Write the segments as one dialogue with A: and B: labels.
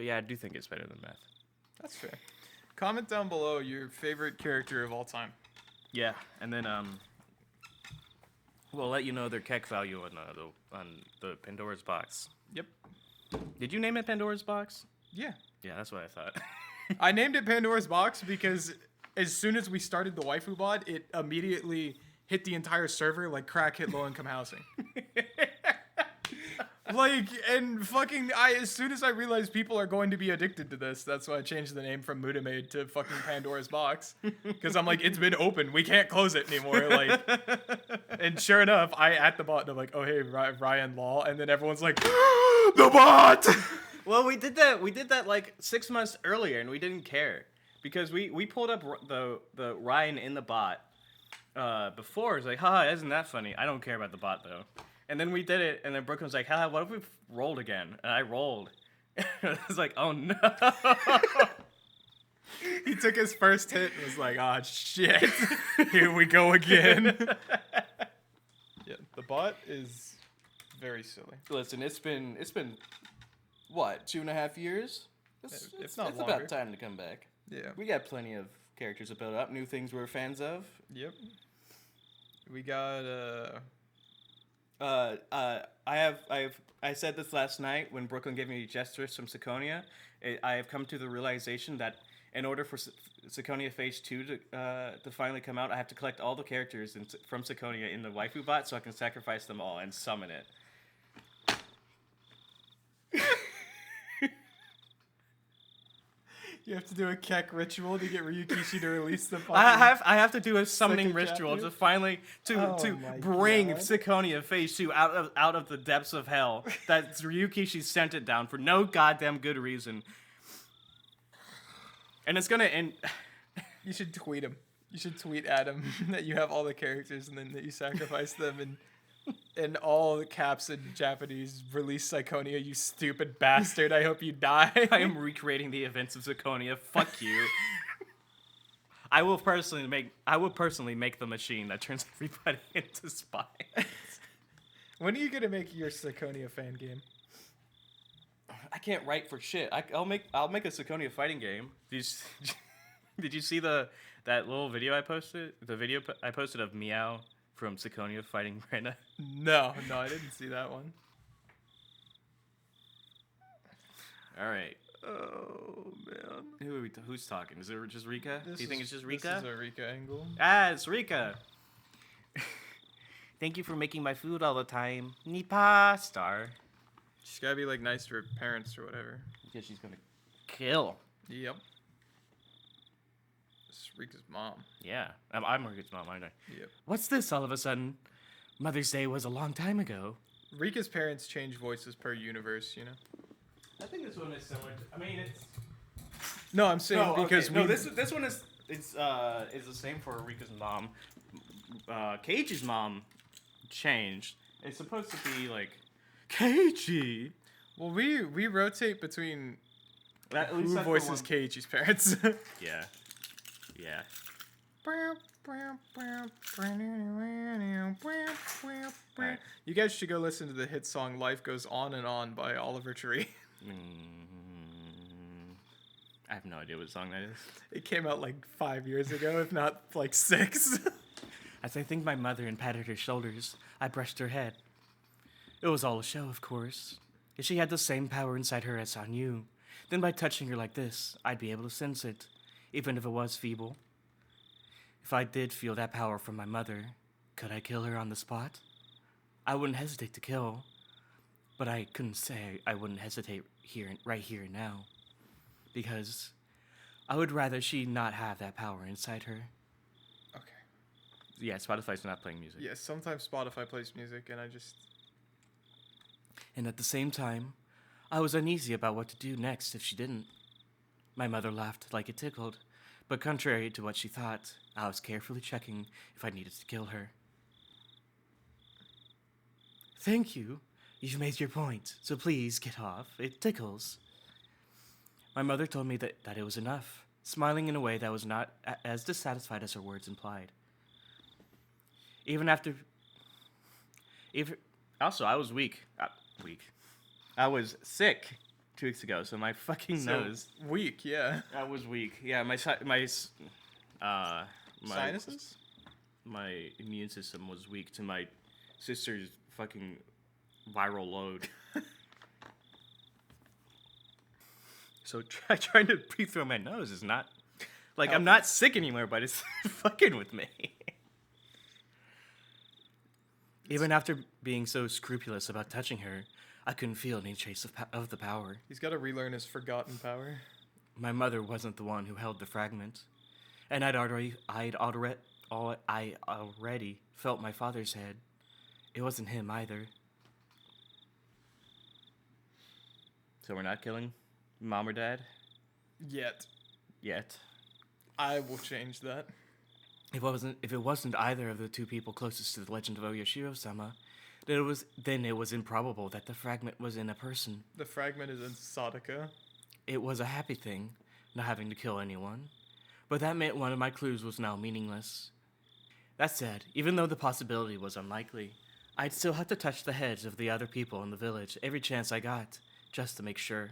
A: But yeah, I do think it's better than math.
B: That's fair. Comment down below your favorite character of all time.
A: Yeah, and then we'll let you know their keck value on the Pandora's box.
B: Yep.
A: Did you name it Pandora's box?
B: Yeah.
A: Yeah, that's what I thought.
B: I named it Pandora's Box because as soon as we started the waifu bot, it immediately hit the entire server like crack hit low-income housing. Like, and fucking, as soon as I realized people are going to be addicted to this, that's why I changed the name from Mudamaid to fucking Pandora's Box. Because I'm like, it's been open. We can't close it anymore. Like, and sure enough, I at the bot, and I'm like, oh, hey, Ryan Law. And then everyone's like, the bot!
A: Well, we did that like 6 months earlier, and we didn't care. Because we pulled up the Ryan in the bot before. It's like, haha, isn't that funny? I don't care about the bot, though. And then we did it, and then Brooklyn was like, haha, what if we rolled again? And I rolled. I was like, oh, no.
B: He took his first hit and was like, ah, shit. Here we go again. Yeah, the bot is very silly.
A: Listen, it's been what, 2.5 years?
B: It's not
A: it's
B: longer.
A: about time to come back.
B: Yeah.
A: We got plenty of characters to build up, new things we're fans of.
B: Yep. We got
A: I said this last night when Brooklyn gave me gestures from Saikonia. I have come to the realization that in order for Saikonia Phase 2 to finally come out, I have to collect all the characters from Saikonia in the waifu bot so I can sacrifice them all and summon it.
B: you have to do a Keck ritual to get Ryukishi to release the fucking...
A: I have to do a summoning
B: second
A: ritual
B: chapter?
A: to finally to
B: my
A: bring
B: God.
A: Saikonia Phase 2 out of the depths of hell. That Ryukishi sent it down for no goddamn good reason. And it's gonna end.
B: You should tweet him. You should tweet at him that you have all the characters and then that you sacrifice them and in all the caps in Japanese, release Saikonia, you stupid bastard. I hope you die.
A: I am recreating the events of Saikonia. Fuck you. I will personally make the machine that turns everybody into spies.
B: When are you gonna make your Saikonia fan game?
A: I can't write for shit. I'll make a Saikonia fighting game. Did you see that little video I posted? The video I posted of Meow from Saikonia fighting Rena?
B: No, I didn't see that one.
A: All right.
B: Oh man.
A: Who's talking? Is it just Rika? Do you think it's just Rika?
B: This is a Rika angle.
A: Ah, it's Rika. Thank you for making my food all the time. Nipa star.
B: She's gotta be like nice to her parents or whatever.
A: Because she's gonna kill.
B: Yep. This is Rika's mom.
A: Yeah, I'm Rika's mom, aren't I?
B: Yep.
A: What's this all of a sudden? Mother's Day was a long time ago.
B: Rika's parents change voices per universe, you know?
A: I think this one is similar to, I mean, it's...
B: No, I'm saying because we...
A: No, this one is the same for Rika's mom. Keiichi's mom changed. It's supposed to be like... Keiichi!
B: Well, we rotate between
A: At least
B: who
A: that's the
B: voices
A: one.
B: Keiichi's parents.
A: Yeah. Yeah. You
B: guys should go listen to the hit song Life Goes On and On by Oliver Tree.
A: I have no idea what song that is.
B: It came out like 5 years ago, if not like 6.
A: As I thanked my mother and patted her shoulders, I brushed her head. It was all a show, of course. If she had the same power inside her as on you, then by touching her like this, I'd be able to sense it, even if it was feeble. If I did feel that power from my mother, could I kill her on the spot? I wouldn't hesitate to kill, but I couldn't say I wouldn't hesitate right here and now, because I would rather she not have that power inside her.
B: Okay.
A: Yeah, Spotify's not playing music.
B: Yeah, sometimes Spotify plays music and I just...
A: And at the same time, I was uneasy about what to do next if she didn't. My mother laughed like it tickled, but contrary to what she thought, I was carefully checking if I needed to kill her. Thank you. You've made your point, so please get off. It tickles. My mother told me that it was enough, smiling in a way that was not as dissatisfied as her words implied. Also, I was weak. I was sick 2 weeks ago, so my fucking
B: So,
A: nose.
B: weak, yeah.
A: I was weak. Yeah, my
B: Sinuses?
A: my immune system was weak to my sister's fucking viral load. So trying to breathe through my nose is not like I'm not sick anymore, but it's fucking with me. Even after being so scrupulous about touching her, I couldn't feel any trace of the power.
B: He's got to relearn his forgotten power.
A: My mother wasn't the one who held the fragment, and I already felt my father's head. It wasn't him either. So we're not killing mom or dad
B: Yet.
A: yet.
B: I will change that.
A: If it wasn't either of the two people closest to the legend of Oyashiro-sama, then it was improbable that the fragment was in a person.
B: The fragment is in Sadako.
A: It was a happy thing, not having to kill anyone, but that meant one of my clues was now meaningless. That said, even though the possibility was unlikely, I'd still have to touch the heads of the other people in the village every chance I got, just to make sure.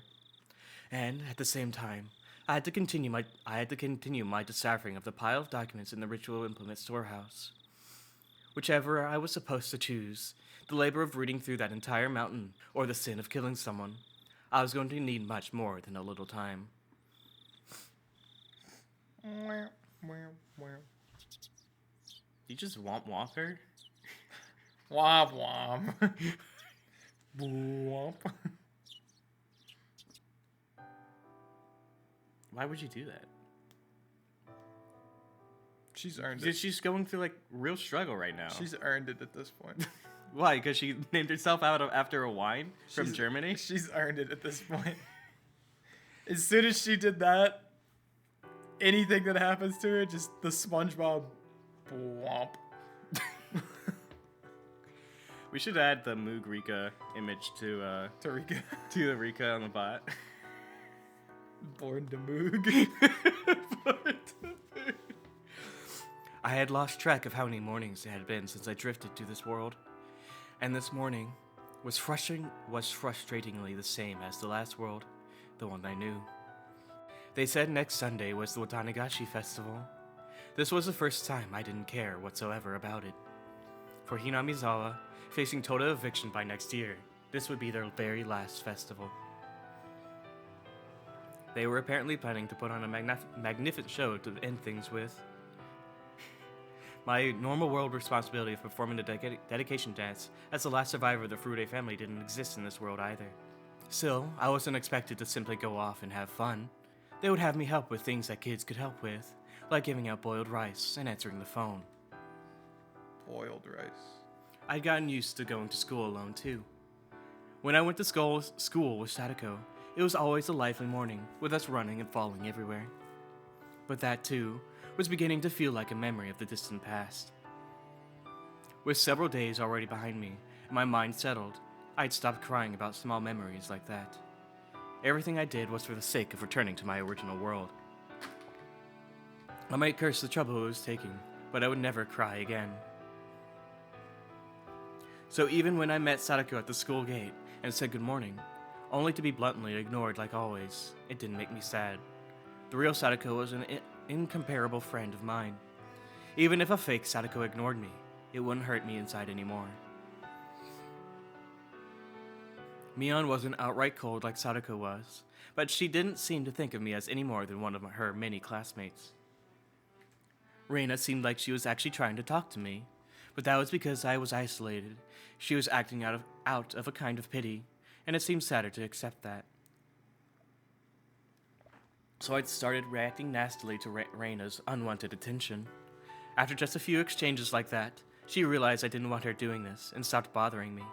A: And at the same time, I had to continue my deciphering of the pile of documents in the ritual implement storehouse. Whichever I was supposed to choose, the labor of reading through that entire mountain, or the sin of killing someone, I was going to need much more than a little time. You just womp her?
B: Womp womp. Womp.
A: Why would you do that?
B: She's earned it.
A: Because she's going through like real struggle right now.
B: She's earned it at this point.
A: Why? Because she named herself after a wine from Germany?
B: She's earned it at this point. As soon as she did that, anything that happens to her, just the SpongeBob womp.
A: We should add the Moog Rika image to
B: Tarika.
A: to the Rika on the bot.
B: Born to Moog.
A: I had lost track of how many mornings it had been since I drifted to this world, and this morning was frustratingly the same as the last world, the one I knew. They said next Sunday was the Watanagashi festival. This was the first time I didn't care whatsoever about it. For Hinamizawa, facing total eviction by next year, this would be their very last festival. They were apparently planning to put on a magnificent show to end things with. My normal world responsibility of performing the dedication dance as the last survivor of the Furude family didn't exist in this world either. Still, I wasn't expected to simply go off and have fun. They would have me help with things that kids could help with, like giving out boiled rice and answering the phone.
B: Boiled rice.
A: I'd gotten used to going to school alone too. When I went to school with Sadako, it was always a lively morning, with us running and falling everywhere. But that too was beginning to feel like a memory of the distant past. With several days already behind me and my mind settled, I'd stopped crying about small memories like that. Everything I did was for the sake of returning to my original world. I might curse the trouble it was taking, but I would never cry again. So even when I met Sadako at the school gate and said good morning, only to be bluntly ignored like always, it didn't make me sad. The real Sadako was an incomparable friend of mine. Even if a fake Sadako ignored me, it wouldn't hurt me inside anymore. Mion wasn't outright cold like Sadako was, but she didn't seem to think of me as any more than one of her many classmates. Reina seemed like she was actually trying to talk to me, but that was because I was isolated. She was acting out of a kind of pity, and it seemed sadder to accept that. So I'd started reacting nastily to Reina's unwanted attention. After just a few exchanges like that, she realized I didn't want her doing this and stopped bothering me.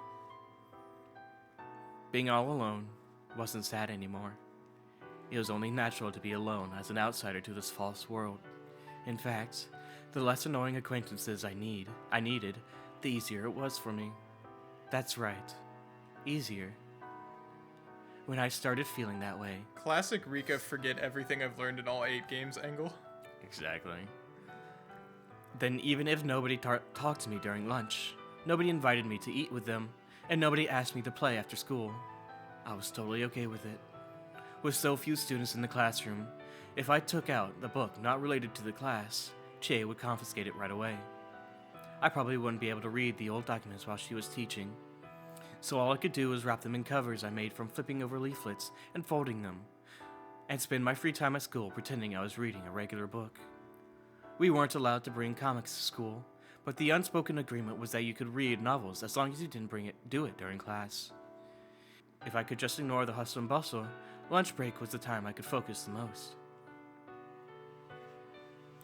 A: Being all alone wasn't sad anymore. It was only natural to be alone as an outsider to this false world. In fact, the less annoying acquaintances I needed, the easier it was for me. That's right. Easier. When I started feeling that way.
B: Classic Rika forget everything I've learned in all 8 games angle.
A: Exactly. Then even if nobody talked to me during lunch, nobody invited me to eat with them, and nobody asked me to play after school, I was totally okay with it. With so few students in the classroom, if I took out the book not related to the class, Chie would confiscate it right away. I probably wouldn't be able to read the old documents while she was teaching, so all I could do was wrap them in covers I made from flipping over leaflets and folding them, and spend my free time at school pretending I was reading a regular book. We weren't allowed to bring comics to school, but the unspoken agreement was that you could read novels as long as you didn't do it during class. If I could just ignore the hustle and bustle, lunch break was the time I could focus the most.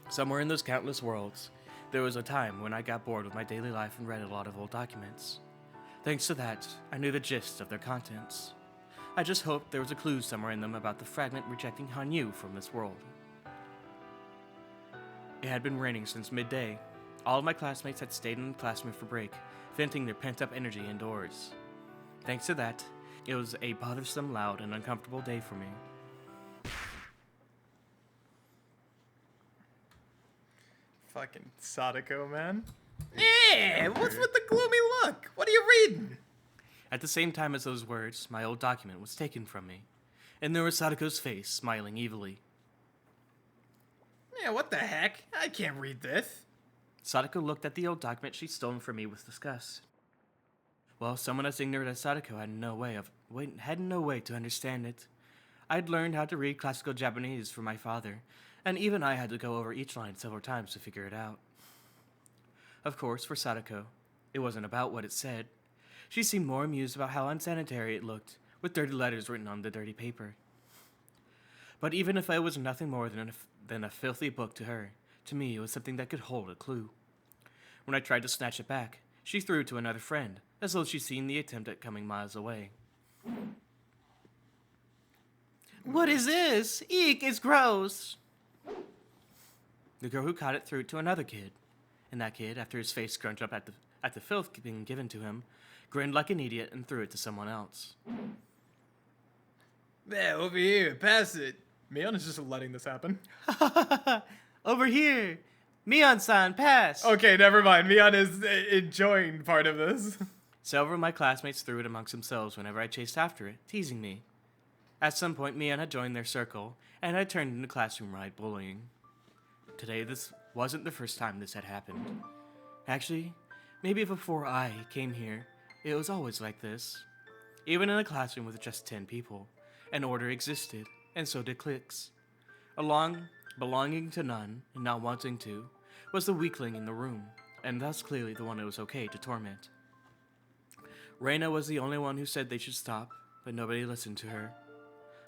A: Somewhere in those countless worlds, there was a time when I got bored with my daily life and read a lot of old documents. Thanks to that, I knew the gist of their contents. I just hoped there was a clue somewhere in them about the fragment rejecting Hanyu from this world. It had been raining since midday. All of my classmates had stayed in the classroom for break, venting their pent-up energy indoors. Thanks to that, it was a bothersome, loud, and uncomfortable day for me.
B: Fucking Sadako, man. Yeah, what's with the gloomy look? What are you reading?
A: At the same time as those words, my old document was taken from me, and there was Sadako's face smiling evilly.
B: Yeah, what the heck? I can't read this.
A: Sadako looked at the old document she'd stolen from me with disgust. Well, someone as ignorant as Sadako had no way to understand it. I'd learned how to read classical Japanese from my father, and even I had to go over each line several times to figure it out. Of course, for Sadako, it wasn't about what it said. She seemed more amused about how unsanitary it looked, with dirty letters written on the dirty paper. But even if it was nothing more than a filthy book to her, to me it was something that could hold a clue. When I tried to snatch it back, she threw it to another friend, as though she'd seen the attempt at coming miles away. What is this? Eek, it's gross! The girl who caught it threw it to another kid, and that kid, after his face scrunched up at the filth being given to him, grinned like an idiot and threw it to someone else.
B: There, over here, pass it. Mion is just letting this happen.
A: Over here! Mion-san, pass!
B: Okay, never mind. Mion is enjoying part of this.
A: Several of my classmates threw it amongst themselves whenever I chased after it, teasing me. At some point, Mion had joined their circle, and had turned into classroom riot bullying. Today, this wasn't the first time this had happened. Actually, maybe before I came here, it was always like this. Even in a classroom with just 10 people, an order existed, and so did cliques. Belonging to none, and not wanting to, was the weakling in the room, and thus clearly the one it was okay to torment. Reina was the only one who said they should stop, but nobody listened to her.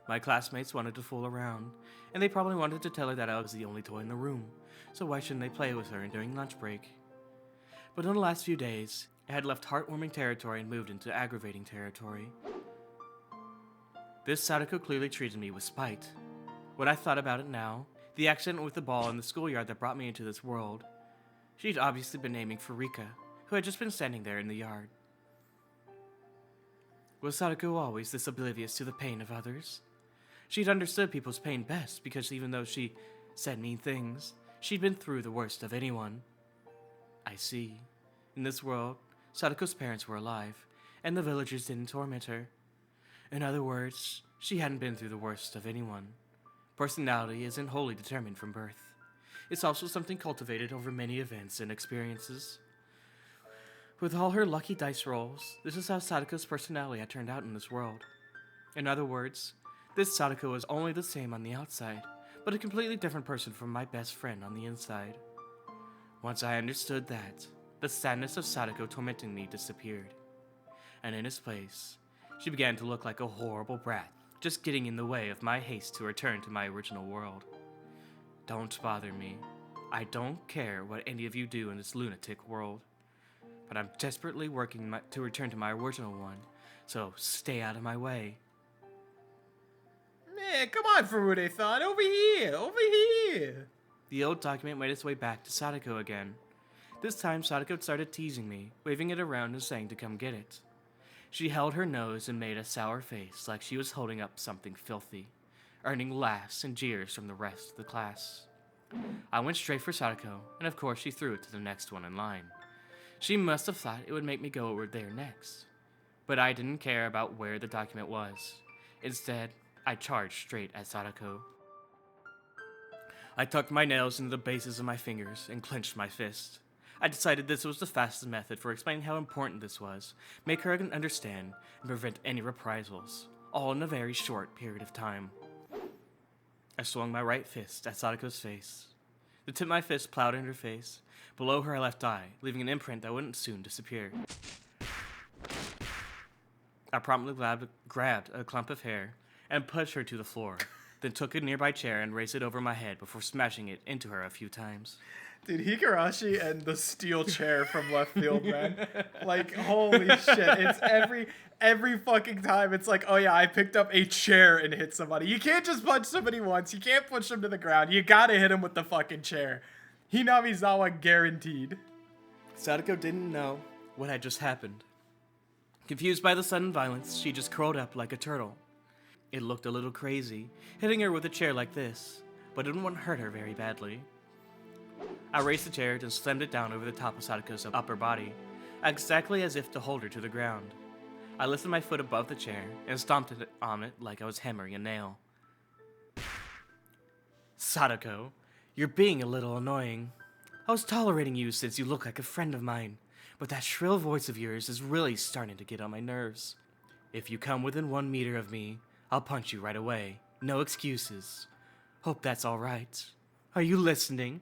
A: My classmates wanted to fool around, and they probably wanted to tell her that I was the only toy in the room, so why shouldn't they play with her during lunch break? But in the last few days, it had left heartwarming territory and moved into aggravating territory. This Sadako clearly treated me with spite. When I thought about it now, the accident with the ball in the schoolyard that brought me into this world, she'd obviously been aiming for Rika, who had just been standing there in the yard. Was Sadako always this oblivious to the pain of others? She'd understood people's pain best because even though she said mean things, she'd been through the worst of anyone. I see. In this world, Sadako's parents were alive, and the villagers didn't torment her. In other words, she hadn't been through the worst of anyone. Personality isn't wholly determined from birth. It's also something cultivated over many events and experiences. With all her lucky dice rolls, this is how Sadako's personality had turned out in this world. In other words, this Sadako was only the same on the outside, but a completely different person from my best friend on the inside. Once I understood that, the sadness of Sadako tormenting me disappeared. And in its place, she began to look like a horrible brat, just getting in the way of my haste to return to my original world. Don't bother me. I don't care what any of you do in this lunatic world. But I'm desperately working to return to my original one, so stay out of my way.
B: Man, come on, Furude-san, over here, over here.
A: The old document made its way back to Sadako again. This time, Sadako started teasing me, waving it around and saying to come get it. She held her nose and made a sour face like she was holding up something filthy, earning laughs and jeers from the rest of the class. I went straight for Sadako, and of course she threw it to the next one in line. She must have thought it would make me go over there next. But I didn't care about where the document was. Instead, I charged straight at Sadako. I tucked my nails into the bases of my fingers and clenched my fist. I decided this was the fastest method for explaining how important this was, make her understand, and prevent any reprisals, all in a very short period of time. I swung my right fist at Sadako's face. The tip of my fist plowed in her face, below her left eye, leaving an imprint that wouldn't soon disappear. I promptly grabbed a clump of hair and pushed her to the floor, then took a nearby chair and raised it over my head before smashing it into her a few times.
B: Dude, Higurashi and the steel chair from left field, man. Like, holy shit. It's every fucking time. It's like, oh yeah, I picked up a chair and hit somebody. You can't just punch somebody once. You can't push them to the ground. You gotta hit him with the fucking chair. Hinamizawa guaranteed.
A: Sadako didn't know what had just happened. Confused by the sudden violence, she just curled up like a turtle. It looked a little crazy, hitting her with a chair like this, but it wouldn't hurt her very badly. I raised the chair and slammed it down over the top of Sadako's upper body, exactly as if to hold her to the ground. I lifted my foot above the chair and stomped on it like I was hammering a nail. Sadako, you're being a little annoying. I was tolerating you since you look like a friend of mine, but that shrill voice of yours is really starting to get on my nerves. If you come within 1 meter of me, I'll punch you right away. No excuses. Hope that's all right. Are you listening?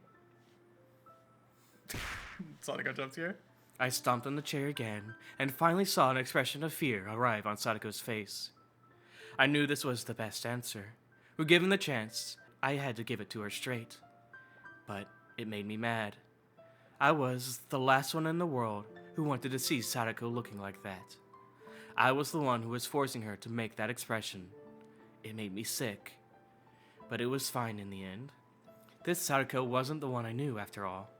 B: Sadako jumps here.
A: I stomped on the chair again, and finally saw an expression of fear arrive on Sadako's face. I knew this was the best answer. When given the chance, I had to give it to her straight. But it made me mad. I was the last one in the world who wanted to see Sadako looking like that. I was the one who was forcing her to make that expression. It made me sick. But it was fine in the end. This Sadako wasn't the one I knew after all.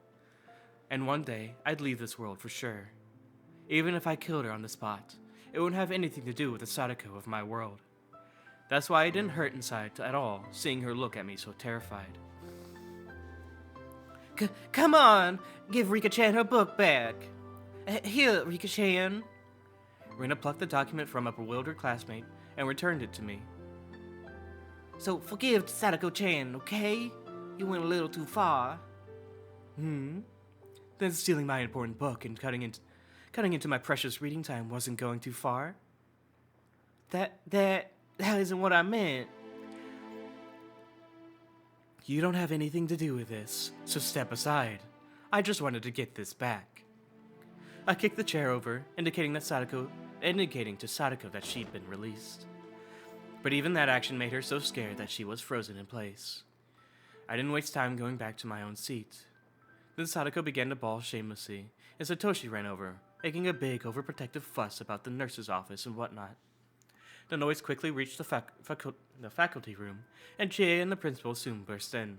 A: And one day, I'd leave this world for sure. Even if I killed her on the spot, it wouldn't have anything to do with the Sadako of my world. That's why I didn't hurt inside at all, seeing her look at me so terrified. Come on! Give Rika-chan her book back! Here, Rika-chan! Rina plucked the document from a bewildered classmate and returned it to me. So forgive Sadako-chan, okay? You went a little too far. Then stealing my important book and cutting into my precious reading time wasn't going too far. That isn't what I meant. You don't have anything to do with this, so step aside. I just wanted to get this back. I kicked the chair over, indicating to Sadako that she'd been released. But even that action made her so scared that she was frozen in place. I didn't waste time going back to my own seat. Then Sadako began to bawl shamelessly, and Satoshi ran over, making a big, overprotective fuss about the nurse's office and whatnot. The noise quickly reached the faculty room, and Chie and the principal soon burst in.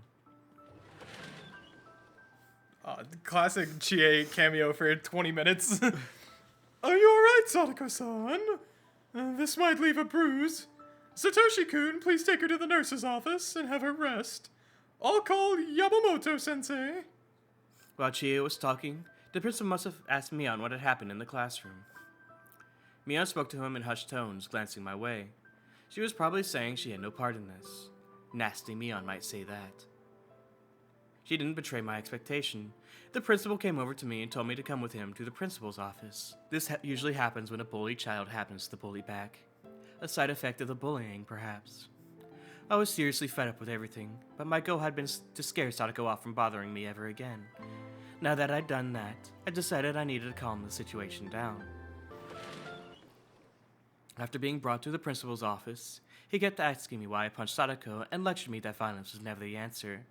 B: Classic Chie cameo for 20 minutes. Are you alright, Sadako-san? This might leave a bruise. Satoshi-kun, please take her to the nurse's office and have her rest. I'll call Yamamoto-sensei.
A: While Chie was talking, the principal must have asked Mion what had happened in the classroom. Mion spoke to him in hushed tones, glancing my way. She was probably saying she had no part in this. Nasty Mion might say that. She didn't betray my expectation. The principal came over to me and told me to come with him to the principal's office. This usually happens when a bullied child happens to bully back. A side effect of the bullying, perhaps. I was seriously fed up with everything, but my goal had been to scare Sadako off from bothering me ever again. Now that I'd done that, I decided I needed to calm the situation down. After being brought to the principal's office, he kept asking me why I punched Sadako and lectured me that violence was never the answer.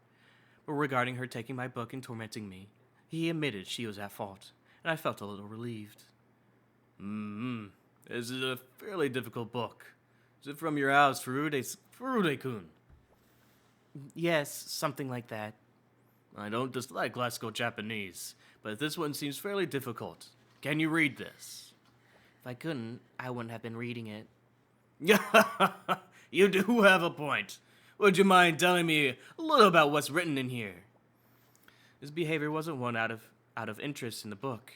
A: But regarding her taking my book and tormenting me, he admitted she was at fault, and I felt a little relieved. This is a fairly difficult book. Is it from your house, Furude-kun? Yes, something like that. I don't dislike classical Japanese, but this one seems fairly difficult. Can you read this? If I couldn't, I wouldn't have been reading it. You do have a point. Would you mind telling me a little about what's written in here? His behavior wasn't one out of interest in the book,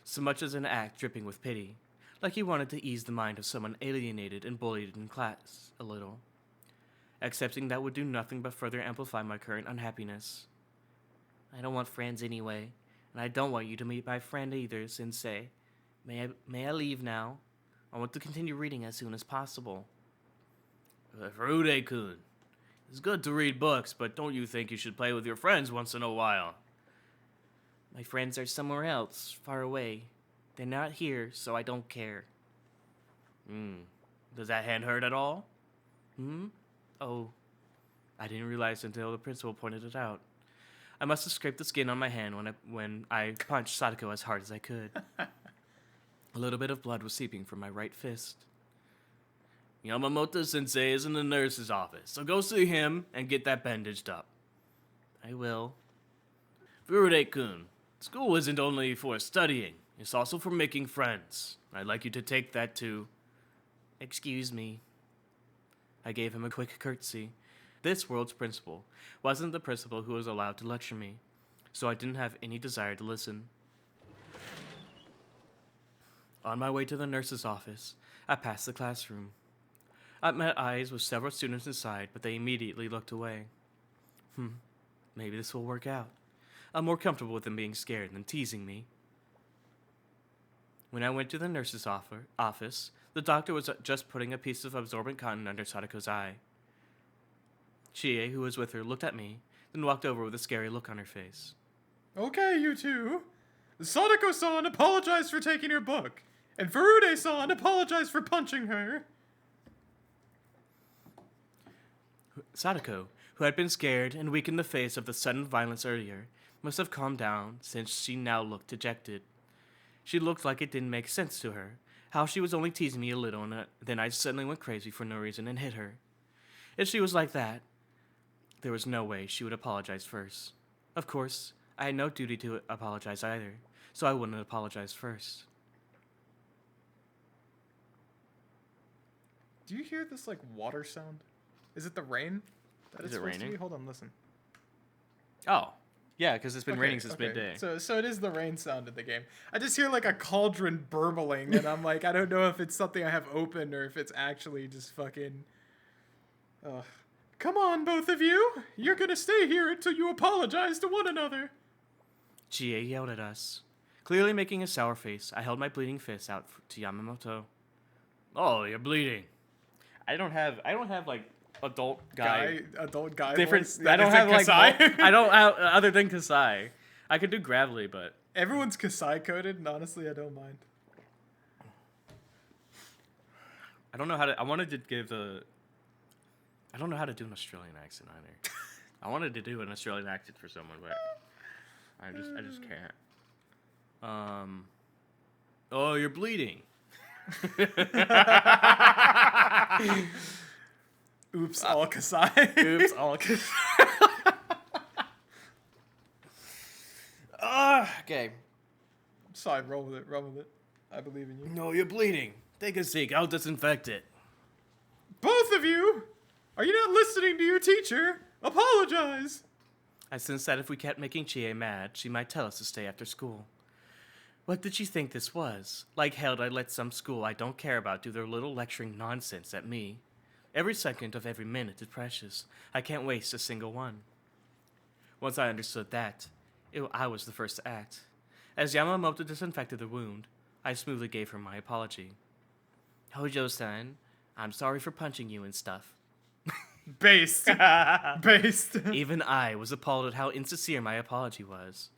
A: so much as an act dripping with pity, like he wanted to ease the mind of someone alienated and bullied in class a little. Accepting that would do nothing but further amplify my current unhappiness. I don't want friends anyway, and I don't want you to meet my friend either, Sensei. May I leave now? I want to continue reading as soon as possible. Furude-kun, it's good to read books, but don't you think you should play with your friends once in a while? My friends are somewhere else, far away. They're not here, so I don't care. Does that hand hurt at all? Oh, I didn't realize until the principal pointed it out. I must have scraped the skin on my hand when I punched Sadako as hard as I could. A little bit of blood was seeping from my right fist. Yamamoto-sensei is in the nurse's office, so go see him and get that bandaged up. I will. Furude-kun, school isn't only for studying, it's also for making friends. I'd like you to take that too. Excuse me. I gave him a quick curtsy. This world's principal wasn't the principal who was allowed to lecture me, so I didn't have any desire to listen. On my way to the nurse's office, I passed the classroom. I met eyes with several students inside, but they immediately looked away. Maybe this will work out. I'm more comfortable with them being scared than teasing me. When I went to the nurse's office, the doctor was just putting a piece of absorbent cotton under Sadako's eye. Chie, who was with her, looked at me, then walked over with a scary look on her face.
B: Okay, you two. Sadako-san apologized for taking your book, and Furude-san apologized for punching her.
A: Sadako, who had been scared and weak in the face of the sudden violence earlier, must have calmed down since she now looked dejected. She looked like it didn't make sense to her, how she was only teasing me a little and then I suddenly went crazy for no reason and hit her. If she was like that, there was no way she would apologize first. Of course, I had no duty to apologize either, so I wouldn't apologize first.
B: Do you hear this, like, water sound? Is it the rain?
A: Is it raining?
B: Hold on, listen.
A: Oh, yeah, because it's been raining since midday.
B: So it is the rain sound in the game. I just hear, like, a cauldron burbling, and I'm like, I don't know if it's something I have open or if it's actually just fucking... Ugh. Come on, both of you! You're gonna stay here until you apologize to one another!
A: Chie yelled at us. Clearly making a sour face, I held my bleeding fist out to Yamamoto. Oh, you're bleeding. I don't have like adult guy different.
B: Voice?
A: I don't
B: Is it
A: have like
B: Kasai?
A: I don't have, other than Kasai. I could do gravelly, but
B: Everyone's Kasai coded, and honestly, I don't mind.
A: I don't know how to. I wanted to give the. I don't know how to do an Australian accent either. I wanted to do an Australian accent for someone, but I just can't. Oh, you're bleeding.
B: Oops, all Kasai.
A: Oops, all Kasai. Okay.
B: Sorry, roll with it. I believe in you.
A: No, you're bleeding. Take a seat. I'll disinfect it.
B: Both of you! Are you not listening to your teacher? Apologize!
A: I sensed that if we kept making Chie mad, she might tell us to stay after school. What did she think this was? Like hell, I'd let some school I don't care about do their little lecturing nonsense at me. Every second of every minute is precious. I can't waste a single one. Once I understood that, I was the first to act. As Yamamoto disinfected the wound, I smoothly gave her my apology. Hojo-san, I'm sorry for punching you and stuff.
B: Based. Based.
A: Even I was appalled at how insincere my apology was.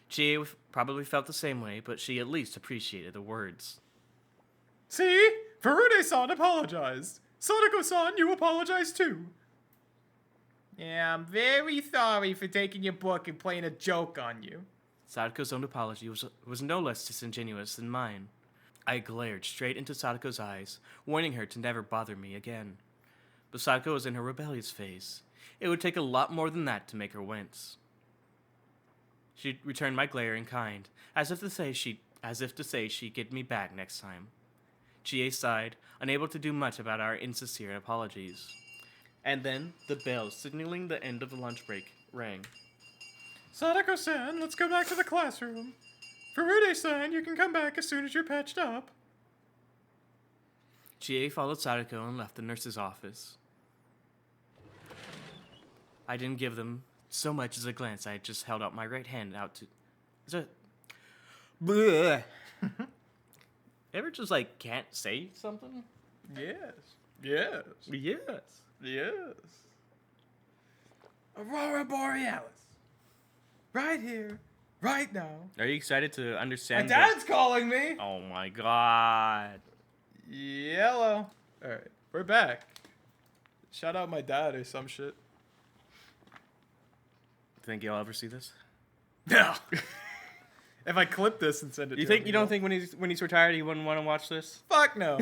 A: Chie probably felt the same way, but she at least appreciated the words.
B: See? Furude-san apologized. Sadako-san, you apologize too. Yeah, I'm very sorry for taking your book and playing a joke on you.
A: Sadako's own apology was no less disingenuous than mine. I glared straight into Sadako's eyes, warning her to never bother me again. But Sadako was in her rebellious phase. It would take a lot more than that to make her wince. She returned my glare in kind, as if to say she'd get me back next time. Chie sighed, unable to do much about our insincere apologies. And then the bell signaling the end of the lunch break rang.
B: Sadako-san, let's go back to the classroom. Furude-san, you can come back as soon as you're patched up.
A: Chie followed Sadako and left the nurse's office. I didn't give them so much as a glance. I just held out my right hand out to... Is it... Bleh. Ever just, like, can't say something?
B: Yes. Yes.
A: Yes.
B: Yes. Aurora Borealis. Right here. Right now.
A: Are you excited to
B: My
A: understand
B: dad's calling me.
A: Oh my god.
B: Yellow. Alright. We're back. Shout out my dad or some shit.
A: Think you'll ever see this?
B: No. If I clip this and send it to him,
A: You don't think when he's retired he wouldn't want to watch this?
B: Fuck no.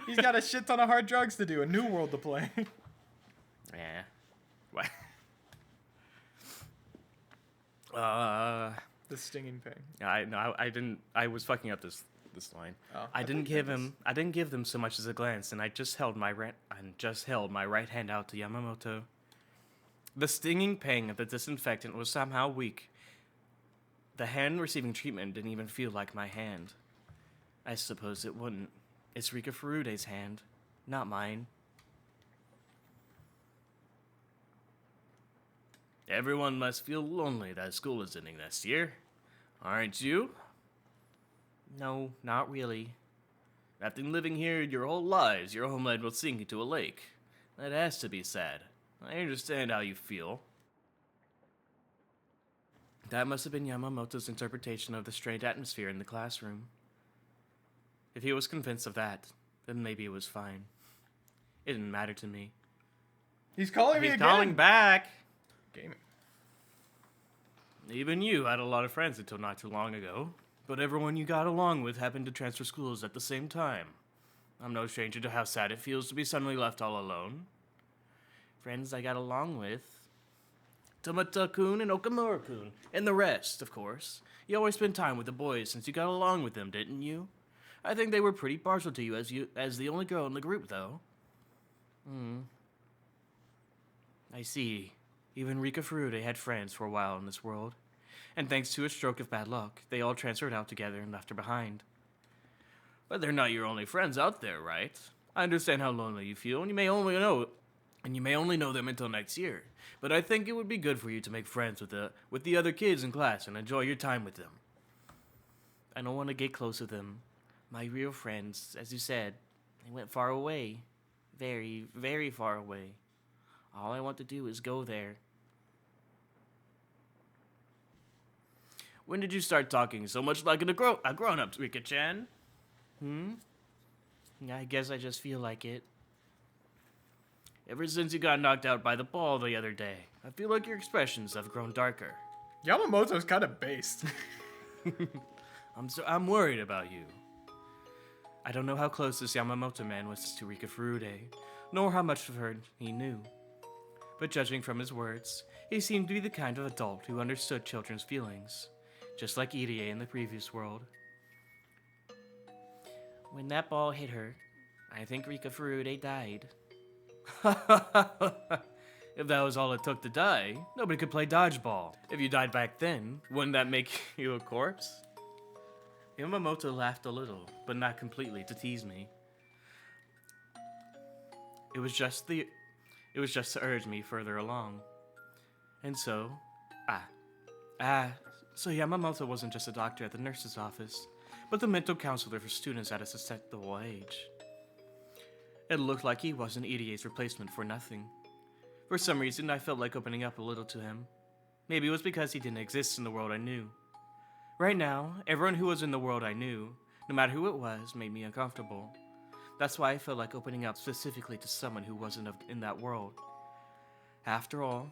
B: He's got a shit ton of hard drugs to do, a new world to play.
A: Yeah. What?
B: The stinging pain.
A: I didn't. I was fucking up this line.
B: Oh,
A: I didn't give them so much as a glance, and I just held my right hand out to Yamamoto. The stinging pang of the disinfectant was somehow weak. The hand receiving treatment didn't even feel like my hand. I suppose it wouldn't. It's Rika Furude's hand, not mine. Everyone must feel lonely that school is ending this year. Aren't you? No, not really. After living here your whole lives, your homeland will sink into a lake. That has to be sad. I understand how you feel. That must have been Yamamoto's interpretation of the strange atmosphere in the classroom. If he was convinced of that, then maybe it was fine. It didn't matter to me.
B: He's calling me
A: He's
B: again.
A: calling back.
B: Gaming.
A: Even you had a lot of friends until not too long ago. But everyone you got along with happened to transfer schools at the same time. I'm no stranger to how sad it feels to be suddenly left all alone. Friends I got along with. Tomata-kun and Okamura-kun. And the rest, of course. You always spent time with the boys since you got along with them, didn't you? I think they were pretty partial to you as the only girl in the group, though. I see. Even Rika Furude had friends for a while in this world. And thanks to a stroke of bad luck, they all transferred out together and left her behind. But they're not your only friends out there, right? I understand how lonely you feel, and you may only know them until next year. But I think it would be good for you to make friends with the other kids in class and enjoy your time with them. I don't want to get close with them. My real friends, as you said, they went far away. Very, very far away. All I want to do is go there. When did you start talking so much like a grown-up, Rika-chan? I guess I just feel like it. Ever since you got knocked out by the ball the other day, I feel like your expressions have grown darker.
B: Yamamoto's kind of based.
A: I'm worried about you. I don't know how close this Yamamoto man was to Rika Furude, nor how much of her he knew. But judging from his words, he seemed to be the kind of adult who understood children's feelings, just like Irie in the previous world. When that ball hit her, I think Rika Furude died. If that was all it took to die, nobody could play dodgeball. If you died back then, wouldn't that make you a corpse? Yamamoto laughed a little, but not completely, to tease me. It was just to urge me further along. And so, so Yamamoto wasn't just a doctor at the nurse's office, but the mental counselor for students at a susceptible age. It looked like he wasn't Irie's replacement for nothing. For some reason, I felt like opening up a little to him. Maybe it was because he didn't exist in the world I knew. Right now, everyone who was in the world I knew, no matter who it was, made me uncomfortable. That's why I felt like opening up specifically to someone who wasn't in that world. After all,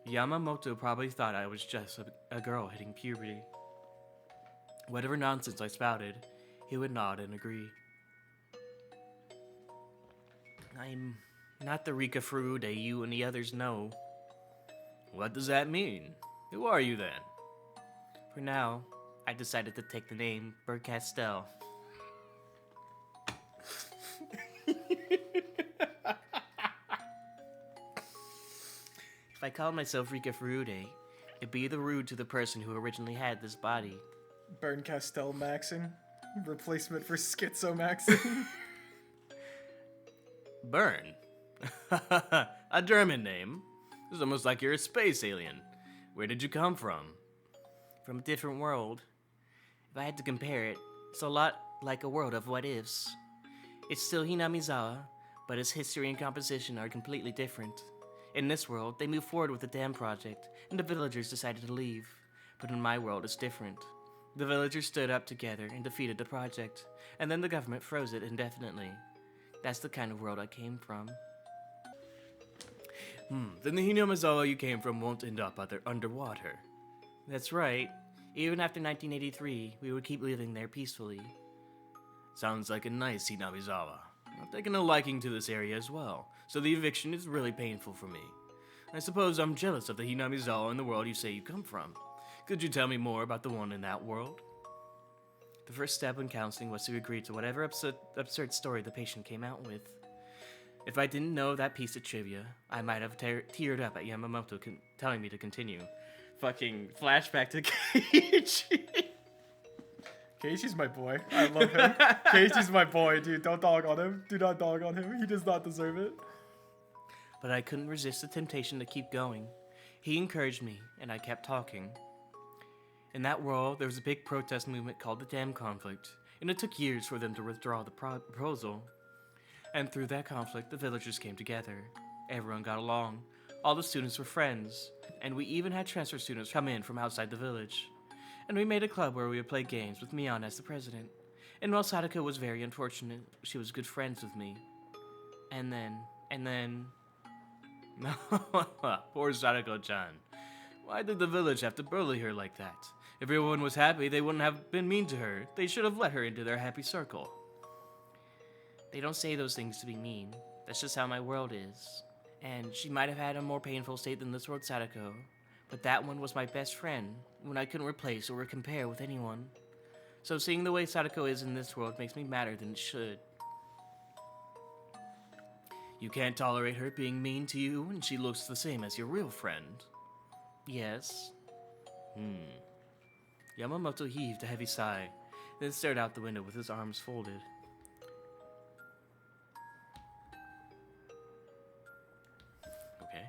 A: Yamamoto probably thought I was just a girl hitting puberty. Whatever nonsense I spouted, he would nod and agree. I'm not the Rika Furude you and the others know. What does that mean? Who are you then? For now, I decided to take the name Bert Castell. If I called myself Rika Furude, it'd be the rude to the person who originally had this body.
B: Burn Castell Maxing. Replacement for Schizo Maxing.
A: Burn? A German name. It's almost like you're a space alien. Where did you come from?
C: From a different world. If I had to compare it, it's a lot like a world of what ifs. It's still Hinamizawa, but its history and composition are completely different. In this world, they moved forward with the dam project, and the villagers decided to leave. But in my world, it's different. The villagers stood up together and defeated the project, and then the government froze it indefinitely. That's the kind of world I came from.
A: Then the Hinamizawa you came from won't end up underwater.
C: That's right. Even after 1983, we would keep living there peacefully.
A: Sounds like a nice Hinamizawa. I've taken a liking to this area as well, so the eviction is really painful for me. I suppose I'm jealous of the Hinamizawa in the world you say you come from. Could you tell me more about the one in that world?
C: The first step in counseling was to agree to whatever absurd story the patient came out with. If I didn't know that piece of trivia, I might have teared up at Yamamoto telling me to continue. Fucking flashback to Keiichi.
B: Keiichi's my boy. I love him. Keiichi's my boy, dude. Don't dog on him. Do not dog on him. He does not deserve it.
C: But I couldn't resist the temptation to keep going. He encouraged me, and I kept talking. In that world, there was a big protest movement called the Dam Conflict, and it took years for them to withdraw the proposal. And through that conflict, the villagers came together. Everyone got along. All the students were friends, and we even had transfer students come in from outside the village. And we made a club where we would play games with Mion as the president. And while Sadako was very unfortunate, she was good friends with me. And then...
A: Poor Sadako-chan. Why did the village have to bully her like that? If everyone was happy, they wouldn't have been mean to her. They should have let her into their happy circle.
C: They don't say those things to be mean. That's just how my world is. And she might have had a more painful state than this world Sadako, but that one was my best friend, one I couldn't replace or compare with anyone. So seeing the way Sadako is in this world makes me madder than it should.
A: You can't tolerate her being mean to you, and she looks the same as your real friend.
C: Yes.
A: Yamamoto heaved a heavy sigh, then stared out the window with his arms folded. Okay.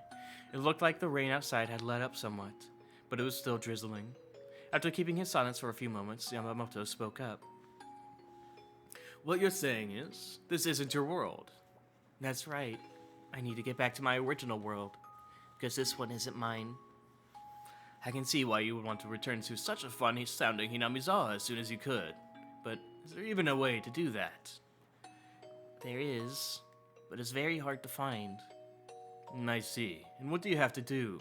A: It looked like the rain outside had let up somewhat, but it was still drizzling. After keeping his silence for a few moments, Yamamoto spoke up. What you're saying is, this isn't your world.
C: That's right. I need to get back to my original world, because this one isn't mine.
A: I can see why you would want to return to such a funny-sounding Hinamizawa as soon as you could, but is there even a way to do that?
C: There is, but it's very hard to find.
A: I see. And what do you have to do?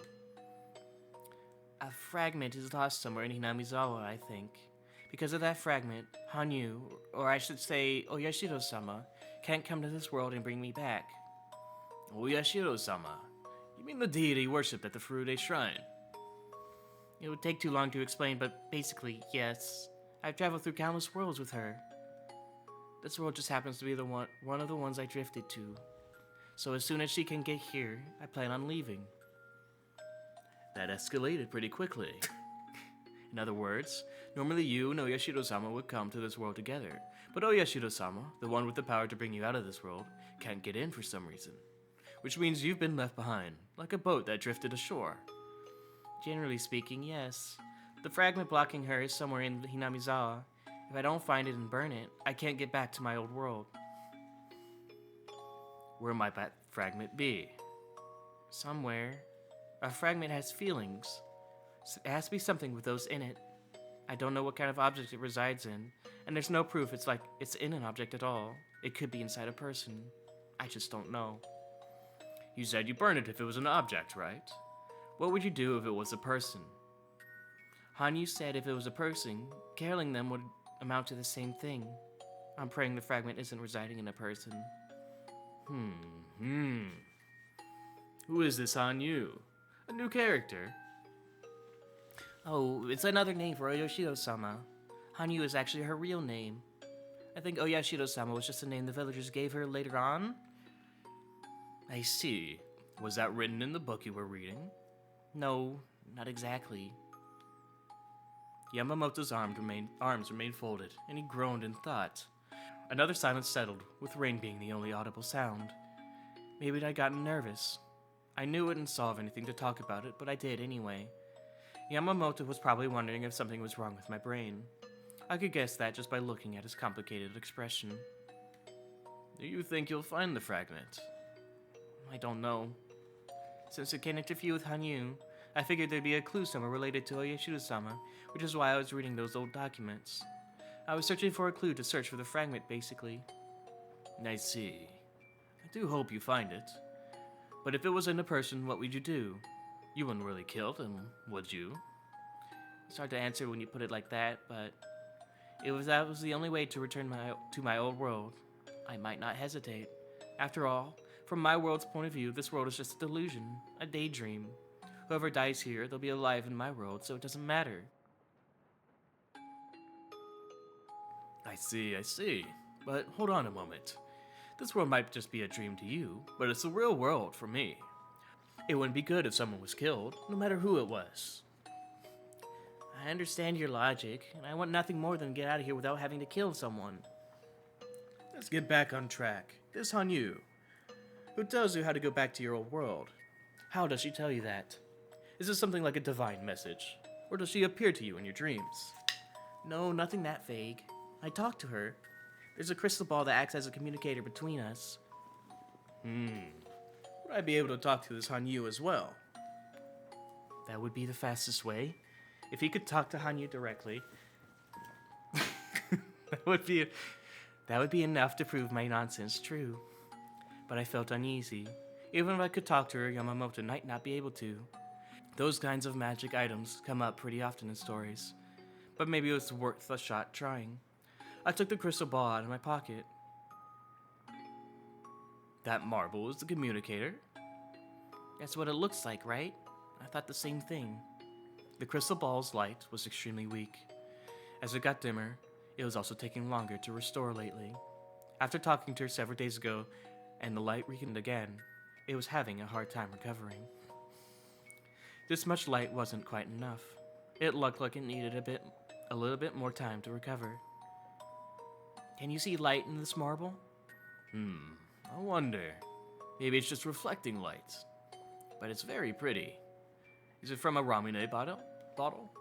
C: A fragment is lost somewhere in Hinamizawa, I think. Because of that fragment, Hanyu, or I should say Oyashiro-sama, can't come to this world and bring me back.
A: Oyashiro-sama? You mean the deity worshipped at the Furude Shrine?
C: It would take too long to explain, but basically, yes. I've traveled through countless worlds with her. This world just happens to be one of the ones I drifted to. So as soon as she can get here, I plan on leaving.
A: That escalated pretty quickly. In other words, normally you and Oyashiro-sama would come to this world together, but Oyashiro-sama, the one with the power to bring you out of this world, can't get in for some reason. Which means you've been left behind, like a boat that drifted ashore.
C: Generally speaking, yes. The fragment blocking her is somewhere in Hinamizawa. If I don't find it and burn it, I can't get back to my old world.
A: Where might that fragment be?
C: Somewhere. A fragment has feelings. It has to be something with those in it. I don't know what kind of object it resides in, and there's no proof it's in an object at all. It could be inside a person. I just don't know.
A: You said you burn it if it was an object, right? What would you do if it was a person?
C: Hanyu said if it was a person, killing them would amount to the same thing. I'm praying the fragment isn't residing in a person.
A: Who is this Hanyu? A new character?
C: Oh, it's another name for Oyashiro-sama. Hanyu is actually her real name. I think Oyashiro-sama was just a name the villagers gave her later on.
A: I see. Was that written in the book you were reading?
C: No, not exactly.
A: Yamamoto's arms remained folded, and he groaned in thought. Another silence settled, with rain being the only audible sound.
C: Maybe I'd gotten nervous. I knew it wouldn't solve anything to talk about it, but I did anyway. Yamamoto was probably wondering if something was wrong with my brain. I could guess that just by looking at his complicated expression. Do you think you'll find the fragment? I don't know. Since it can interfere with Hanyu, I figured there'd be a clue somewhere related to Oyashiro-sama, which is why I was reading those old documents. I was searching for a clue to search for the fragment, basically. I see. I do hope you find it. But if it was in a person, what would you do? You wouldn't really kill them, would you? It's hard to answer when you put it like that, but if that was the only way to return to my old world, I might not hesitate. After all, from my world's point of view, this world is just a delusion, a daydream. Whoever dies here, they'll be alive in my world, so it doesn't matter. I see. But hold on a moment. This world might just be a dream to you, but it's the real world for me. It wouldn't be good if someone was killed, no matter who it was. I understand your logic, and I want nothing more than to get out of here without having to kill someone. Let's get back on track. This Hanyu. Who tells you how to go back to your old world? How does she tell you that? Is this something like a divine message? Or does she appear to you in your dreams? No, nothing that vague. I talk to her. There's a crystal ball that acts as a communicator between us. Would I be able to talk to this Hanyu as well? That would be the fastest way. If he could talk to Hanyu directly, that would be enough to prove my nonsense true. But I felt uneasy. Even if I could talk to her, Yamamoto might not be able to. Those kinds of magic items come up pretty often in stories. But maybe it was worth a shot trying. I took the crystal ball out of my pocket. That marble is the communicator? That's what it looks like, right? I thought the same thing. The crystal ball's light was extremely weak. As it got dimmer, it was also taking longer to restore lately. After talking to her several days ago, and the light weakened again, it was having a hard time recovering. This much light wasn't quite enough. It looked like it needed a little bit more time to recover. Can you see light in this marble? I wonder. Maybe it's just reflecting light. But it's very pretty. Is it from a Ramune bottle?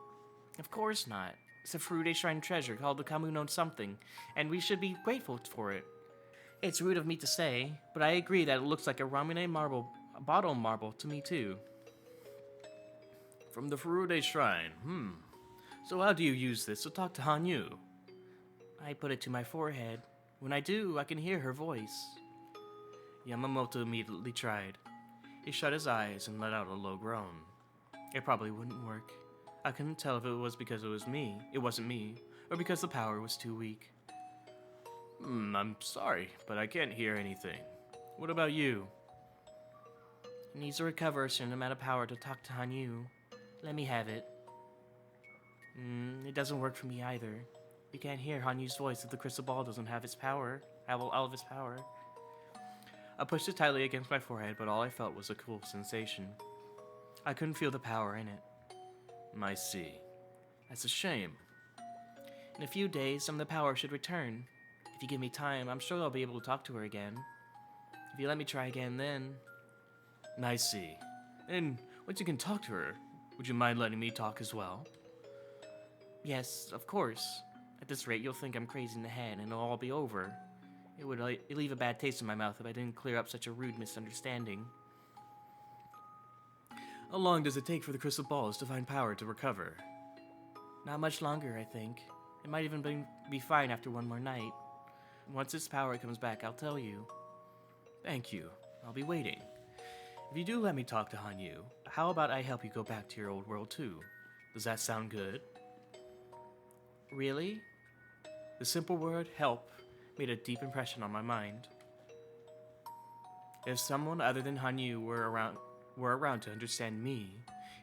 C: Of course not. It's a Furude Shrine treasure called the Kamuno something, and we should be grateful for it. It's rude of me to say, but I agree that it looks like a Ramune bottle marble to me too. From the Furude Shrine, So how do you use this to talk to Hanyu? I put it to my forehead. When I do, I can hear her voice. Yamamoto immediately tried. He shut his eyes and let out a low groan. It probably wouldn't work. I couldn't tell if it was because it wasn't me, or because the power was too weak. I'm sorry, but I can't hear anything. What about you? It needs to recover a certain amount of power to talk to Hanyu. Let me have it. It doesn't work for me either. You can't hear Hanyu's voice if the crystal ball doesn't have all of its power. I pushed it tightly against my forehead, but all I felt was a cool sensation. I couldn't feel the power in it. I see. That's a shame. In a few days, some of the power should return. If you give me time, I'm sure I'll be able to talk to her again. If you let me try again then... I see. And once you can talk to her, would you mind letting me talk as well? Yes, of course. At this rate, you'll think I'm crazy in the head and it'll all be over. It would leave a bad taste in my mouth if I didn't clear up such a rude misunderstanding. How long does it take for the crystal ball's divine power to recover? Not much longer, I think. It might even be fine after one more night. Once its power comes back, I'll tell you. Thank you. I'll be waiting. If you do let me talk to Hanyu, how about I help you go back to your old world too? Does that sound good? Really? The simple word, help, made a deep impression on my mind. If someone other than Hanyu were around to understand me,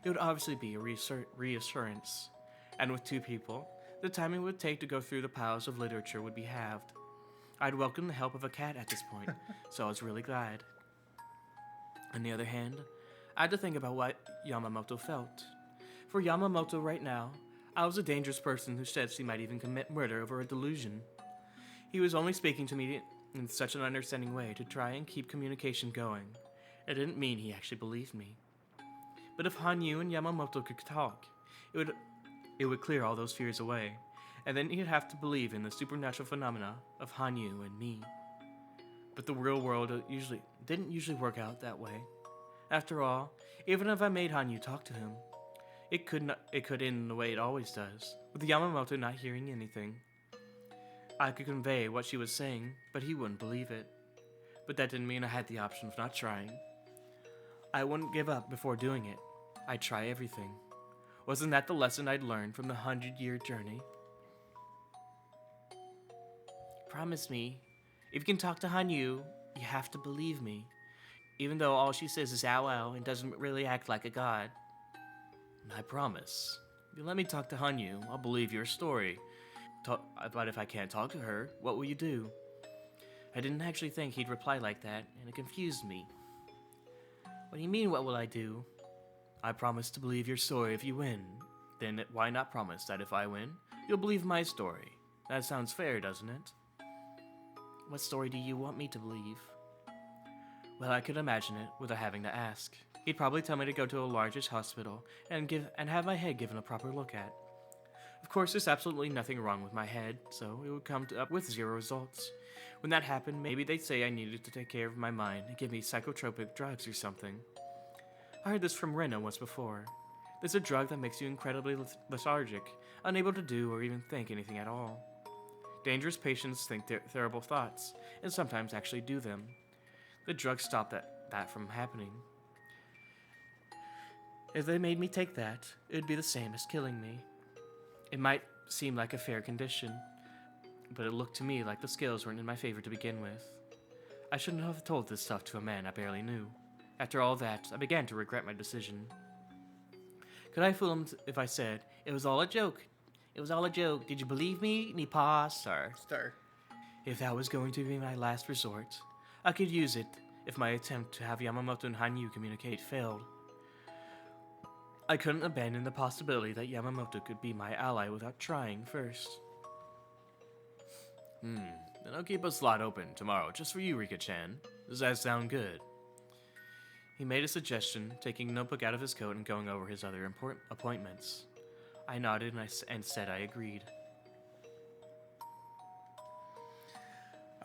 C: it would obviously be a reassurance. And with two people, the time it would take to go through the piles of literature would be halved. I'd welcome the help of a cat at this point, so I was really glad. On the other hand, I had to think about what Yamamoto felt. For Yamamoto right now, I was a dangerous person who said she might even commit murder over a delusion. He was only speaking to me in such an understanding way to try and keep communication going, It didn't mean he actually believed me. But if Hanyu and Yamamoto could talk, it would clear all those fears away, and then he'd have to believe in the supernatural phenomena of Hanyu and me. But the real world didn't usually work out that way. After all, even if I made Hanyu talk to him, it could end the way it always does, with Yamamoto not hearing anything. I could convey what she was saying, but he wouldn't believe it. But that didn't mean I had the option of not trying. I wouldn't give up before doing it. I'd try everything. Wasn't that the lesson I'd learned from the 100-year journey? Promise me, if you can talk to Hanyu, you have to believe me. Even though all she says is ow ow and doesn't really act like a god. I promise. If you let me talk to Hanyu, I'll believe your story. But if I can't talk to her, what will you do? I didn't actually think he'd reply like that, and it confused me. What do you mean, what will I do? I promise to believe your story if you win. Then why not promise that if I win, you'll believe my story? That sounds fair, doesn't it? What story do you want me to believe? Well, I could imagine it without having to ask. He'd probably tell me to go to a largest hospital and have my head given a proper look at. Of course, there's absolutely nothing wrong with my head, so it would come up with 0 results. When that happened, maybe they'd say I needed to take care of my mind and give me psychotropic drugs or something. I heard this from Rena once before. There's a drug that makes you incredibly lethargic, unable to do or even think anything at all. Dangerous patients think terrible thoughts, and sometimes actually do them. The drug stopped that from happening. If they made me take that, it would be the same as killing me. It might seem like a fair condition, but it looked to me like the scales weren't in my favor to begin with. I shouldn't have told this stuff to a man I barely knew. After all that, I began to regret my decision. Could I fool him if I said, it was all a joke? It was all a joke. Did you believe me? Ni pa, sir.
B: Star.
C: If that was going to be my last resort, I could use it if my attempt to have Yamamoto and Hanyu communicate failed. I couldn't abandon the possibility that Yamamoto could be my ally without trying first. Then I'll keep a slot open tomorrow just for you, Rika-chan. Does that sound good? He made a suggestion, taking a notebook out of his coat and going over his other appointments. I nodded and said I agreed.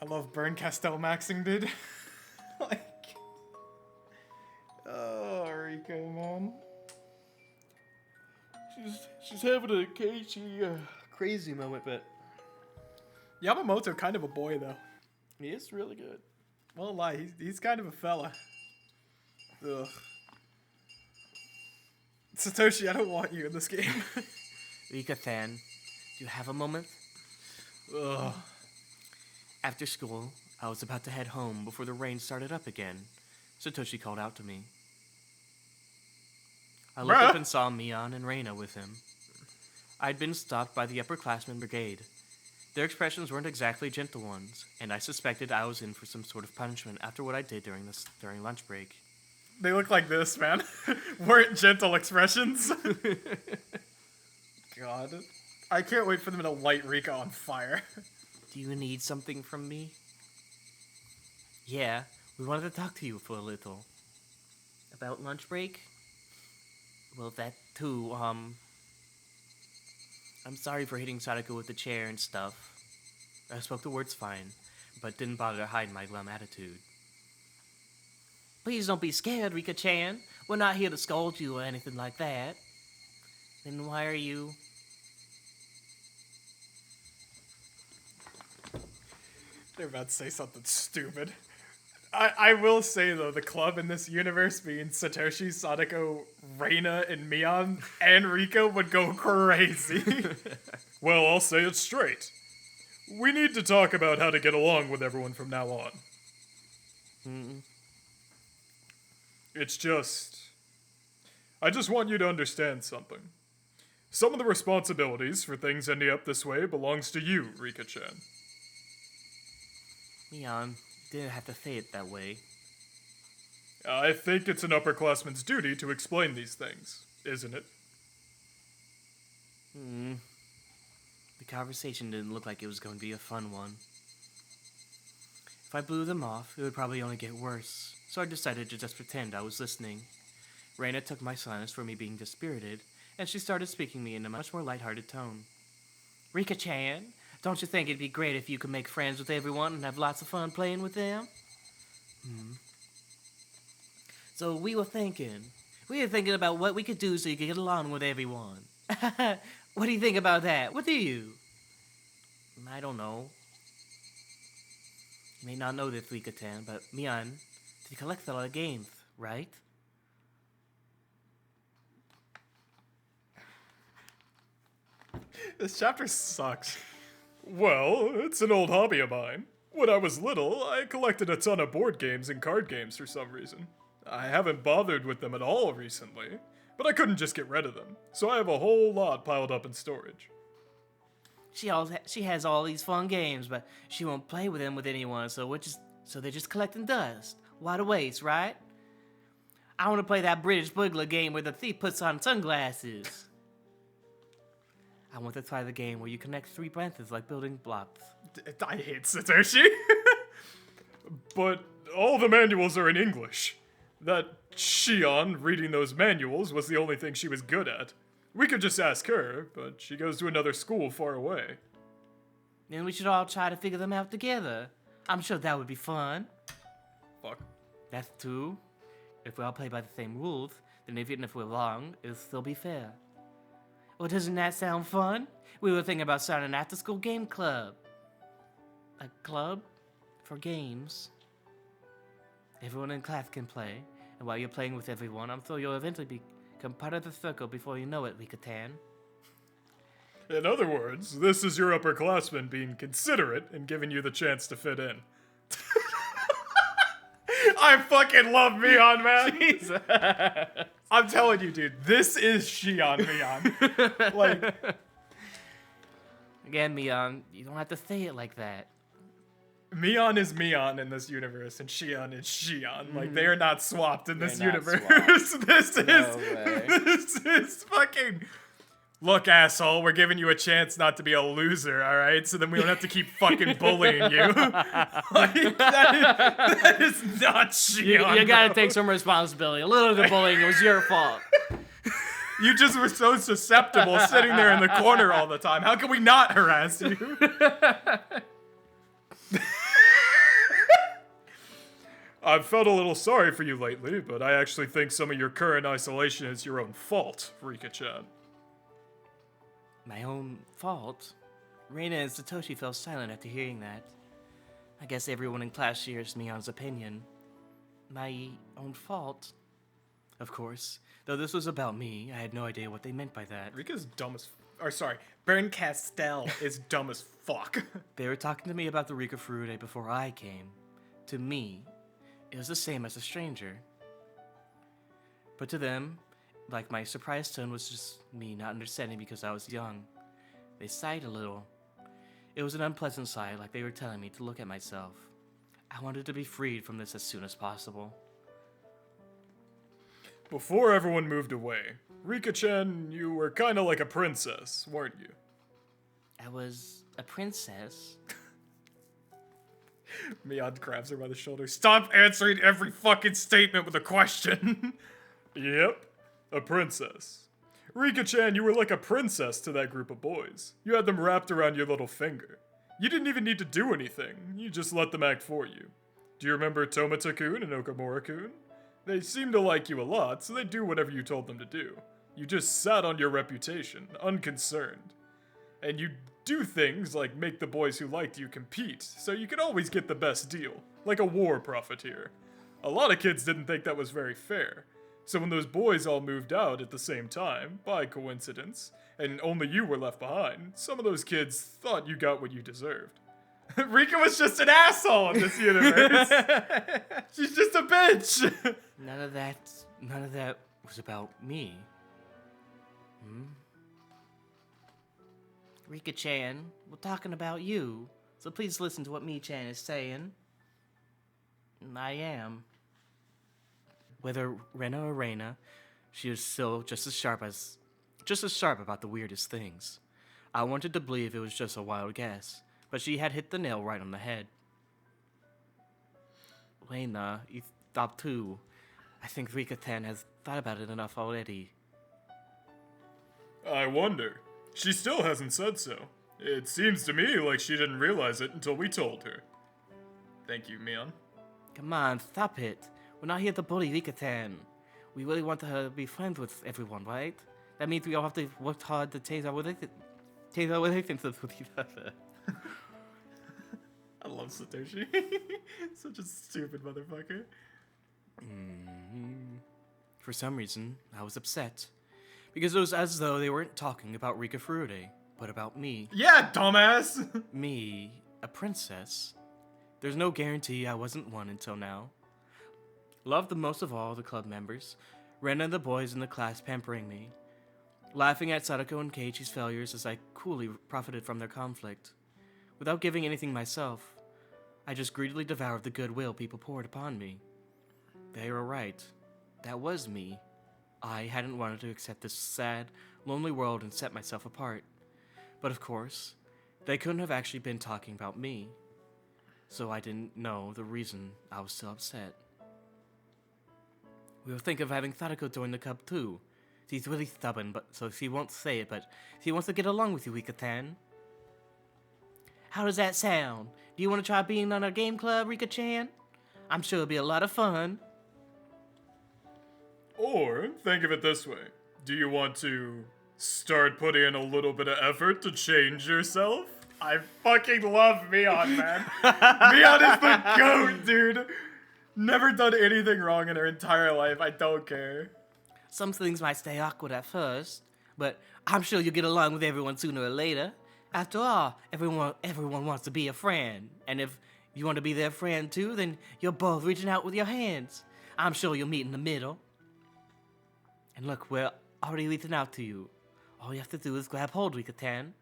B: I love Burn Castell maxing, dude. Like, oh, Rika, man.
C: She's having a crazy moment, but
B: Yamamoto kind of a boy, though.
C: he is really good.
B: Won't lie, he's kind of a fella. Ugh. Satoshi, I don't want you in this game.
C: Rika-chan, do you have a moment?
B: Ugh.
C: After school, I was about to head home before the rain started up again. Satoshi called out to me. I looked up and saw Mion and Reina with him. I'd been stopped by the upperclassmen brigade. Their expressions weren't exactly gentle ones, and I suspected I was in for some sort of punishment after what I did during lunch break.
B: They look like this, man. Weren't gentle expressions. God. I can't wait for them to light Rika on fire.
C: Do you need something from me? Yeah, we wanted to talk to you for a little. About lunch break? Well, that too, I'm sorry for hitting Sadako with the chair and stuff. I spoke the words fine, but didn't bother to hide my glum attitude. Please don't be scared, Rika-chan. We're not here to scold you or anything like that. Then why are you...
B: They're about to say something stupid. I will say, though, the club in this universe being Satoshi, Sadako, Reina, and Mion, and Rika would go crazy. Well, I'll say it straight. We need to talk about how to get along with everyone from now on. It's just... I just want you to understand something. Some of the responsibilities for things ending up this way belongs to you, Rika-chan.
C: Mion, didn't have to say it that way.
B: I think it's an upperclassman's duty to explain these things, isn't it?
C: The conversation didn't look like it was going to be a fun one. If I blew them off, it would probably only get worse. so I decided to just pretend I was listening. Reina took my silence for me being dispirited, and she started speaking me in a much more lighthearted tone. Rika-chan, don't you think it'd be great if you could make friends with everyone and have lots of fun playing with them? So we were thinking about what we could do so you could get along with everyone. What do you think about that? What do you? I don't know. You may not know this, Rika-chan, but Mian, they collect a lot of games, right?
B: This chapter sucks. Well, it's an old hobby of mine. When I was little, I collected a ton of board games and card games for some reason. I haven't bothered with them at all recently, but I couldn't just get rid of them, so I have a whole lot piled up in storage.
C: She has all these fun games, but she won't play with them with anyone, so they're just collecting dust. What a waste, right? I want to play that British burglar game where the thief puts on sunglasses. I want to try the game where you connect 3 branches like building blocks.
B: I hate Satoshi. But all the manuals are in English. That Shion reading those manuals was the only thing she was good at. We could just ask her, but she goes to another school far away.
C: Then we should all try to figure them out together. I'm sure that would be fun.
B: Fuck.
C: That's true. If we all play by the same rules, then even if we're wrong, it'll still be fair. Well, doesn't that sound fun? We were thinking about starting an after-school game club. A club for games. Everyone in class can play, and while you're playing with everyone, I'm sure you'll eventually become part of the circle before you know it, Rika-tan.
B: In other words, this is your upperclassman being considerate and giving you the chance to fit in. I fucking love Mion, man. Jesus. I'm telling you, dude, this is Shion Mion. Like,
C: again, Mion, you don't have to say it like that.
B: Mion is Mion in this universe, and Shion is Shion. Like, they are not swapped in this
D: They're not
B: universe.
D: way.
B: This is fucking. Look, asshole, we're giving you a chance not to be a loser, all right? So then we don't have to keep fucking bullying you. Like, that is not Shion.
C: You gotta take some responsibility. A little of the bullying was your fault.
B: You just were so susceptible sitting there in the corner all the time. How can we not harass you? I've felt a little sorry for you lately, but I actually think some of your current isolation is your own fault, Rika-chan.
C: My own fault? Reina and Satoshi fell silent after hearing that. I guess everyone in class shares Mion's opinion. My own fault? Of course. Though this was about me, I had no idea what they meant by that.
B: Rika's dumb as... Or sorry, Baron Castell is dumb as fuck.
C: They were talking to me about the Rika Furude before I came. To me, it was the same as a stranger. But to them, like my surprised tone was just me not understanding because I was young. They sighed a little. It was an unpleasant sigh, like they were telling me to look at myself. I wanted to be freed from this as soon as possible.
B: Before everyone moved away, Rika-chan, you were kinda like a princess, weren't you?
C: I was a princess.
B: Mion grabs her by the shoulder. Stop answering every fucking statement with a question. Yep, a princess. Rika-chan, you were like a princess to that group of boys. You had them wrapped around your little finger. You didn't even need to do anything. You just let them act for you. Do you remember Tomata-kun and Okamura-kun? They seemed to like you a lot, so they'd do whatever you told them to do. You just sat on your reputation, unconcerned. And you do things like make the boys who liked you compete, so you could always get the best deal, like a war profiteer. A lot of kids didn't think that was very fair. So when those boys all moved out at the same time, by coincidence, and only you were left behind, some of those kids thought you got what you deserved. Rika was just an asshole in this universe. She's just a bitch.
C: None of that was about me. Rika-chan, we're talking about you, so please listen to what Mi-chan is saying. I am. Whether Rena or Reina, she was still just as sharp about the weirdest things. I wanted to believe it was just a wild guess, but she had hit the nail right on the head. Reina, top 2. I think Rika-tan has thought about it enough already.
B: I wonder. She still hasn't said so. It seems to me like she didn't realize it until we told her. Thank you, Mion.
C: Come on, stop it. We're not here to bully Rika-tan. We really want her to be friends with everyone, right? That means we all have to work hard to change our relationships with each other.
B: I love Satoshi. Such a stupid motherfucker.
C: For some reason, I was upset. Because it was as though they weren't talking about Rika Furude, but about me.
B: Yeah, dumbass!
C: Me, a princess. There's no guarantee I wasn't one until now. Loved the most of all the club members, Ren and the boys in the class pampering me, laughing at Sadako and Keiichi's failures as I coolly profited from their conflict. Without giving anything myself, I just greedily devoured the goodwill people poured upon me. They were right. That was me. I hadn't wanted to accept this sad, lonely world and set myself apart. But of course, they couldn't have actually been talking about me. So I didn't know the reason I was so upset. We were thinking of having Sadako join the club too. She's really stubborn, so she won't say it, but she wants to get along with you, Rika-tan. How does that sound? Do you want to try being on our game club, Rika-chan? I'm sure it'll be a lot of fun.
B: Or, think of it this way. Do you want to start putting in a little bit of effort to change yourself? I fucking love Mion, man. Mion is the GOAT, dude. Never done anything wrong in her entire life. I don't care.
C: Some things might stay awkward at first, but I'm sure you'll get along with everyone sooner or later. After all, everyone wants to be a friend. And if you want to be their friend too, then you're both reaching out with your hands. I'm sure you'll meet in the middle. And look, we're already reaching out to you. All you have to do is grab hold, Rika-tan.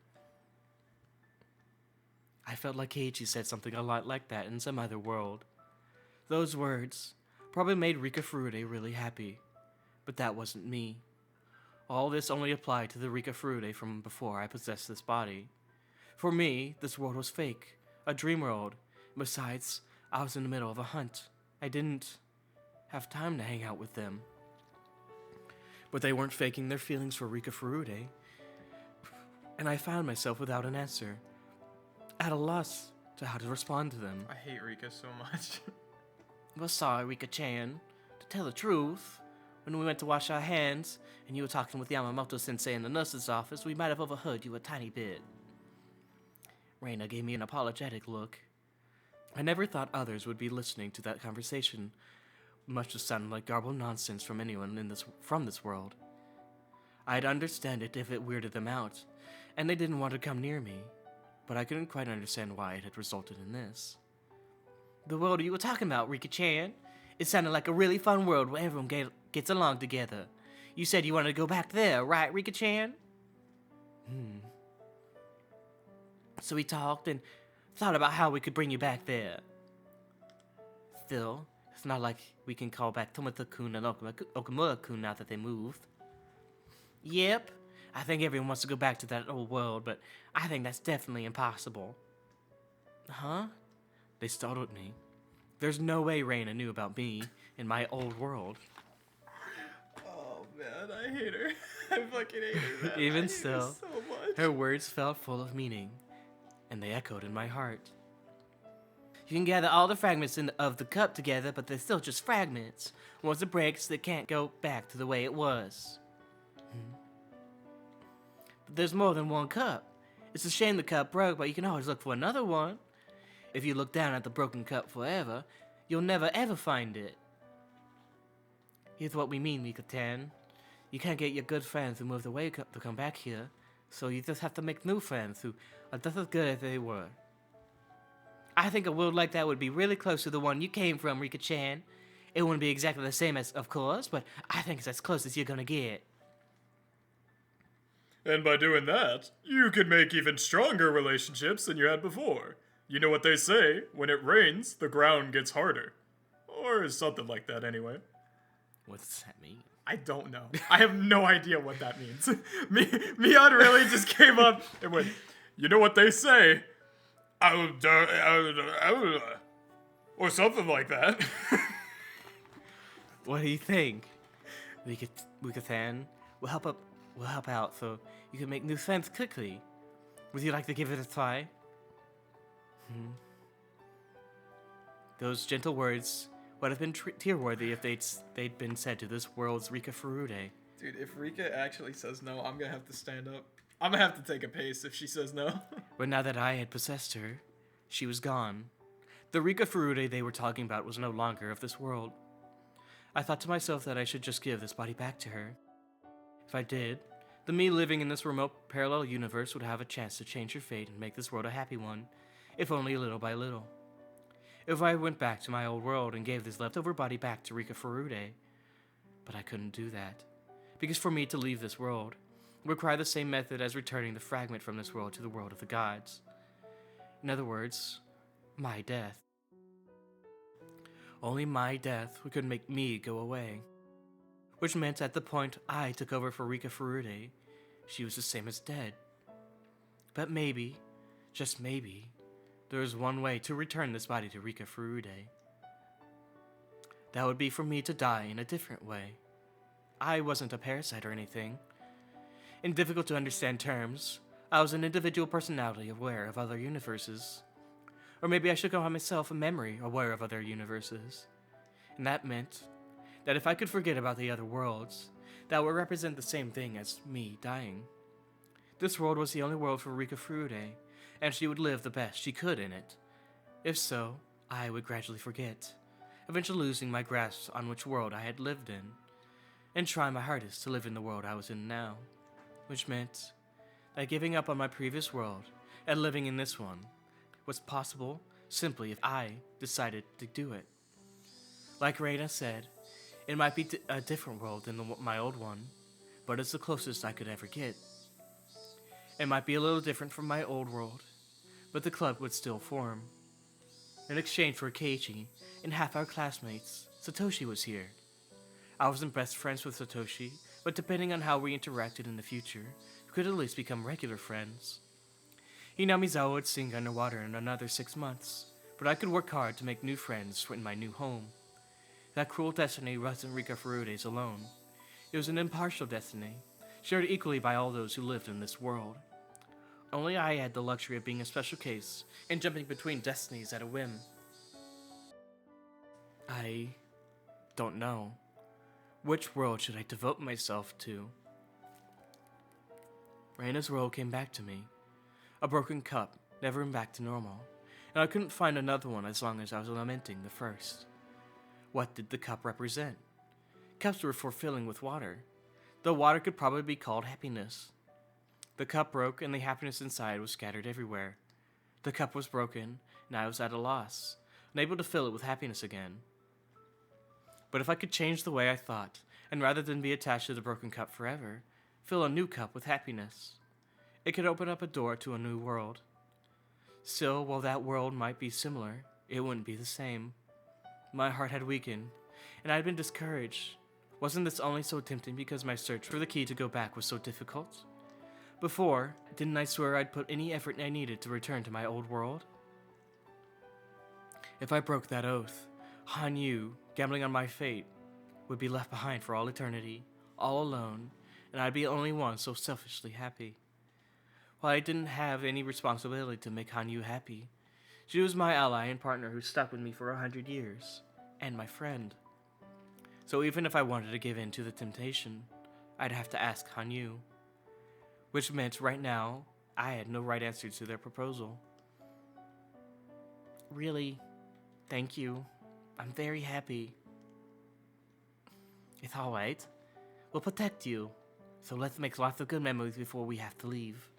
C: I felt like Keiichi said something a lot like that in some other world. Those words probably made Rika Furude really happy. But that wasn't me. All this only applied to the Rika Furude from before I possessed this body. For me, this world was fake, a dream world. Besides, I was in the middle of a hunt. I didn't have time to hang out with them. But they weren't faking their feelings for Rika Furude. And I found myself without an answer, at a loss to how to respond to them.
B: I hate Rika so much.
C: Well, sorry, Rika-chan. To tell the truth, when we went to wash our hands, and you were talking with Yamamoto-sensei in the nurse's office, we might have overheard you a tiny bit. Reina gave me an apologetic look. I never thought others would be listening to that conversation, much as sounded like garbled nonsense from anyone from this world. I'd understand it if it weirded them out, and they didn't want to come near me, but I couldn't quite understand why it had resulted in this. The world you were talking about, Rika-chan? It sounded like a really fun world where everyone gets along together. You said you wanted to go back there, right, Rika-chan? So we talked and thought about how we could bring you back there. Still, it's not like we can call back Tomata-kun and Okamura-kun now that they moved. Yep, I think everyone wants to go back to that old world, but I think that's definitely impossible. Huh? They startled me. There's no way Reina knew about me in my old world.
B: Oh man, I hate her. I fucking hate her, man.
C: Even
B: I hate
C: still,
B: her so much.
C: her words felt full of meaning, and they echoed in my heart. You can gather all the fragments of the cup together, but they're still just fragments. Once it breaks, they can't go back to the way it was. But there's more than one cup. It's a shame the cup broke, but you can always look for another one. If you look down at the broken cup forever, you'll never ever find it. Here's what we mean, Rika-tan. You can't get your good friends who moved away to come back here, so you just have to make new friends who are just as good as they were. I think a world like that would be really close to the one you came from, Rika-chan. It wouldn't be exactly the same as, of course, but I think it's as close as you're gonna get.
B: And by doing that, you could make even stronger relationships than you had before. You know what they say, when it rains, the ground gets harder. Or something like that anyway.
C: What does that mean?
B: I don't know. I have no idea what that means. Mion really just came up and went, you know what they say? Or something like that.
C: What do you think? We could we'll help out so you can make new friends quickly. Would you like to give it a try? Those gentle words would have been tear-worthy if they'd been said to this world's Rika Furude.
B: Dude, if Rika actually says no, I'm gonna have to stand up. I'm gonna have to take a pace if she says no.
C: But now that I had possessed her, she was gone. The Rika Furude they were talking about was no longer of this world. I thought to myself that I should just give this body back to her. If I did, the me living in this remote parallel universe would have a chance to change her fate and make this world a happy one, if only little by little. If I went back to my old world and gave this leftover body back to Rika Furude, but I couldn't do that, because for me to leave this world would require the same method as returning the fragment from this world to the world of the gods. In other words, my death. Only my death could make me go away. Which meant at the point I took over for Rika Furude, she was the same as dead. But maybe, just maybe, there is one way to return this body to Rika Furude. That would be for me to die in a different way. I wasn't a parasite or anything. In difficult to understand terms, I was an individual personality aware of other universes. Or maybe I should call myself a memory aware of other universes. And that meant that if I could forget about the other worlds, that would represent the same thing as me dying. This world was the only world for Rika Furude, and she would live the best she could in it. If so, I would gradually forget, eventually losing my grasp on which world I had lived in, and try my hardest to live in the world I was in now, which meant that giving up on my previous world and living in this one was possible simply if I decided to do it. Like Reina said, it might be a different world than my old one, but it's the closest I could ever get. It might be a little different from my old world, but the club would still form. In exchange for Keiichi and half our classmates, Satoshi was here. I wasn't best friends with Satoshi, but depending on how we interacted in the future, we could at least become regular friends. Hinamizawa would sink underwater in another 6 months, but I could work hard to make new friends in my new home. That cruel destiny wasn't Rika Furude's alone. It was an impartial destiny, shared equally by all those who lived in this world. Only I had the luxury of being a special case and jumping between destinies at a whim. I don't know. Which world should I devote myself to? Reina's world came back to me. A broken cup, never back to normal, and I couldn't find another one as long as I was lamenting the first. What did the cup represent? Cups were for filling with water. The water could probably be called happiness. The cup broke and the happiness inside was scattered everywhere. The cup was broken, and I was at a loss, unable to fill it with happiness again. But if I could change the way I thought, and rather than be attached to the broken cup forever, fill a new cup with happiness, it could open up a door to a new world. Still, while that world might be similar, it wouldn't be the same. My heart had weakened, and I had been discouraged. Wasn't this only so tempting because my search for the key to go back was so difficult? Before, didn't I swear I'd put any effort I needed to return to my old world? If I broke that oath, Hanyu, gambling on my fate, would be left behind for all eternity, all alone, and I'd be the only one so selfishly happy. While I didn't have any responsibility to make Hanyu happy, she was my ally and partner who stuck with me for 100 years, and my friend. So even if I wanted to give in to the temptation, I'd have to ask Hanyu. Which meant right now, I had no right answer to their proposal. Really, thank you. I'm very happy. It's alright. We'll protect you. So let's make lots of good memories before we have to leave.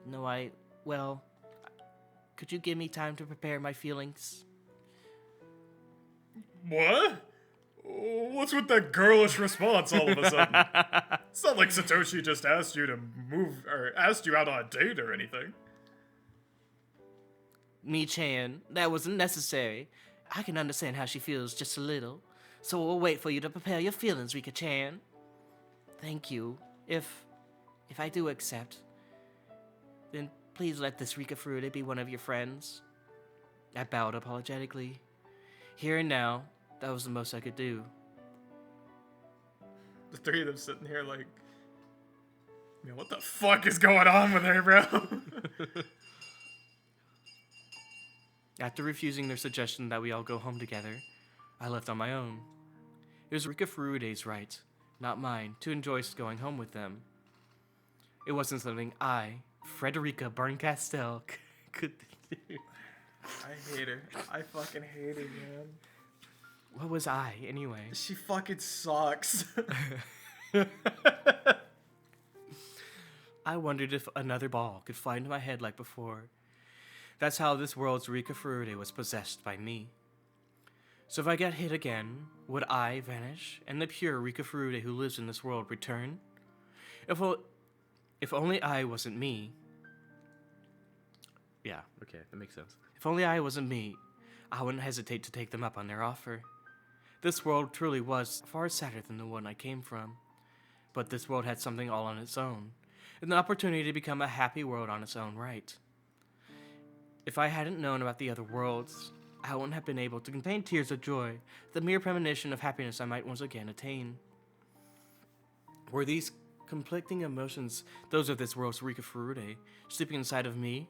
C: No, could you give me time to prepare my feelings?
B: What? What's with that girlish response all of a sudden? It's not like Satoshi just asked you to move, or asked you out on a date or anything.
C: Mi-chan, that wasn't necessary. I can understand how she feels just a little, so we'll wait for you to prepare your feelings, Rika-chan. Thank you. If I do accept, then please let this Rika Furude be one of your friends. I bowed apologetically. Here and now, that was the most I could do.
B: The three of them sitting here like, man, what the fuck is going on with her, bro?
C: After refusing their suggestion that we all go home together, I left on my own. It was Rika Furude's right, not mine, to enjoy going home with them. It wasn't something I, Frederica Barncastel, could do.
B: I hate her. I fucking hate her, man.
C: What was I, anyway?
B: She fucking sucks.
C: I wondered if another ball could fly into my head like before. That's how this world's Rika Furude was possessed by me. So if I got hit again, would I vanish, and the pure Rika Furude who lives in this world return? If only I wasn't me. Yeah, okay, that makes sense. If only I wasn't me, I wouldn't hesitate to take them up on their offer. This world truly was far sadder than the one I came from. But this world had something all on its own, an opportunity to become a happy world on its own right. If I hadn't known about the other worlds, I wouldn't have been able to contain tears of joy, the mere premonition of happiness I might once again attain. Were these conflicting emotions those of this world's Rika Furude, sleeping inside of me?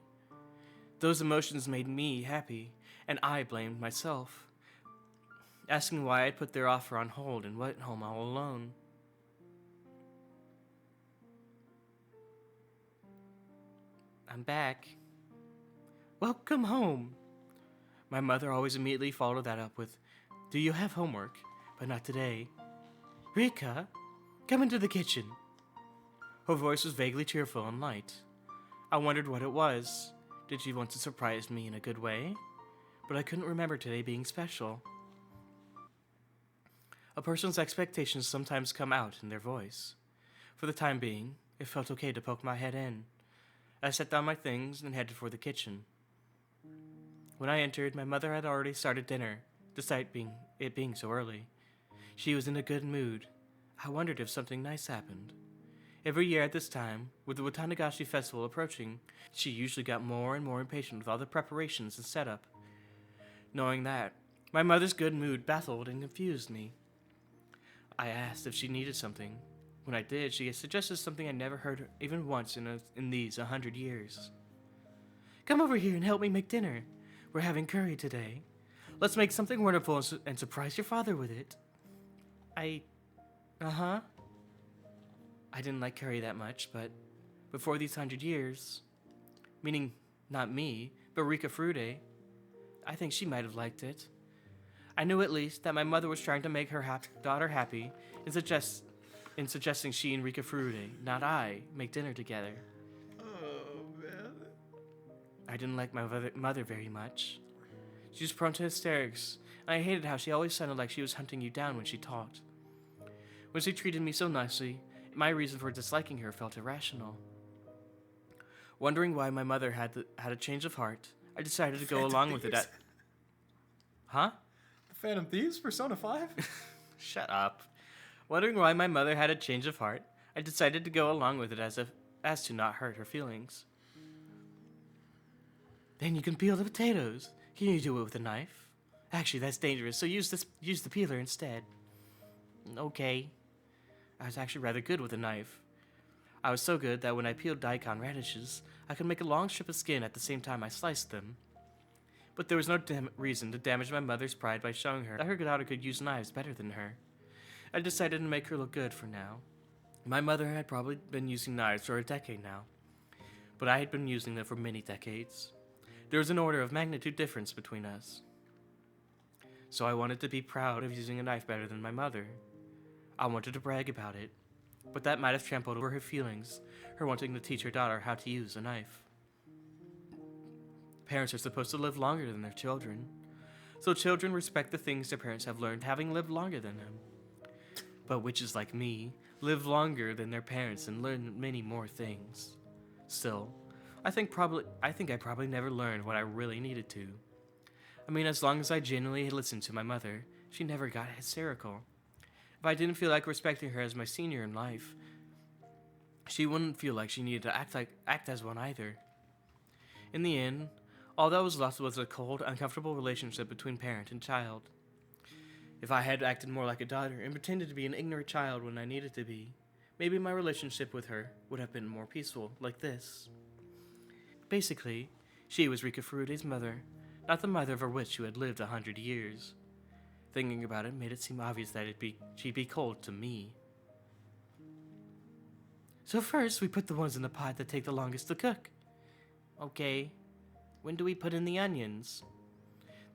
C: Those emotions made me happy, and I blamed myself, asking why I'd put their offer on hold and went home all alone. I'm back. Welcome home. My mother always immediately followed that up with, "Do you have homework? But not today." "Rika, come into the kitchen." Her voice was vaguely cheerful and light. I wondered what it was. Did she want to surprise me in a good way? But I couldn't remember today being special. A person's expectations sometimes come out in their voice. For the time being, it felt okay to poke my head in. I set down my things and headed for the kitchen. When I entered, my mother had already started dinner, despite it being so early. She was in a good mood. I wondered if something nice happened. Every year at this time, with the Watanagashi festival approaching, she usually got more and more impatient with all the preparations and setup. Knowing that, my mother's good mood baffled and confused me. I asked if she needed something. When I did, she suggested something I never heard even once in these 100 years. "Come over here and help me make dinner. We're having curry today. Let's make something wonderful and surprise your father with it." I didn't like curry that much, but before these 100 years, meaning not me, but Rika Furude, I think she might have liked it. I knew at least that my mother was trying to make her daughter happy in suggesting she and Rika Furude, not I, make dinner together.
B: Oh, man.
C: I didn't like my mother very much. She was prone to hysterics, and I hated how she always sounded like she was hunting you down when she talked. When she treated me so nicely, my reason for disliking her felt irrational. Wondering why my mother had a change of heart, I decided to go along with it
B: Thieves?
C: Huh?
B: The Phantom Thieves? Persona 5?
C: Shut up. Wondering why my mother had a change of heart, I decided to go along with it as to not hurt her feelings. "Then you can peel the potatoes. Can you do it with a knife?" "Actually, that's dangerous, so use the peeler instead." "Okay." I was actually rather good with a knife. I was so good that when I peeled daikon radishes, I could make a long strip of skin at the same time I sliced them. But there was no reason to damage my mother's pride by showing her that her daughter could use knives better than her. I decided to make her look good for now. My mother had probably been using knives for a decade now, but I had been using them for many decades. There was an order of magnitude difference between us. So I wanted to be proud of using a knife better than my mother. I wanted to brag about it, but that might have trampled over her feelings, her wanting to teach her daughter how to use a knife. Parents are supposed to live longer than their children, so children respect the things their parents have learned having lived longer than them. But witches like me live longer than their parents and learn many more things. Still, I think I probably never learned what I really needed to. I mean, as long as I genuinely listened to my mother, she never got hysterical. If I didn't feel like respecting her as my senior in life, she wouldn't feel like she needed to act as one either. In the end, all that was left was a cold, uncomfortable relationship between parent and child. If I had acted more like a daughter and pretended to be an ignorant child when I needed to be, maybe my relationship with her would have been more peaceful, like this. Basically, she was Rika Furude's mother, not the mother of a witch who had lived 100 years. Thinking about it made it seem obvious that she'd be cold to me. So first, we put the ones in the pot that take the longest to cook. Okay, when do we put in the onions?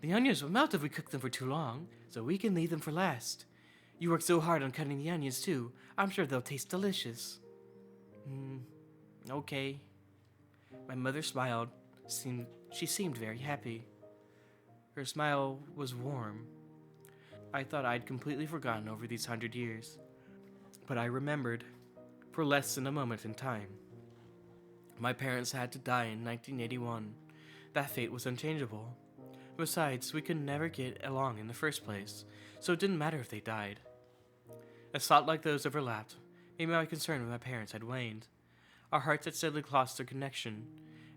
C: The onions will melt if we cook them for too long, so we can leave them for last. You worked so hard on cutting the onions too, I'm sure they'll taste delicious. Okay. My mother smiled. She seemed very happy. Her smile was warm. I thought I'd completely forgotten over these 100 years. But I remembered, for less than a moment in time. My parents had to die in 1981. That fate was unchangeable. Besides, we could never get along in the first place, so it didn't matter if they died. A thought like those overlapped. Maybe my concern with my parents had waned. Our hearts had steadily lost their connection,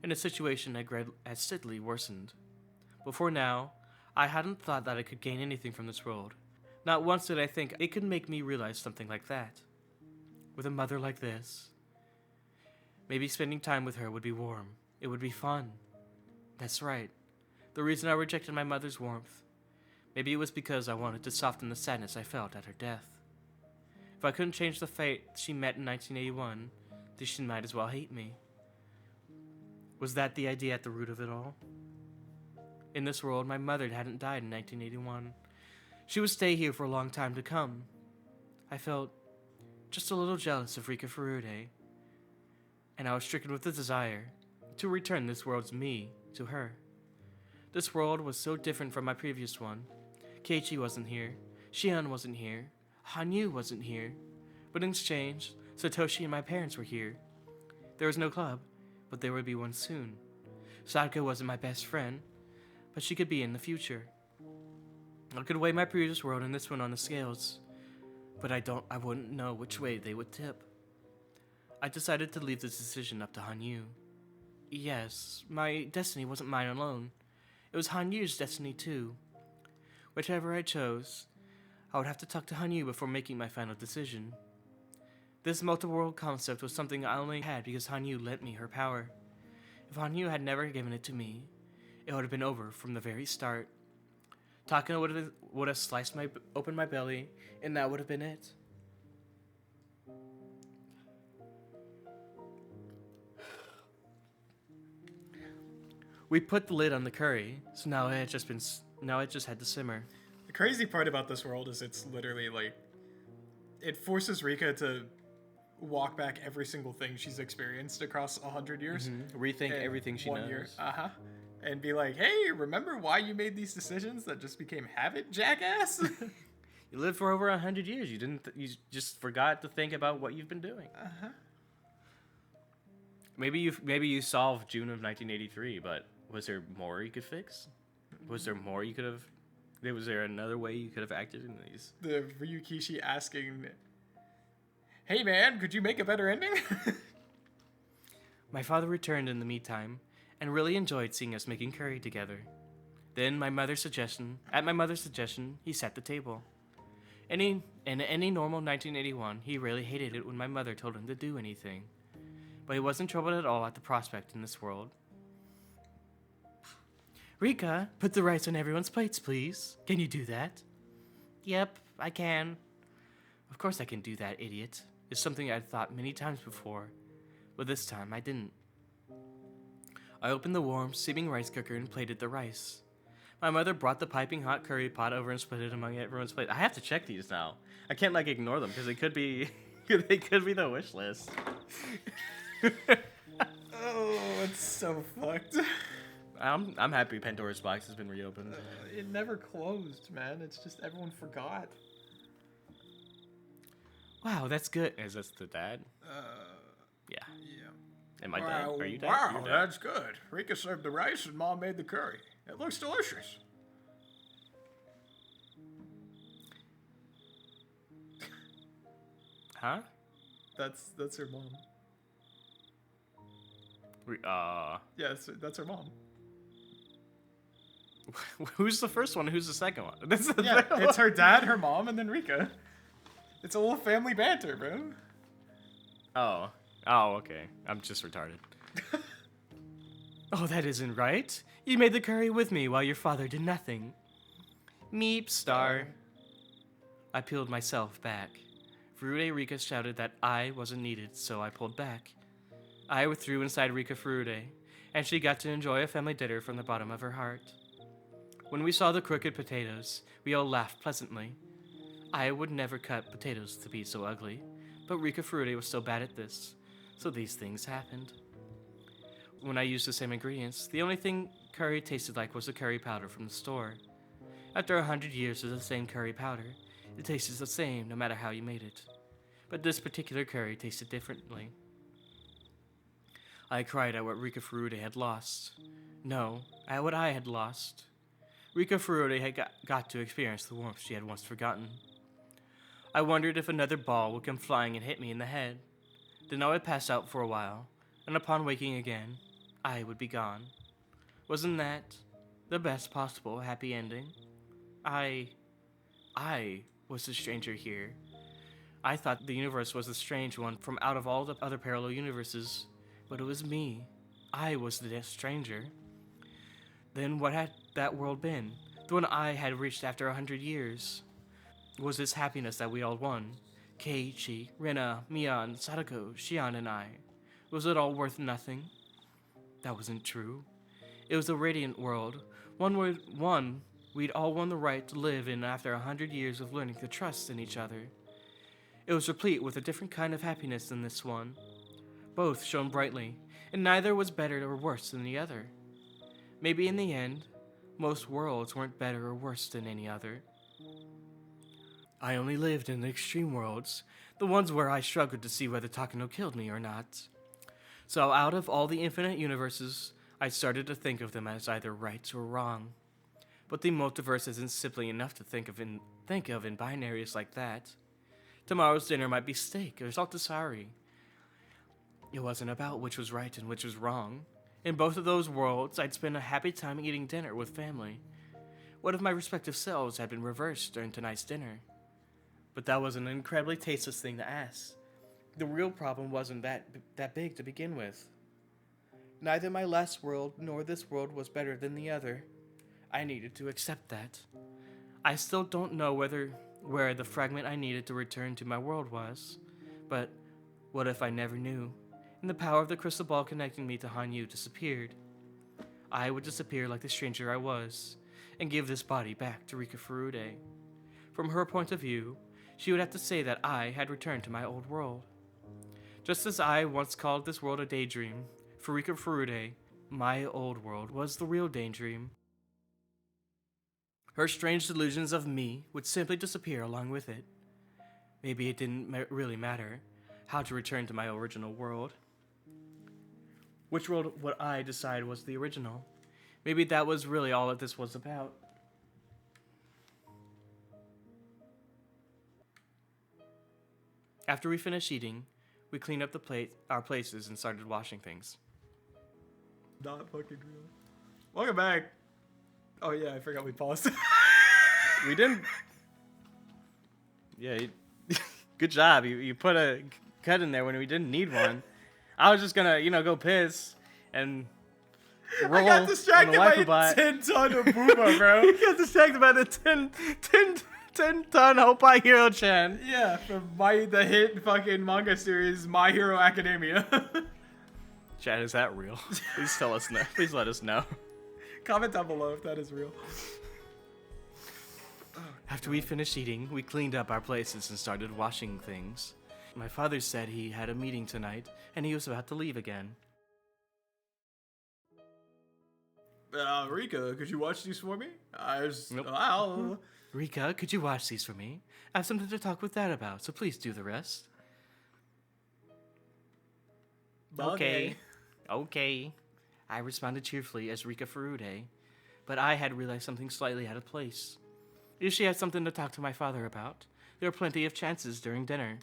C: and the situation had steadily worsened. Before now, I hadn't thought that I could gain anything from this world. Not once did I think it could make me realize something like that. With a mother like this, maybe spending time with her would be warm. It would be fun. That's right. The reason I rejected my mother's warmth. Maybe it was because I wanted to soften the sadness I felt at her death. If I couldn't change the fate she met in 1981, then she might as well hate me. Was that the idea at the root of it all? In this world, my mother hadn't died in 1981. She would stay here for a long time to come. I felt just a little jealous of Rika Furude, and I was stricken with the desire to return this world's me to her. This world was so different from my previous one. Keiichi wasn't here, Shion wasn't here, Hanyu wasn't here, but in exchange, Satoshi and my parents were here. There was no club, but there would be one soon. Sadako wasn't my best friend, but she could be in the future. I could weigh my previous world and this one on the scales, but I wouldn't know which way they would tip. I decided to leave this decision up to Hanyu. Yes, my destiny wasn't mine alone. It was Hanyu's destiny too. Whichever I chose, I would have to talk to Hanyu before making my final decision. This multi-world concept was something I only had because Hanyu lent me her power. If Hanyu had never given it to me, it would have been over from the very start. Takano would have opened my belly, and that would have been it. We put the lid on the curry, so now it just had to simmer.
B: The crazy part about this world is it's literally like, it forces Rika to walk back every single thing she's experienced across 100 years.
C: Rethink everything she knows.
B: Year. And be like, hey, remember why you made these decisions that just became habit, jackass?
C: You lived for over 100 years. You just forgot to think about what you've been doing. Maybe you solved June of 1983, but was there more you could fix? Was there more you could have? Was there another way you could have acted in these?
B: The Ryukishi asking, hey man, could you make a better ending?
C: My father returned in the meantime, and really enjoyed seeing us making curry together. Then, at my mother's suggestion, he set the table. In any normal 1981, he really hated it when my mother told him to do anything. But he wasn't troubled at all at the prospect in this world. Rika, put the rice on everyone's plates, please. Can you do that? Yep, I can. Of course I can do that, idiot. It's something I'd thought many times before, but this time I didn't. I opened the warm, steaming rice cooker and plated the rice. My mother brought the piping hot curry pot over and split it among everyone's plate. I have to check these now. I can't ignore them because they could be the wish list.
B: Oh, it's so fucked.
C: I'm happy Pandora's box has been reopened.
B: It never closed, man. It's just everyone forgot.
C: Wow, that's good. Is this the dad? Yeah. Am I dad? Are you dad?
B: Wow, that's good. Rika served the rice and Mom made the curry. It looks delicious.
C: Huh?
B: That's her mom. Yeah, that's her mom.
C: Who's the first one? Who's the second one?
B: Yeah, it's her dad, her mom, and then Rika. It's a little family banter, bro.
C: Oh. Oh, okay. I'm just retarded. Oh, that isn't right. You made the curry with me while your father did nothing. Meep, star. I peeled myself back. Furude Rika shouted that I wasn't needed, so I pulled back. I withdrew inside Rika Furude, and she got to enjoy a family dinner from the bottom of her heart. When we saw the crooked potatoes, we all laughed pleasantly. I would never cut potatoes to be so ugly, but Rika Furude was so bad at this, so these things happened. When I used the same ingredients, the only thing curry tasted like was the curry powder from the store. After 100 years of the same curry powder, it tastes the same no matter how you made it. But this particular curry tasted differently. I cried at what Rika Furude had lost. No, at what I had lost. Rika Furude had got to experience the warmth she had once forgotten. I wondered if another ball would come flying and hit me in the head. Then I would pass out for a while, and upon waking again, I would be gone. Wasn't that the best possible happy ending? I was the stranger here. I thought the universe was the strange one from out of all the other parallel universes, but it was me. I was the stranger. Then what had that world been? The one I had reached after 100 years? Was this happiness that we all won? Keiichi, Rena, Mian, Sadako, Shion, and I. Was it all worth nothing? That wasn't true. It was a radiant world, one we'd all won the right to live in after 100 years of learning to trust in each other. It was replete with a different kind of happiness than this one. Both shone brightly, and neither was better or worse than the other. Maybe in the end, most worlds weren't better or worse than any other. I only lived in the extreme worlds, the ones where I struggled to see whether Takano killed me or not. So out of all the infinite universes, I started to think of them as either right or wrong. But the multiverse isn't simply enough to think of in binaries like that. Tomorrow's dinner might be steak or saltasari. It wasn't about which was right and which was wrong. In both of those worlds, I'd spend a happy time eating dinner with family. What if my respective selves had been reversed during tonight's dinner? But that was an incredibly tasteless thing to ask. The real problem wasn't that big to begin with. Neither my last world nor this world was better than the other. I needed to accept that. I still don't know where the fragment I needed to return to my world was. But what if I never knew, and the power of the crystal ball connecting me to Hanyu disappeared? I would disappear like the stranger I was, and give this body back to Rika Furude. From her point of view, she would have to say that I had returned to my old world. Just as I once called this world a daydream, for Rika Furude, my old world was the real daydream. Her strange delusions of me would simply disappear along with it. Maybe it didn't really matter how to return to my original world. Which world would I decide was the original? Maybe that was really all that this was about. After we finished eating, we cleaned up our places and started washing things.
B: Not fucking real. Welcome back. Oh yeah, I forgot we paused.
C: We didn't. Yeah, good job. You put a cut in there when we didn't need one. I was just gonna, go piss and roll.
B: I got distracted by a
C: bot.
B: 10-ton of booba, bro.
C: You got distracted by the 10-ton Hopai Hero-chan.
B: Yeah, from the hit fucking manga series My Hero Academia.
C: Chad, is that real? Please tell us no. Please let us know.
B: Comment down below if that is real.
C: After we finished eating, we cleaned up our places and started washing things. My father said he had a meeting tonight, and he was about to leave again.
B: Rika, could you watch these for me?
C: Nope.
B: Wow.
C: Rika, could you watch these for me? I have something to talk with Dad about, so please do the rest. Okay. I responded cheerfully as Rika Furude, but I had realized something slightly out of place. If she had something to talk to my father about, there were plenty of chances during dinner.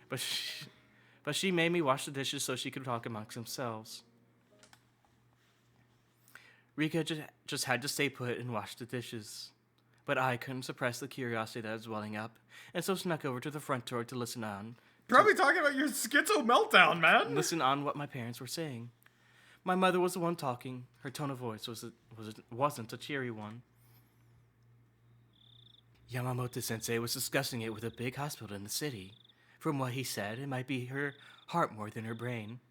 C: But she made me wash the dishes so she could talk amongst themselves. Rika just had to stay put and wash the dishes. But I couldn't suppress the curiosity that was welling up, and so snuck over to the front door to listen on.
B: Probably talking about your schizo meltdown, man.
C: Listen on what my parents were saying. My mother was the one talking. Her tone of voice wasn't a cheery one. Yamamoto-sensei was discussing it with a big hospital in the city. From what he said, it might be her heart more than her brain.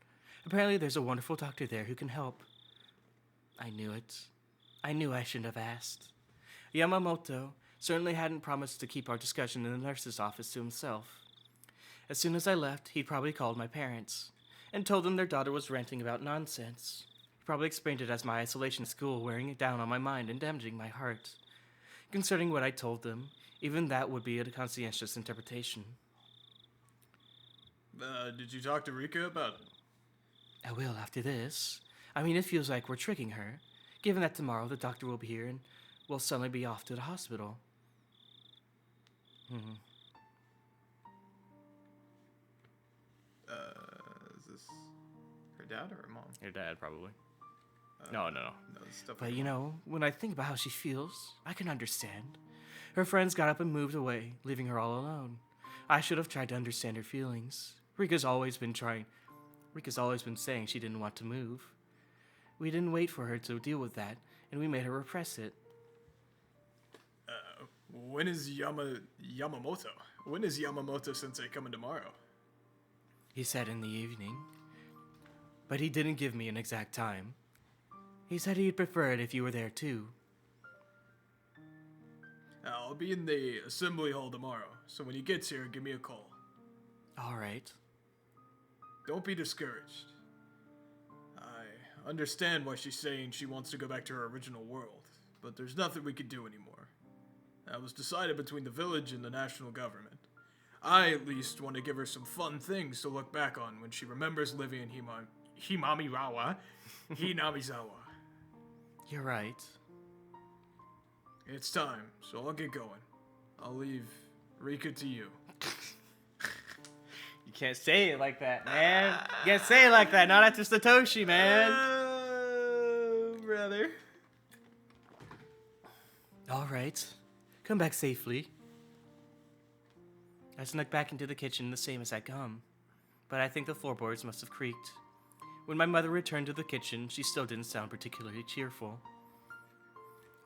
C: Apparently there's a wonderful doctor there who can help. I knew it. I knew I shouldn't have asked. Yamamoto certainly hadn't promised to keep our discussion in the nurse's office to himself. As soon as I left, he'd probably called my parents and told them their daughter was ranting about nonsense. He probably explained it as my isolation at school wearing it down on my mind and damaging my heart. Concerning what I told them, even that would be a conscientious interpretation.
B: Did you talk to Rika about it?
C: I will after this. I mean, it feels like we're tricking her, given that tomorrow the doctor will be here and we'll suddenly be off to the hospital.
B: Is this her dad or her mom?
C: Your dad, probably. No.
B: No, it's
C: But
B: definitely
C: you know, when I think about how she feels, I can understand. Her friends got up and moved away, leaving her all alone. I should have tried to understand her feelings. Rika's always been saying she didn't want to move. We didn't wait for her to deal with that, and we made her repress it.
B: When is Yamamoto? When is Yamamoto-sensei coming tomorrow?
C: He said in the evening. But he didn't give me an exact time. He said he'd prefer it if you were there too.
B: I'll be in the assembly hall tomorrow, so when he gets here, give me a call.
C: Alright.
B: Don't be discouraged. I understand why she's saying she wants to go back to her original world, but there's nothing we can do anymore. That was decided between the village and the national government. I at least want to give her some fun things to look back on when she remembers living in Hinamizawa.
C: You're right.
B: It's time, so I'll get going. I'll leave Rika to you.
C: You can't say it like that, man. You can't say it like that. Not after Satoshi, man.
B: Brother.
C: Alright. Come back safely. I snuck back into the kitchen the same as I'd come, but I think the floorboards must have creaked. When my mother returned to the kitchen, she still didn't sound particularly cheerful.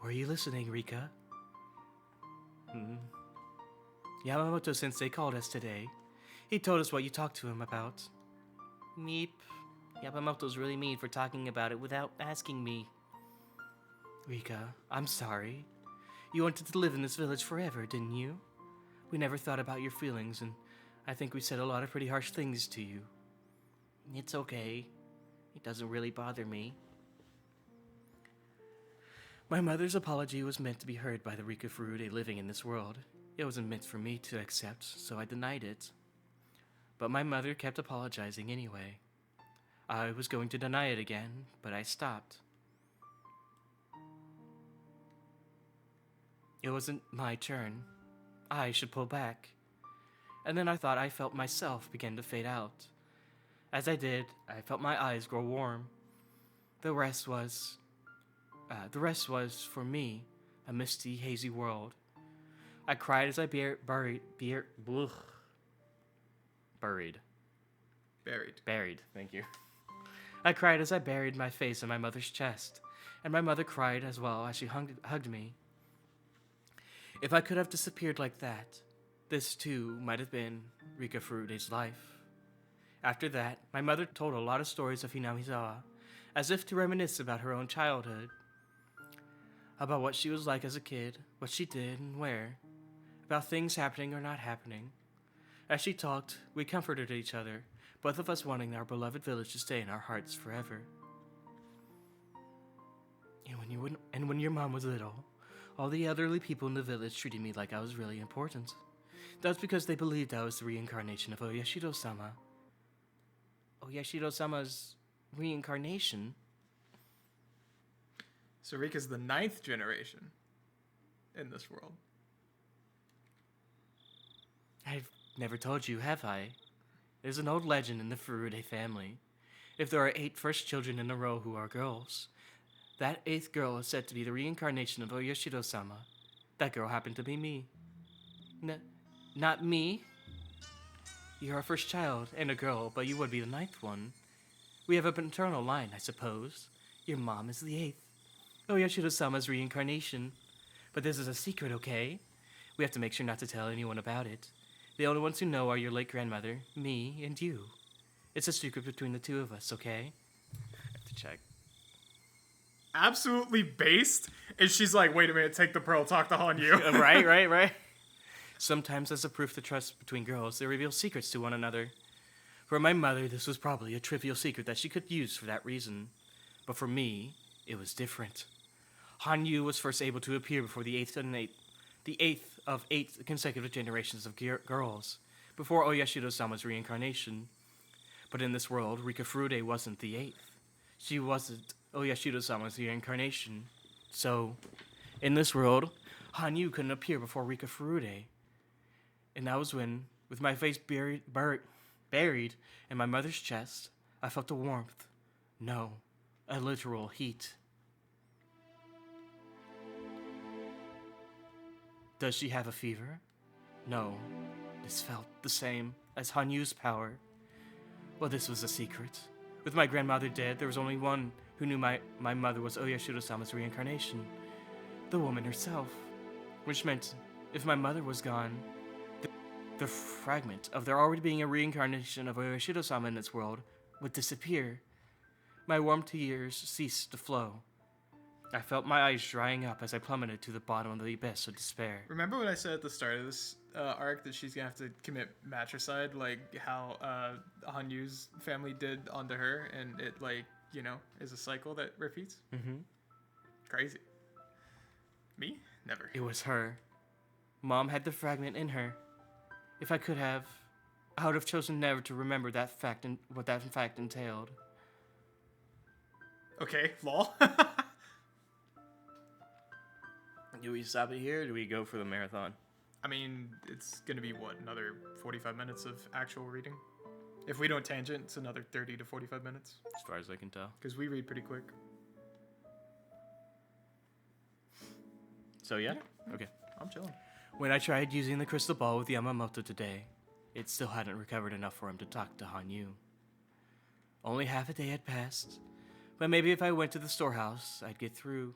C: Were you listening, Rika? Yamamoto-sensei called us today. He told us what you talked to him about. Meep. Yamamoto's really mean for talking about it without asking me. Rika, I'm sorry. You wanted to live in this village forever, didn't you? We never thought about your feelings, and I think we said a lot of pretty harsh things to you. It's okay. It doesn't really bother me. My mother's apology was meant to be heard by the Rika Furude living in this world. It wasn't meant for me to accept, so I denied it. But my mother kept apologizing anyway. I was going to deny it again, but I stopped. It wasn't my turn. I should pull back. And then I thought I felt myself begin to fade out. As I did, I felt my eyes grow warm. The rest was, for me, a misty, hazy world. I cried as I buried, thank you. I cried as I buried my face in my mother's chest, and my mother cried as well as she hugged me. If I could have disappeared like that, this too might have been Rika Furude's life. After that, my mother told a lot of stories of Hinamizawa, as if to reminisce about her own childhood, about what she was like as a kid, what she did and where, about things happening or not happening. As she talked, we comforted each other, both of us wanting our beloved village to stay in our hearts forever. And when your mom was little, all the elderly people in the village treated me like I was really important. That's because they believed I was the reincarnation of Oyashiro-sama. Oyashiro-sama's reincarnation?
B: So Rika's the 9th generation in this world.
C: I've never told you, have I? There's an old legend in the Furude family. If there are 8 first children in a row who are girls, That eighth girl is said to be the reincarnation of Oyashiro-sama. That girl happened to be me. Not me. You're our first child and a girl, but you would be the ninth one. We have a paternal line, I suppose. Your mom is the eighth. Oyashiro-sama's reincarnation. But this is a secret, okay? We have to make sure not to tell anyone about it. The only ones who know are your late grandmother, me, and you. It's a secret between the two of us, okay? I have to check.
B: Absolutely based. And she's like, wait a minute, take the pearl, talk to Hanyu.
C: Right. Sometimes as a proof to trust between girls, they reveal secrets to one another. For my mother, this was probably a trivial secret that she could use for that reason. But for me, it was different. Hanyu was first able to appear before the eighth of eight consecutive generations of girls, before Oyashiro-sama's reincarnation. But in this world, Rika Furude wasn't the eighth. She wasn't Oyashiro-sama's reincarnation. So, in this world, Hanyu couldn't appear before Rika Furude. And that was when, with my face buried in my mother's chest, I felt a warmth. No, a literal heat. Does she have a fever? No, this felt the same as Hanyu's power. Well, this was a secret. With my grandmother dead, there was only one who knew my mother was Oyashiro-sama's reincarnation. The woman herself. Which meant, if my mother was gone, the fragment of there already being a reincarnation of Oyashiro-sama in this world would disappear. My warm tears ceased to flow. I felt my eyes drying up as I plummeted to the bottom of the abyss of despair.
B: Remember what I said at the start of this arc that she's gonna have to commit matricide, like how Hanyu's family did onto her, and it is a cycle that repeats?
C: Mm-hmm.
B: Crazy. Me? Never.
C: It was her. Mom had the fragment in her. If I could have, I would have chosen never to remember that fact and what that fact entailed.
B: Okay, lol.
C: Do we stop it here or do we go for the marathon?
B: I mean, it's gonna be another 45 minutes of actual reading? If we don't tangent, it's another 30 to 45 minutes.
C: As far as I can tell.
B: Because we read pretty quick.
C: So yeah? Okay.
B: I'm chilling.
C: When I tried using the crystal ball with Yamamoto today, it still hadn't recovered enough for him to talk to Hanyu. Only half a day had passed, but maybe if I went to the storehouse, I'd get through.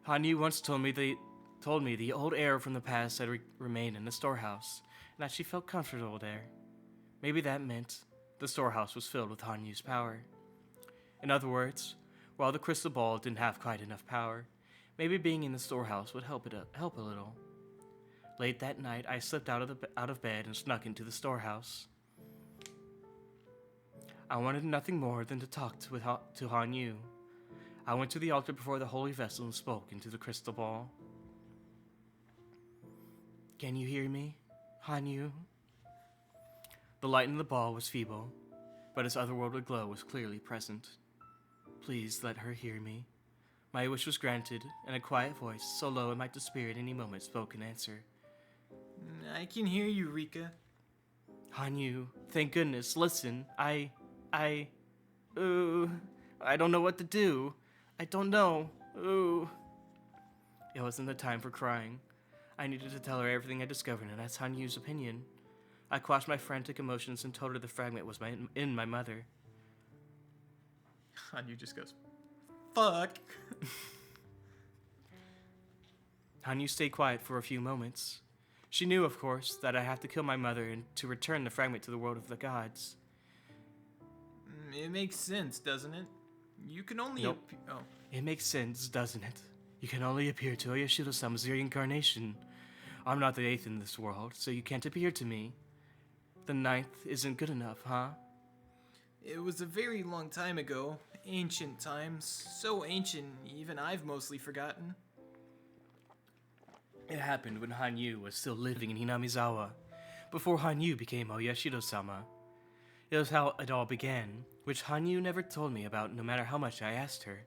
C: Hanyu once told me the old air from the past had remained in the storehouse, and that she felt comfortable there. Maybe that meant the storehouse was filled with Hanyu's power. In other words, while the crystal ball didn't have quite enough power, maybe being in the storehouse would help a little. Late that night, I slipped out of bed and snuck into the storehouse. I wanted nothing more than to talk to Hanyu. I went to the altar before the holy vessel and spoke into the crystal ball. Can you hear me, Hanyu? The light in the ball was feeble, but its otherworldly glow was clearly present. Please let her hear me. My wish was granted, and a quiet voice, so low it might disappear at any moment, spoke in answer.
B: I can hear you, Rika.
C: Hanyu, thank goodness, listen, I don't know what to do. I don't know. It wasn't the time for crying. I needed to tell her everything I discovered, and that's Hanyu's opinion. I quashed my frantic emotions and told her the fragment was in my mother.
B: Hanyu just goes, fuck.
C: Hanyu stayed quiet for a few moments. She knew, of course, that I have to kill my mother and to return the fragment to the world of the gods.
B: It makes sense, doesn't it? You can only...
C: Nope.
B: Oh.
C: It makes sense, doesn't it? You can only appear to Oyashiro-sama's reincarnation. I'm not the eighth in this world, so you can't appear to me. The ninth isn't good enough, huh?
B: It was a very long time ago. Ancient times. So ancient, even I've mostly forgotten.
C: It happened when Hanyu was still living in Hinamizawa, before Hanyu became Oyashiro-sama. It was how it all began, which Hanyu never told me about no matter how much I asked her.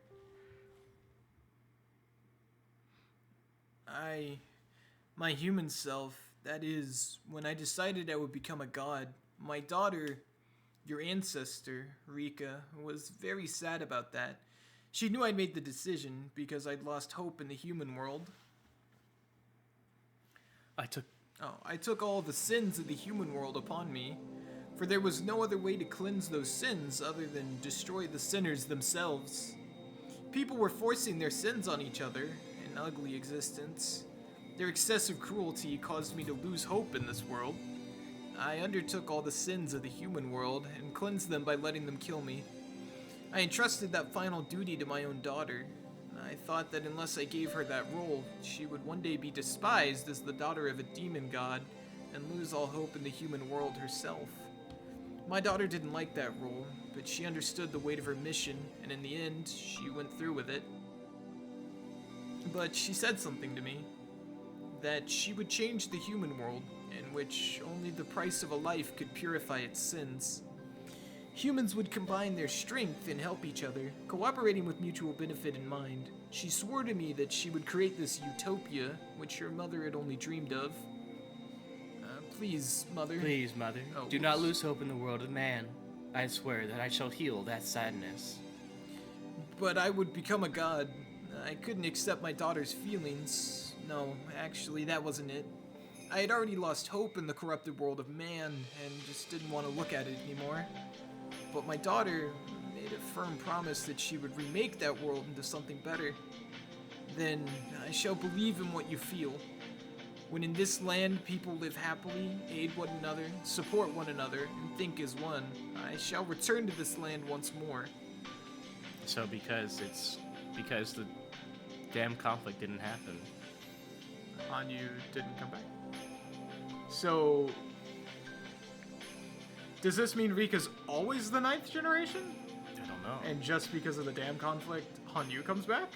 B: My human self, that is, when I decided I would become a god, my daughter, your ancestor, Rika, was very sad about that. She knew I'd made the decision because I'd lost hope in the human world. I took all the sins of the human world upon me, for there was no other way to cleanse those sins other than destroy the sinners themselves. People were forcing their sins on each other, an ugly existence. Their excessive cruelty caused me to lose hope in this world. I undertook all the sins of the human world and cleansed them by letting them kill me. I entrusted that final duty to my own daughter. I thought that unless I gave her that role, she would one day be despised as the daughter of a demon god and lose all hope in the human world herself. My daughter didn't like that role, but she understood the weight of her mission, and in the end, she went through with it. But she said something to me, that she would change the human world, in which only the price of a life could purify its sins. Humans would combine their strength and help each other, cooperating with mutual benefit in mind. She swore to me that she would create this utopia, which her mother had only dreamed of. Please, Mother.
C: Please, Mother,
B: Oh,
C: do not lose hope in the world of man. I swear that I shall heal that sadness.
B: But I would become a god. I couldn't accept my daughter's feelings. No, actually, that wasn't it. I had already lost hope in the corrupted world of man, and just didn't want to look at it anymore. But my daughter made a firm promise that she would remake that world into something better. Then I shall believe in what you feel. When in this land people live happily, aid one another, support one another, and think as one, I shall return to this land once more.
C: So because the damn conflict didn't happen.
B: Hanyu didn't come back. So, does this mean Rika's always the 9th generation?
C: I don't know.
B: And just because of the damn conflict, Hanyu comes back?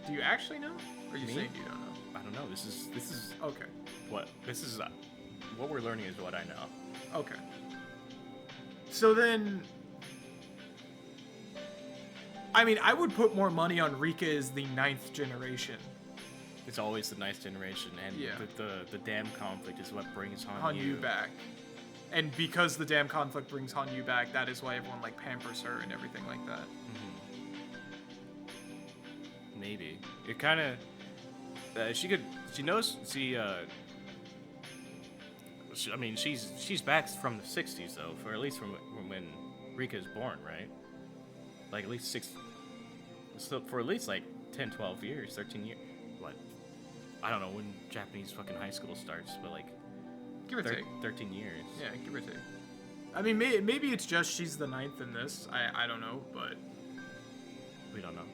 B: Do you actually know? Or are you
C: Me?
B: saying you don't know?
C: I don't know. This is
B: Okay.
C: what we're learning is what I know.
B: Okay. So then, I mean, I would put more money on Rika as the 9th generation.
C: It's always the 9th generation, and
B: Yeah.
C: the damn conflict is what brings
B: Hanyu back. And because the damn conflict brings Hanyu back, that is why everyone like pampers her and everything like that.
C: Maybe it kind of I mean, she's back from the 60s though, for at least from when Rika's born, right? Like at least for at least like 10, 12 years, 13 years. What? I don't know when Japanese fucking high school starts, but like
B: Give or take.
C: 13 years.
B: Yeah, give or take. I mean, maybe it's just she's the 9th in this. I don't know, but
C: We don't know.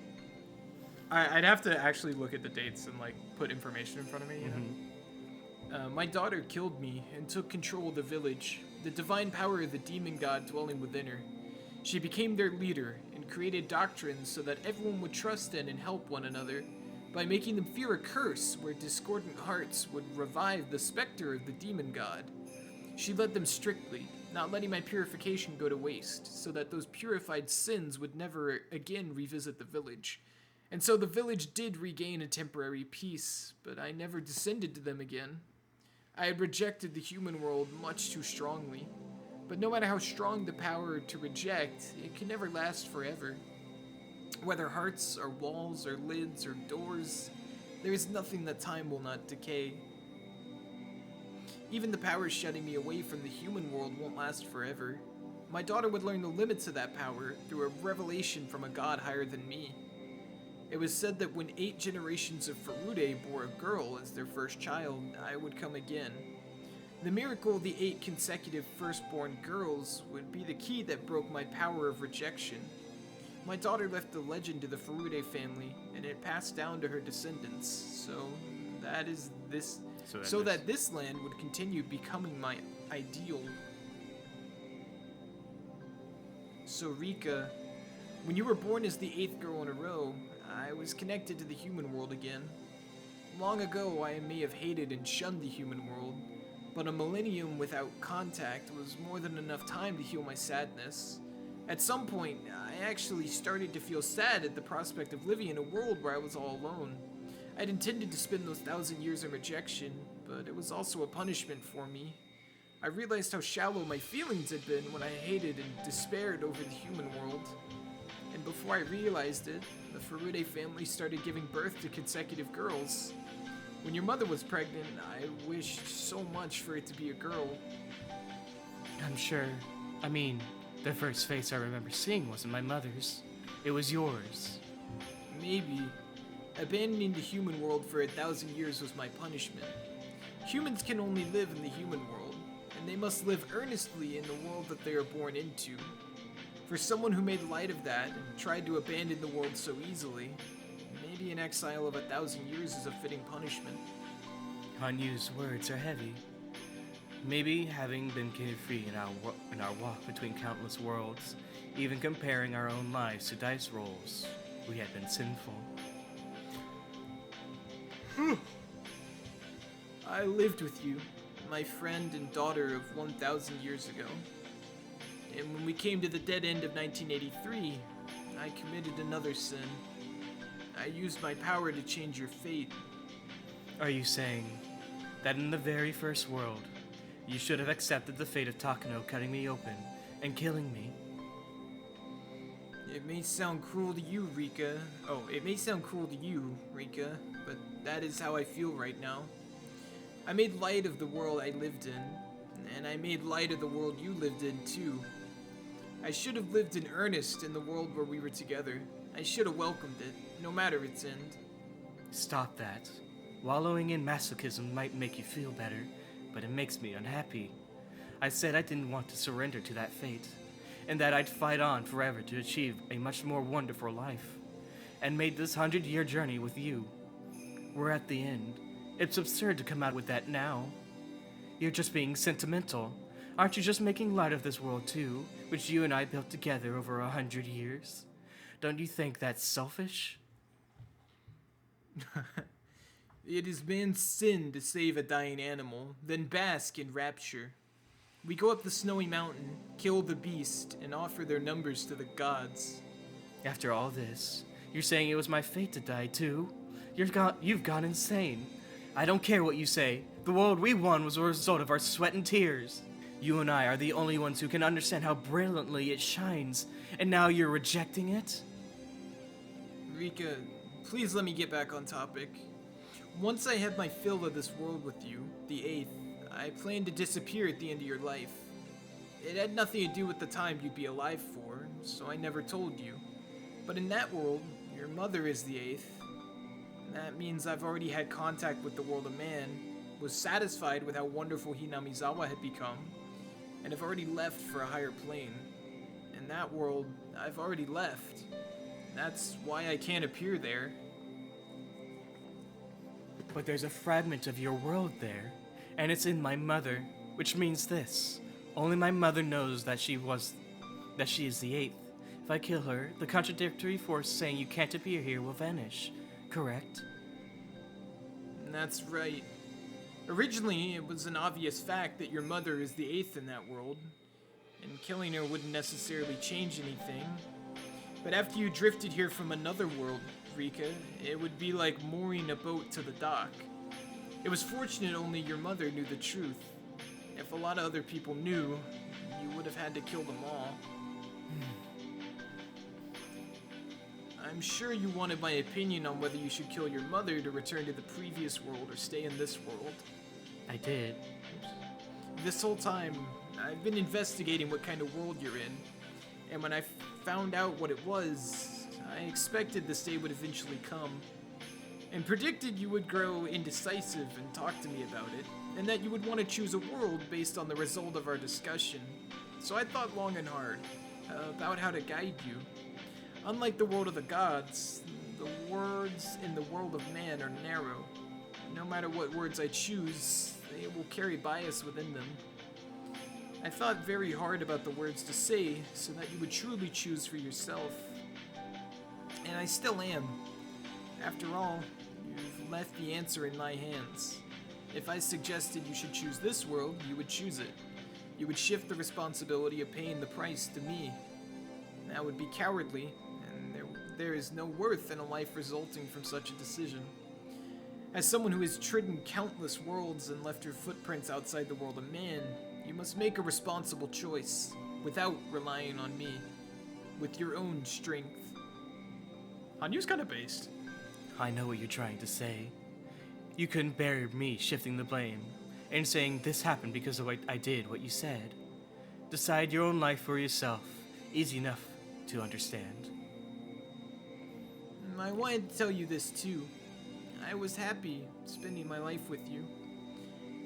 B: I'd have to actually look at the dates and like put information in front of me. You know? My daughter killed me and took control of the village, the divine power of the demon god dwelling within her. She became their leader and created doctrines so that everyone would trust in and help one another by making them fear a curse where discordant hearts would revive the specter of the demon god. She led them strictly, not letting my purification go to waste, so that those purified sins would never again revisit the village. And so the village did regain a temporary peace, but I never descended to them again. I had rejected the human world much too strongly, but no matter how strong the power to reject, it can never last forever. Whether hearts or walls or lids or doors, there is nothing that time will not decay. Even the power shutting me away from the human world won't last forever. My daughter would learn the limits of that power through a revelation from a god higher than me. It was said that when 8 generations of Furude bore a girl as their first child, I would come again. The miracle of the 8 consecutive firstborn girls would be the key that broke my power of rejection. My daughter left the legend to the Furude family, and it passed down to her descendants, that this land would continue becoming my ideal. So Rika, when you were born as the 8th girl in a row, I was connected to the human world again. Long ago, I may have hated and shunned the human world, but a millennium without contact was more than enough time to heal my sadness. At some point, I actually started to feel sad at the prospect of living in a world where I was all alone. I'd intended to spend those 1,000 years in rejection, but it was also a punishment for me. I realized how shallow my feelings had been when I hated and despaired over the human world. And And before I realized it, the Furude family started giving birth to consecutive girls. When your mother was pregnant, I wished so much for it to be a girl.
C: I'm sure. I mean, the first face I remember seeing wasn't my mother's. It was yours.
B: Maybe. Abandoning the human world for 1,000 years was my punishment. Humans can only live in the human world, and they must live earnestly in the world that they are born into. For someone who made light of that and tried to abandon the world so easily, maybe an exile of 1,000 years is a fitting punishment.
C: Hanyu's words are heavy. Maybe having been carefree in our walk between countless worlds, even comparing our own lives to dice rolls, we had been sinful.
B: I lived with you, my friend and daughter of 1,000 years ago. And when we came to the dead end of 1983, I committed another sin. I used my power to change your fate.
C: Are you saying that in the very first world, you should have accepted the fate of Takano cutting me open and killing me?
B: It may sound cruel to you, Rika. It may sound cruel to you, Rika, but that is how I feel right now. I made light of the world I lived in, and I made light of the world you lived in, too. I should have lived in earnest in the world where we were together. I should have welcomed it, no matter its end.
C: Stop that. Wallowing in masochism might make you feel better, but it makes me unhappy. I said I didn't want to surrender to that fate, and that I'd fight on forever to achieve a much more wonderful life, and made this 100-year journey with you. We're at the end. It's absurd to come out with that now. You're just being sentimental. Aren't you just making light of this world too, which you and I built together over 100 years? Don't you think that's selfish?
B: It is man's sin to save a dying animal, then bask in rapture. We go up the snowy mountain, kill the beast, and offer their numbers to the gods.
C: After all this, you're saying it was my fate to die too? You've gone insane. I don't care what you say. The world we won was a result of our sweat and tears. You and I are the only ones who can understand how brilliantly it shines, and now you're rejecting it?
B: Rika, please let me get back on topic. Once I had my fill of this world with you, the 8th, I planned to disappear at the end of your life. It had nothing to do with the time you'd be alive for, so I never told you. But in that world, your mother is the 8th. That means I've already had contact with the world of man, was satisfied with how wonderful Hinamizawa had become, and have already left for a higher plane. In that world, I've already left. That's why I can't appear there.
C: But there's a fragment of your world there, and it's in my mother, which means this. Only my mother knows that she is the 8th. If I kill her, the contradictory force saying you can't appear here will vanish. Correct?
B: That's right. Originally, it was an obvious fact that your mother is the 8th in that world, and killing her wouldn't necessarily change anything. But after you drifted here from another world, Rika, it would be like mooring a boat to the dock. It was fortunate only your mother knew the truth. If a lot of other people knew, you would have had to kill them all. I'm sure you wanted my opinion on whether you should kill your mother to return to the previous world or stay in this world.
C: I did.
B: This whole time, I've been investigating what kind of world you're in, and when I found out what it was, I expected this day would eventually come, and predicted you would grow indecisive and talk to me about it, and that you would want to choose a world based on the result of our discussion. So I thought long and hard about how to guide you. Unlike the world of the gods, the words in the world of man are narrow. No matter what words I choose, they will carry bias within them. I thought very hard about the words to say so that you would truly choose for yourself. And I still am. After all, you've left the answer in my hands. If I suggested you should choose this world, you would choose it. You would shift the responsibility of paying the price to me. That would be cowardly, and there is no worth in a life resulting from such a decision. As someone who has trodden countless worlds and left her footprints outside the world of man, you must make a responsible choice, without relying on me, with your own strength. Hanyu's kind of based.
C: I know what you're trying to say. You couldn't bear me shifting the blame and saying this happened because of what I did what you said. Decide your own life for yourself. Easy enough to understand.
D: I wanted to tell you this too. I was happy spending my life with you.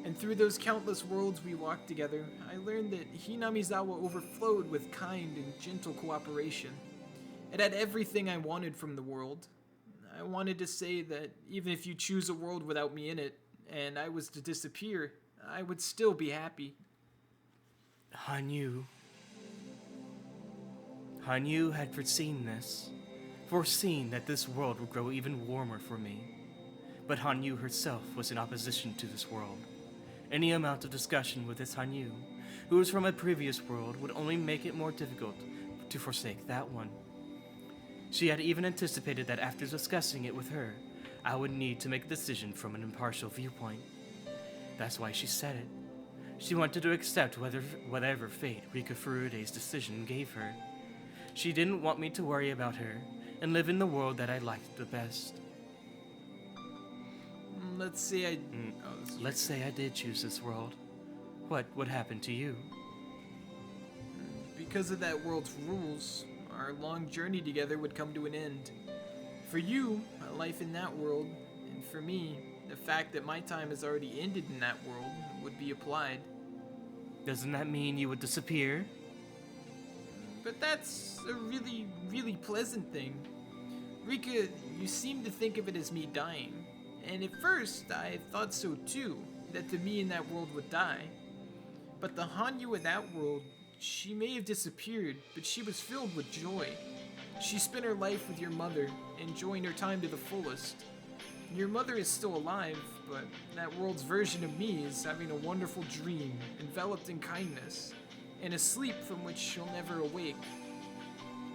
D: And through those countless worlds we walked together, I learned that Hinamizawa overflowed with kind and gentle cooperation. It had everything I wanted from the world. I wanted to say that even if you choose a world without me in it, and I was to disappear, I would still be happy.
C: Hanyu had foreseen this. Foreseen that this world would grow even warmer for me. But Hanyu herself was in opposition to this world. Any amount of discussion with this Hanyu, who was from a previous world, would only make it more difficult to forsake that one. She had even anticipated that after discussing it with her, I would need to make a decision from an impartial viewpoint. That's why she said it. She wanted to accept whatever fate Rika Furude's decision gave her. She didn't want me to worry about her and live in the world that I liked the best.
D: Let's say
C: Let's say I did choose this world. What would happen to you?
D: Because of that world's rules, our long journey together would come to an end. For you, a life in that world, and for me, the fact that my time has already ended in that world would be applied.
C: Doesn't that mean you would disappear?
D: But that's a really, really pleasant thing. Rika, you seem to think of it as me dying. And at first, I thought so too, that the me in that world would die. But the Hanyu in that world, she may have disappeared, but she was filled with joy. She spent her life with your mother, enjoying her time to the fullest. Your mother is still alive, but that world's version of me is having a wonderful dream, enveloped in kindness, and a sleep from which she'll never awake.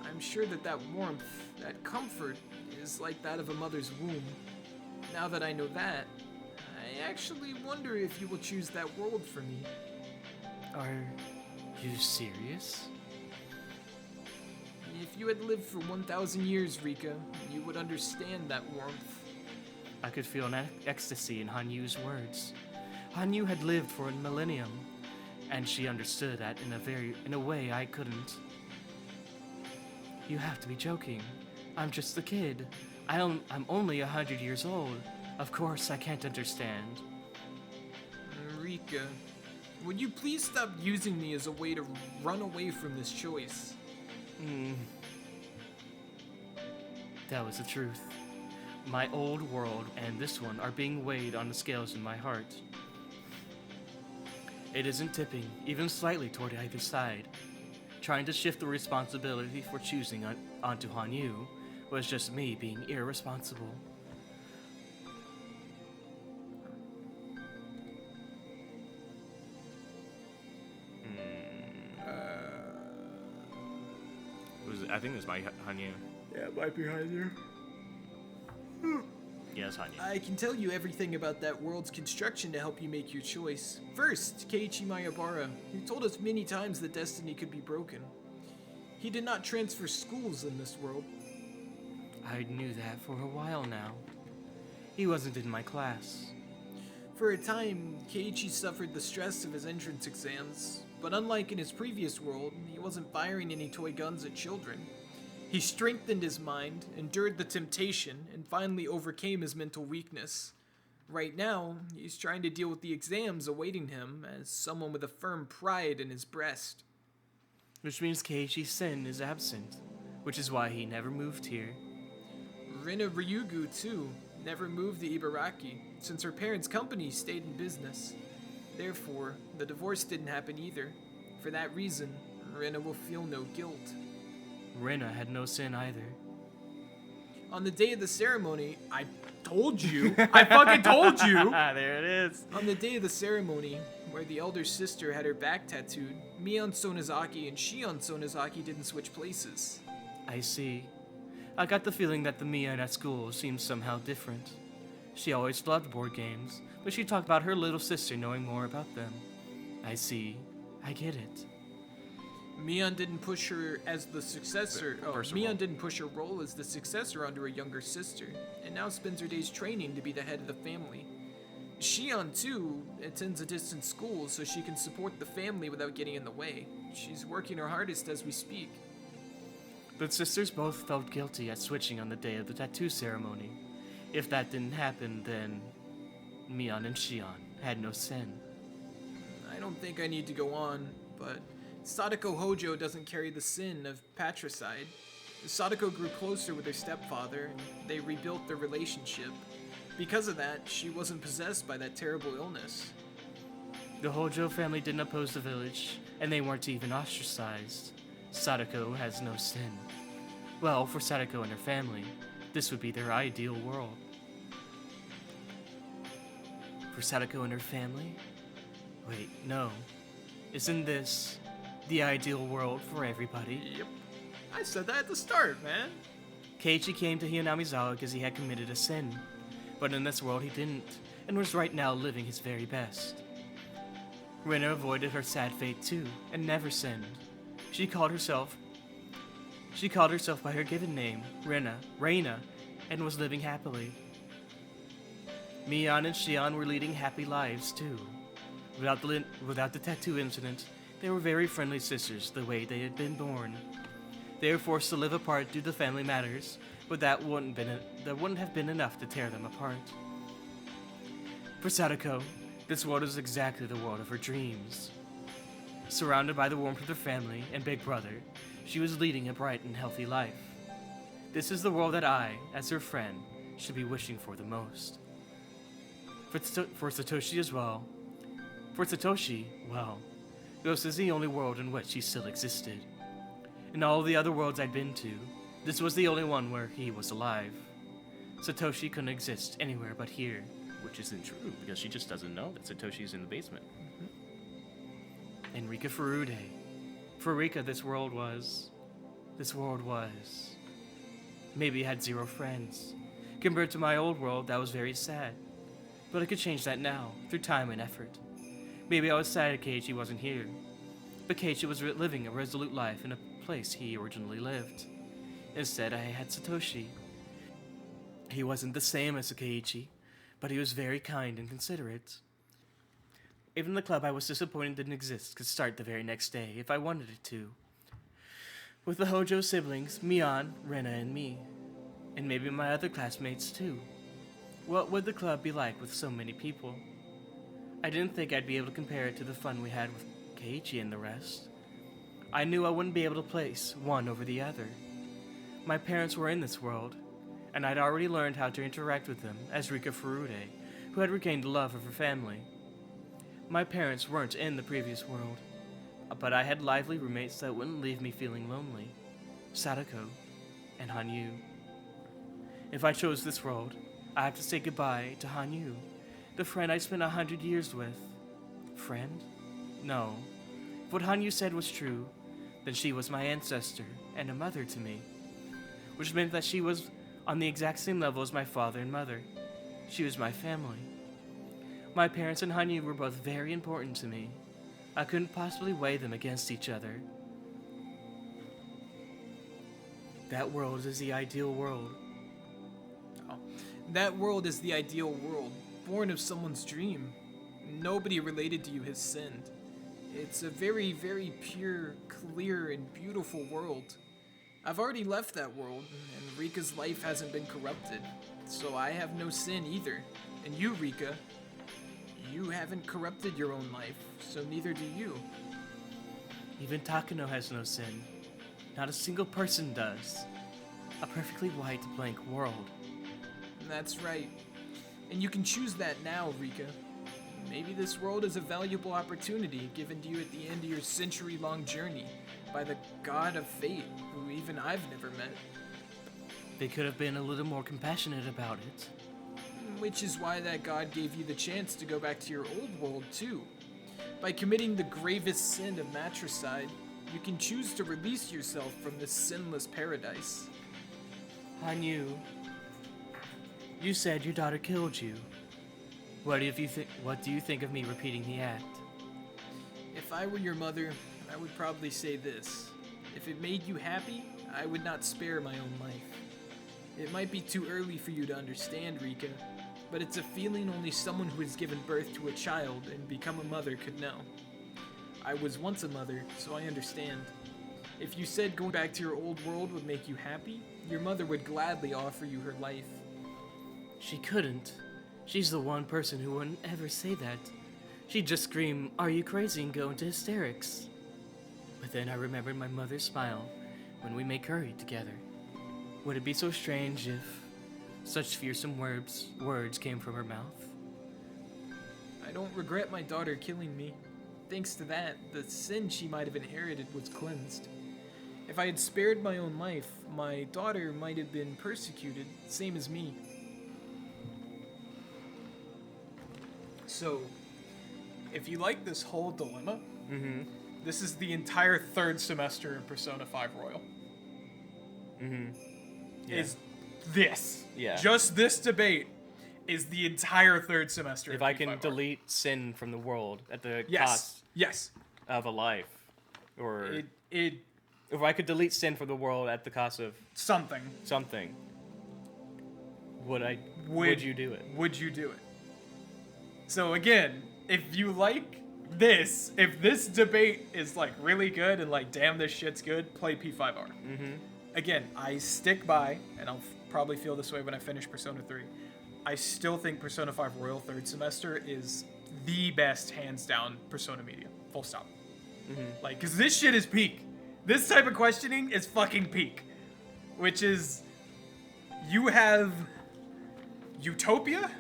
D: I'm sure that warmth, that comfort, is like that of a mother's womb. Now that I know that, I actually wonder if you will choose that world for me.
C: Are you serious?
D: If you had lived for 1,000 years, Rika, you would understand that warmth.
C: I could feel an ecstasy in Hanyu's words. Hanyu had lived for a millennium, and she understood that in a way I couldn't. You have to be joking. I'm just a kid. I'm only 100 years old. Of course I can't understand.
D: Rika, would you please stop using me as a way to run away from this choice?
C: That was the truth. My old world and this one are being weighed on the scales in my heart. It isn't tipping, even slightly toward either side. Trying to shift the responsibility for choosing onto Hanyu was just me being irresponsible.
A: I think it was my Hanyu.
B: Yeah, it might be Hanyu.
C: Yes, Hanyu.
D: I can tell you everything about that world's construction to help you make your choice. First, Keiichi Mayabara, who told us many times that destiny could be broken. He did not transfer schools in this world.
C: I knew that for a while now. He wasn't in my class.
D: For a time, Keiichi suffered the stress of his entrance exams, but unlike in his previous world, he wasn't firing any toy guns at children. He strengthened his mind, endured the temptation, and finally overcame his mental weakness. Right now, he's trying to deal with the exams awaiting him as someone with a firm pride in his breast.
C: Which means Keiichi's Sen is absent, which is why he never moved here.
D: Rina Ryugu, too, never moved to Ibaraki, since her parents' company stayed in business. Therefore, the divorce didn't happen either. For that reason, Rina will feel no guilt.
C: Rina had no sin either.
D: On the day of the ceremony, I told you! I fucking told you!
C: There it is.
D: On the day of the ceremony, where the elder sister had her back tattooed, Mion Sonozaki and Shion Sonozaki didn't switch places.
C: I see. I got the feeling that the Mian at school seemed somehow different. She always loved board games, but she talked about her little sister knowing more about them. I see. I get it.
D: Mion didn't push her as the successor.
B: First of all.
D: Mion didn't push her role as the successor onto her younger sister, and now spends her days training to be the head of the family. Shion, too, attends a distant school so she can support the family without getting in the way. She's working her hardest as we speak.
C: The sisters both felt guilty at switching on the day of the tattoo ceremony. If that didn't happen, then Mion and Shion had no sin.
D: I don't think I need to go on, but Sadako Hojo doesn't carry the sin of patricide. Sadako grew closer with her stepfather, and they rebuilt their relationship. Because of that, she wasn't possessed by that terrible illness.
C: The Hojo family didn't oppose the village, and they weren't even ostracized. Sadako has no sin. Well, for Sadako and her family, this would be their ideal world. For Sadako and her family? Wait, no. Isn't this the ideal world for everybody?
D: Yep. I said that at the start, man.
C: Keiichi came to Hinamizawa because he had committed a sin. But in this world he didn't, and was right now living his very best. Rena avoided her sad fate too, and never sinned. She called herself by her given name, Reina, and was living happily. Mion and Shion were leading happy lives too. Without the tattoo incident, they were very friendly sisters the way they had been born. They were forced to live apart due to family matters, but that wouldn't have been enough to tear them apart. For Sadako, this world is exactly the world of her dreams. Surrounded by the warmth of her family and big brother, she was leading a bright and healthy life. This is the world that I, as her friend, should be wishing for the most. For Satoshi as well. For Satoshi, well, this is the only world in which he still existed. In all the other worlds I'd been to, this was the only one where he was alive. Satoshi couldn't exist anywhere but here.
A: Which isn't true, because she just doesn't know that Satoshi's in the basement.
C: And Rika Furude. For Rika, this world was... Maybe I had 0 friends. Compared to my old world, that was very sad. But I could change that now, through time and effort. Maybe I was sad that Keiichi wasn't here. But Keiichi was living a resolute life in a place he originally lived. Instead, I had Satoshi. He wasn't the same as Keiichi, but he was very kind and considerate. Even the club I was disappointed didn't exist could start the very next day if I wanted it to. With the Hojo siblings, Mion, Rena, and me. And maybe my other classmates too. What would the club be like with so many people? I didn't think I'd be able to compare it to the fun we had with Keiichi and the rest. I knew I wouldn't be able to place one over the other. My parents were in this world, and I'd already learned how to interact with them as Rika Furude, who had regained the love of her family. My parents weren't in the previous world, but I had lively roommates that wouldn't leave me feeling lonely. Sadako and Hanyu. If I chose this world, I have to say goodbye to Hanyu, the friend I spent 100 years with. Friend? No. If what Hanyu said was true, then she was my ancestor and a mother to me, which meant that she was on the exact same level as my father and mother. She was my family. My parents and Hanyu were both very important to me. I couldn't possibly weigh them against each other. That world is the ideal world.
D: Oh. That world is the ideal world, born of someone's dream. Nobody related to you has sinned. It's a very, very pure, clear, and beautiful world. I've already left that world, and Rika's life hasn't been corrupted, so I have no sin either. And you, Rika, you haven't corrupted your own life, so neither do you.
C: Even Takano has no sin. Not a single person does. A perfectly white, blank world.
D: That's right. And you can choose that now, Rika. Maybe this world is a valuable opportunity given to you at the end of your century-long journey by the god of fate, who even I've never met.
C: They could have been a little more compassionate about it.
D: Which is why that god gave you the chance to go back to your old world, too. By committing the gravest sin of matricide, you can choose to release yourself from this sinless paradise.
C: Hanyu, you said your daughter killed you. What do you think of me repeating the act?
D: If I were your mother, I would probably say this. If it made you happy, I would not spare my own life. It might be too early for you to understand, Rika, but it's a feeling only someone who has given birth to a child and become a mother could know. I was once a mother, so I understand. If you said going back to your old world would make you happy, your mother would gladly offer you her life.
C: She couldn't. She's the one person who wouldn't ever say that. She'd just scream, "Are you crazy?" and go into hysterics. But then I remembered my mother's smile when we make curry together. Would it be so strange if such fearsome words came from her mouth?
D: I don't regret my daughter killing me. Thanks to that, the sin she might have inherited was cleansed. If I had spared my own life, my daughter might have been persecuted, same as me.
B: So, if you like this whole dilemma,
C: Mm-hmm.
B: this is the entire third semester of Persona 5 Royal.
C: Mm-hmm.
B: Is this.
C: Yeah.
B: Just this debate is the entire third semester
C: If
B: of
C: I
B: P5
C: can
B: Royal.
C: delete sin from the world at the
B: Yes.
C: cost
B: Yes.
C: of a life, or
B: It
C: if I could delete sin from the world at the cost of
B: something.
C: something, would you do it?
B: Would you do it? So again, if you like this, if this debate is like really good and like damn this shit's good, play P5R.
C: Mm-hmm.
B: Again, I stick by, and I'll probably feel this way when I finish Persona 3. I still think Persona 5 Royal third semester is the best, hands down, Persona media. Full stop.
C: Mm-hmm.
B: Like, cause this shit is peak. This type of questioning is fucking peak. Which is, you have Utopia.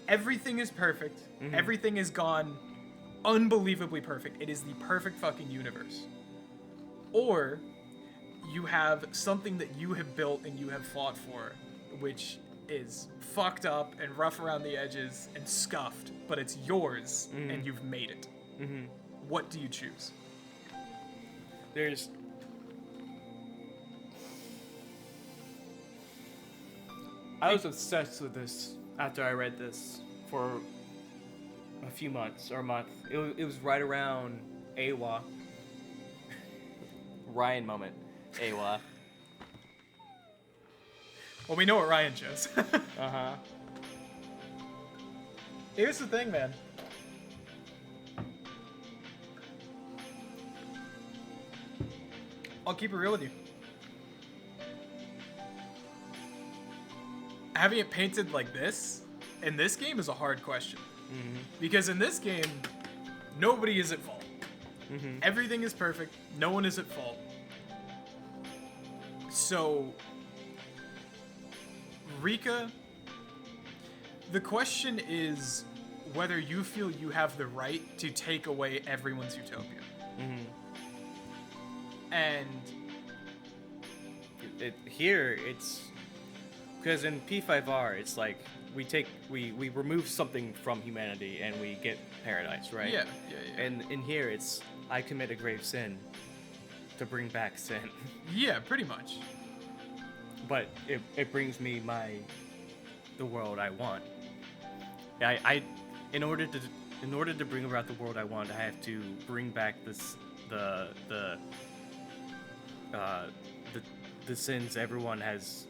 B: Everything is perfect.
C: Mm-hmm.
B: Everything is gone unbelievably perfect. It is the perfect fucking universe. Or you have something that you have built and you have fought for, which is fucked up and rough around the edges and scuffed, but it's yours and you've made it.
C: Mm-hmm.
B: What do you choose?
C: There's I was obsessed with this after I read this for a few months or a month. It was right around AWA. Ryan moment. AWA.
B: Well, we know what Ryan chose.
C: Uh-huh.
B: Here's the thing, man. I'll keep it real with you. Having it painted like this in this game is a hard question.
C: Mm-hmm.
B: Because in this game, nobody is at fault.
C: Mm-hmm.
B: Everything is perfect. No one is at fault. So, Rika, the question is whether you feel you have the right to take away everyone's utopia.
C: Mm-hmm.
B: And
C: Here it's because in P5R it's like we remove something from humanity and we get paradise, right?
B: yeah.
C: And in here it's I commit a grave sin to bring back sin.
B: Yeah, pretty much.
C: But it brings me the world I want. I in order to bring about the world I want, I have to bring back the sins everyone's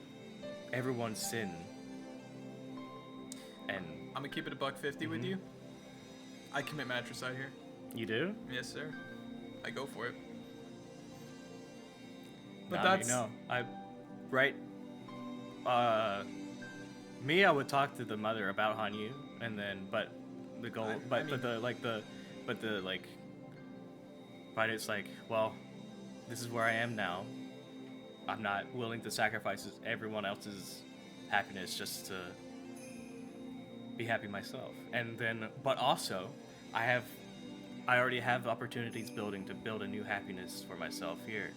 C: sin. And
B: I'm gonna keep it a $150 with you. I commit matricide here.
C: you do?
B: Yes, sir. I go for it. But
C: Nah,
B: that's
C: no. Me, I would talk to the mother about Hanyu, and then, but the goal, but it's like, well, this is where I am now. I'm not willing to sacrifice everyone else's happiness just to be happy myself. And then, but also, I already have opportunities to build a new happiness for myself here.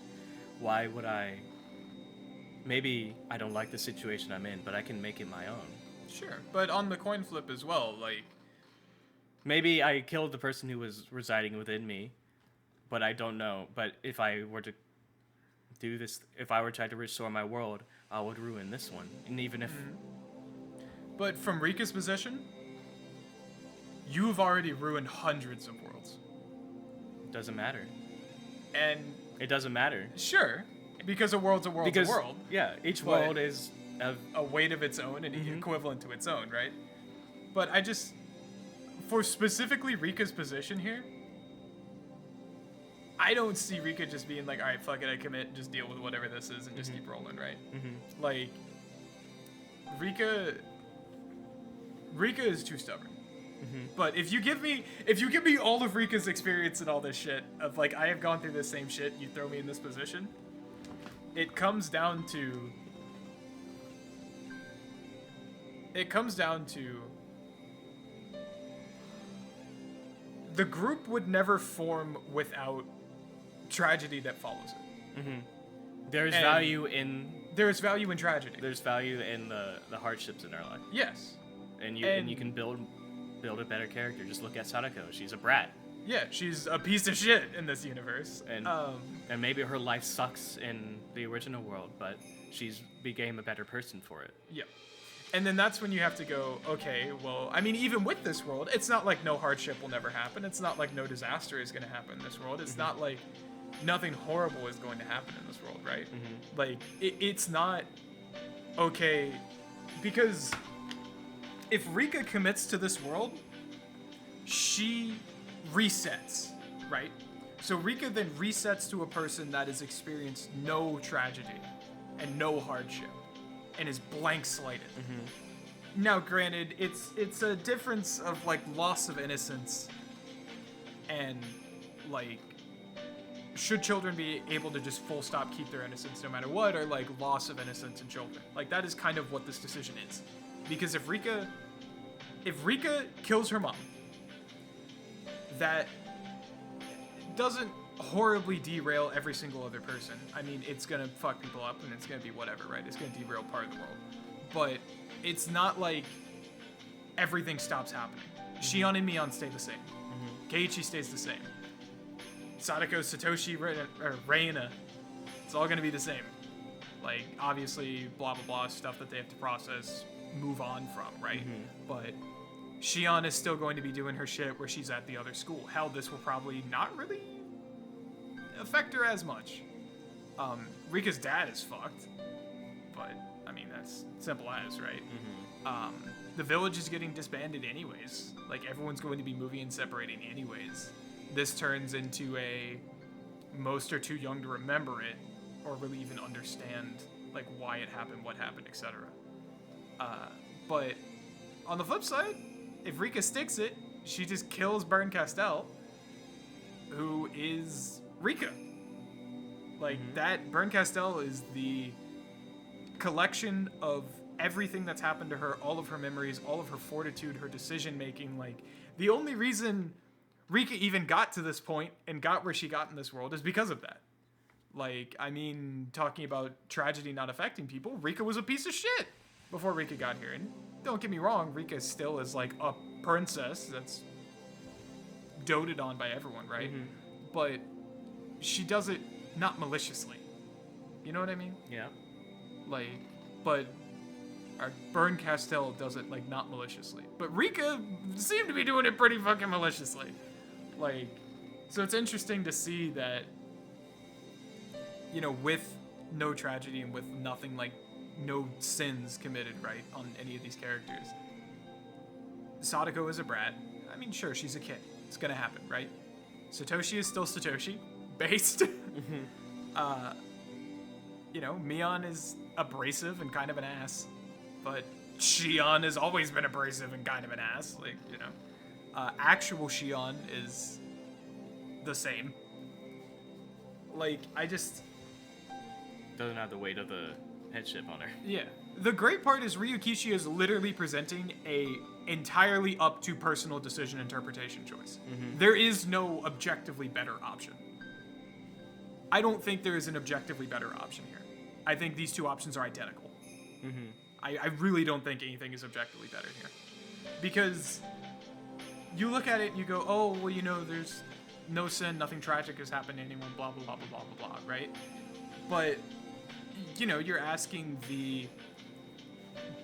C: Why would I? Maybe I don't like the situation I'm in, but I can make it my own.
B: sure. But on the coin flip as well, like,
C: Maybe I killed the person who was residing within me, but I don't know. But if I were to do this, if I were to try to restore my world, I would ruin this one. And even if
B: but from Rika's position, you've already ruined hundreds of worlds.
C: it doesn't matter.
B: And
C: It doesn't matter.
B: sure, because a world's a world's a world.
C: Yeah, each
B: But-
C: world is
B: A weight of its own and
C: Mhm.
B: equivalent to its own, right? But I just, for specifically Rika's position here, I don't see Rika just being like, all right, fuck it, I commit, and just deal with whatever this is and just keep rolling, right? Like, Rika is too stubborn. But if you give me all of Rika's experience and all this shit of like, I have gone through this same shit, you throw me in this position, it comes down to the group would never form without tragedy that follows it.
C: there's
B: And-
C: value in
B: There is value in tragedy.
C: there's value in the hardships in our life,
B: Yes.
C: and you can build a better character. Just look at Sadako. She's a brat,
B: Yeah, she's a piece of shit in this universe.
C: and maybe her life sucks in the original world, but she's became a better person for it.
B: yeah. And then that's when you have to go, okay, well, I mean, even with this world, it's not like no hardship will never happen. It's not like no disaster is going to happen in this world. It's not like nothing horrible is going to happen in this world, right? Like, it's not okay, because if Rika commits to this world, she resets, right? So Rika then resets to a person that has experienced no tragedy and no hardship and is blank slated. Now, granted, it's a difference of like loss of innocence and like, should children be able to just full stop keep their innocence no matter what, or like loss of innocence in children? Like, that is kind of what this decision is. Because if Rika kills her mom, that doesn't horribly derail every single other person. I mean, it's gonna fuck people up and it's gonna be whatever, right? It's gonna derail part of the world. But it's not like everything stops happening. Shion and Mion stay the same. Keiichi stays the same. Sadako, Satoshi, Reina, it's all gonna be the same. Like, obviously, blah, blah, blah, stuff that they have to process, move on from, right? But Shion is still going to be doing her shit where she's at the other school. Hell, this will probably not really affect her as much. Rika's dad is fucked, but I mean, that's simple as, right? The village is getting disbanded anyways. Like, everyone's going to be moving and separating anyways. This turns into a most are too young to remember it or really even understand like why it happened, what happened, etc. But on the flip side, if Rika sticks it, she just kills Burn Castell, who is Rika. Like, that Burn Castell is the collection of everything that's happened to her, all of her memories, all of her fortitude, her decision making. Like, the only reason Rika even got to this point and got where she got in this world is because of that. Like, I mean, talking about tragedy not affecting people, Rika was a piece of shit before Rika got here. And don't get me wrong, Rika still is like a princess that's doted on by everyone, right? But she does it not maliciously. You know what I mean?
C: Yeah.
B: Like, but our Burn Castell does it like not maliciously. But Rika seemed to be doing it pretty fucking maliciously. Like, so it's interesting to see that, you know, with no tragedy and with nothing, like no sins committed, right, on any of these characters. Sadako is a brat. I mean, sure, she's a kid. It's gonna happen, right? Satoshi is still Satoshi, based. You know, Mion is abrasive and kind of an ass, but Shion has always been abrasive and kind of an ass. Like, you know, actual Shion is the same. Like, I just...
C: Doesn't have the weight of the headship on her.
B: Yeah. The great part is Ryukishi is literally presenting a entirely up to personal decision interpretation choice. There is no objectively better option. I don't think there is an objectively better option here. I think these two options are identical. I really don't think anything is objectively better here. Because you look at it and you go, oh, well, you know, there's no sin, nothing tragic has happened to anyone, blah, blah, blah, blah, blah, blah, right? But, you know, you're asking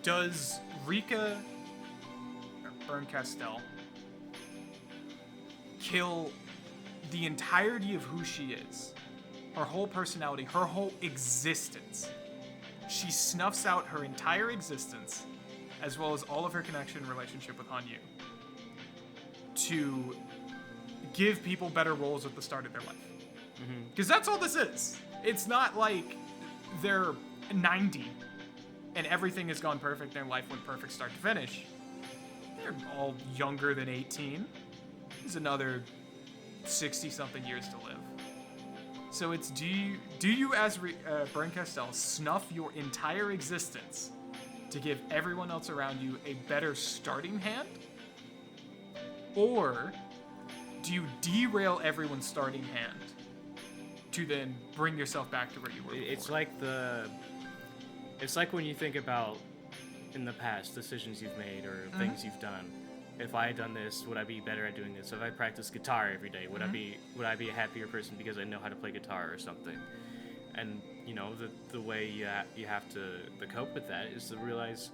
B: does Rika or Burn Castell kill the entirety of who she is, her whole personality, her whole existence. She snuffs out her entire existence, as well as all of her connection and relationship with Hanyu, to give people better roles at the start of their life. Because that's all this is. It's not like they're 90 and everything has gone perfect, their life went perfect start to finish. They're all younger than 18. There's another 60-something years to live. So it's, do you as Bern Castell snuff your entire existence to give everyone else around you a better starting hand? Or do you derail everyone's starting hand to then bring yourself back to where you were before?
C: It's like when you think about in the past decisions you've made or things you've done. If I had done this, would I be better at doing this? If I practiced guitar every day, would I be a happier person because I know how to play guitar or something? And you know, the way you have to cope with that is to realize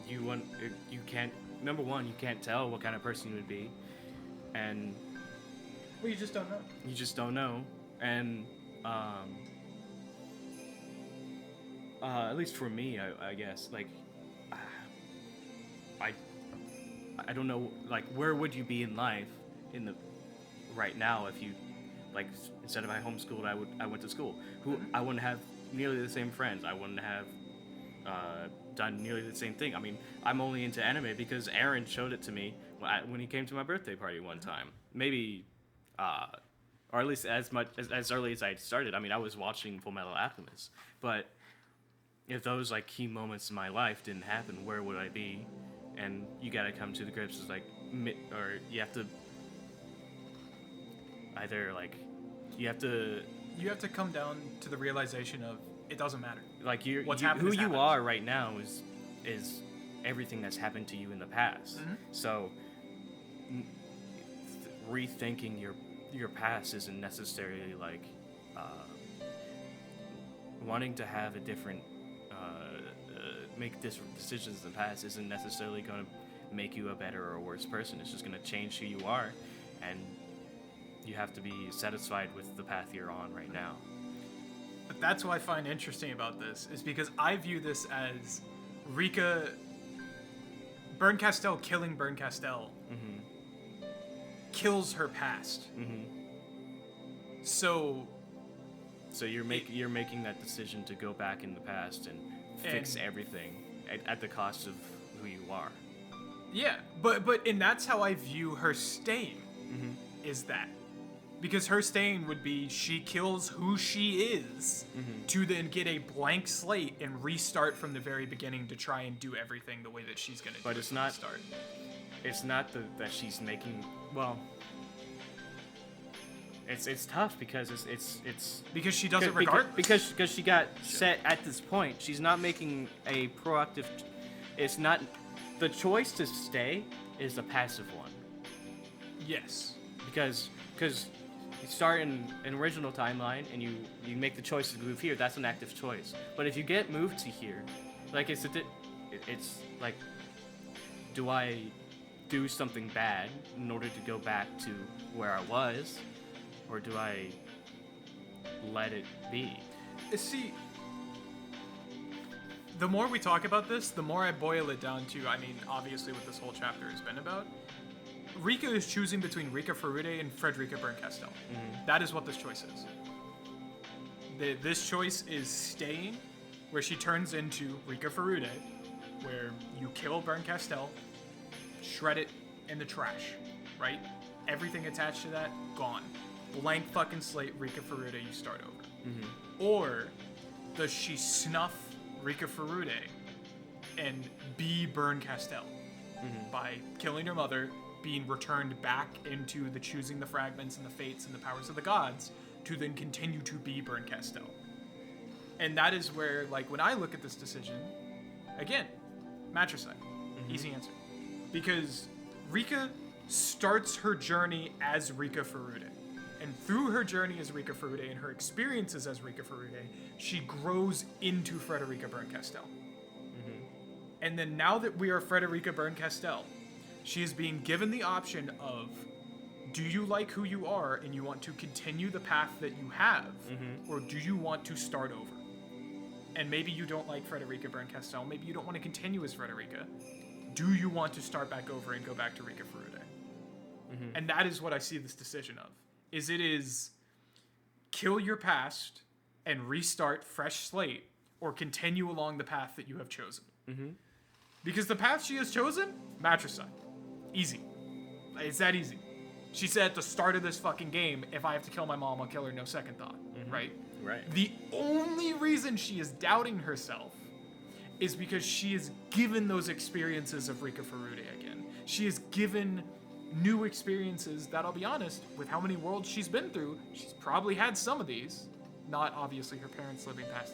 C: you can't, number one, you can't tell what kind of person you would be, and
B: Well, you just don't know.
C: you just don't know. And at least for me, I guess, like, I don't know, like, where would you be in life right now if you, like, instead of I homeschooled, I went to school. I wouldn't have nearly the same friends. I wouldn't have done nearly the same thing. I mean, I'm only into anime because Aaron showed it to me when he came to my birthday party one time. Maybe, or at least as early as I started. I mean, I was watching Fullmetal Alchemist, but if those like key moments in my life didn't happen, where would I be? And you gotta come to the grips with like, or you have to either like, you have to
B: come down to the realization of it doesn't matter.
C: like who
B: happened
C: you are right now is everything that's happened to you in the past. So rethinking your past isn't necessarily like wanting to have a different make different decisions in the past isn't necessarily going to make you a better or worse person. It's just going to change who you are, and you have to be satisfied with the path you're on right now.
B: But that's what I find interesting about this, is because I view this as Bern Castell killing Bern Castell kills her past. So
C: you're making that decision to go back in the past and fix everything at the cost of who you are.
B: Yeah, but and that's how I view her staying. Is that because her staying would be she kills who she is to then get a blank slate and restart from the very beginning to try and do everything the way that she's gonna do.
C: But it's not
B: start.
C: It's not that she's making, well, it's tough because it's
B: because she does it regardless.
C: Because she got set at this point. She's not making a proactive. It's not the choice to stay is a passive one.
B: Yes.
C: Because you start in an original timeline and you make the choice to move here. That's an active choice. But if you get moved to here, like it's like, do I do something bad in order to go back to where I was? Or do I let it be?
B: See, the more we talk about this, the more I boil it down to, I mean, obviously what this whole chapter has been about. Rika is choosing between Rika Furude and Frederica Bern Castell. That is what this choice is. This choice is staying, where she turns into Rika Furude, where you kill Bern Castell, shred it in the trash, right? Everything attached to that, gone. Blank fucking slate, Rika Furude, you start over. Or does she snuff Rika Furude and be Bern Castell by killing her mother, being returned back into the choosing the fragments and the fates and the powers of the gods to then continue to be Bern Castell? And that is where, like, when I look at this decision, again, matricide, easy answer. Because Rika starts her journey as Rika Furude. And through her journey as Rika Furude and her experiences as Rika Furude, she grows into Frederica Bern Castell. And then now that we are Frederica Bern Castell, she is being given the option of Do you like who you are and you want to continue the path that you have, or do you want to start over? And maybe you don't like Frederica Berncastel. Maybe you don't want to continue as Frederica. Do you want to start back over and go back to Rika Furude? And that is what I see this decision of. It is kill your past and restart fresh slate, or continue along the path that you have chosen. Because the path she has chosen, matricide. Easy. It's that easy. She said at the start of this fucking game, if I have to kill my mom, I'll kill her, no second thought. Right?
C: Right.
B: The only reason she is doubting herself is because she is given those experiences of Rika Furude again. She is given new experiences that, I'll be honest, with how many worlds she's been through, she's probably had some of these. Not obviously her parents living past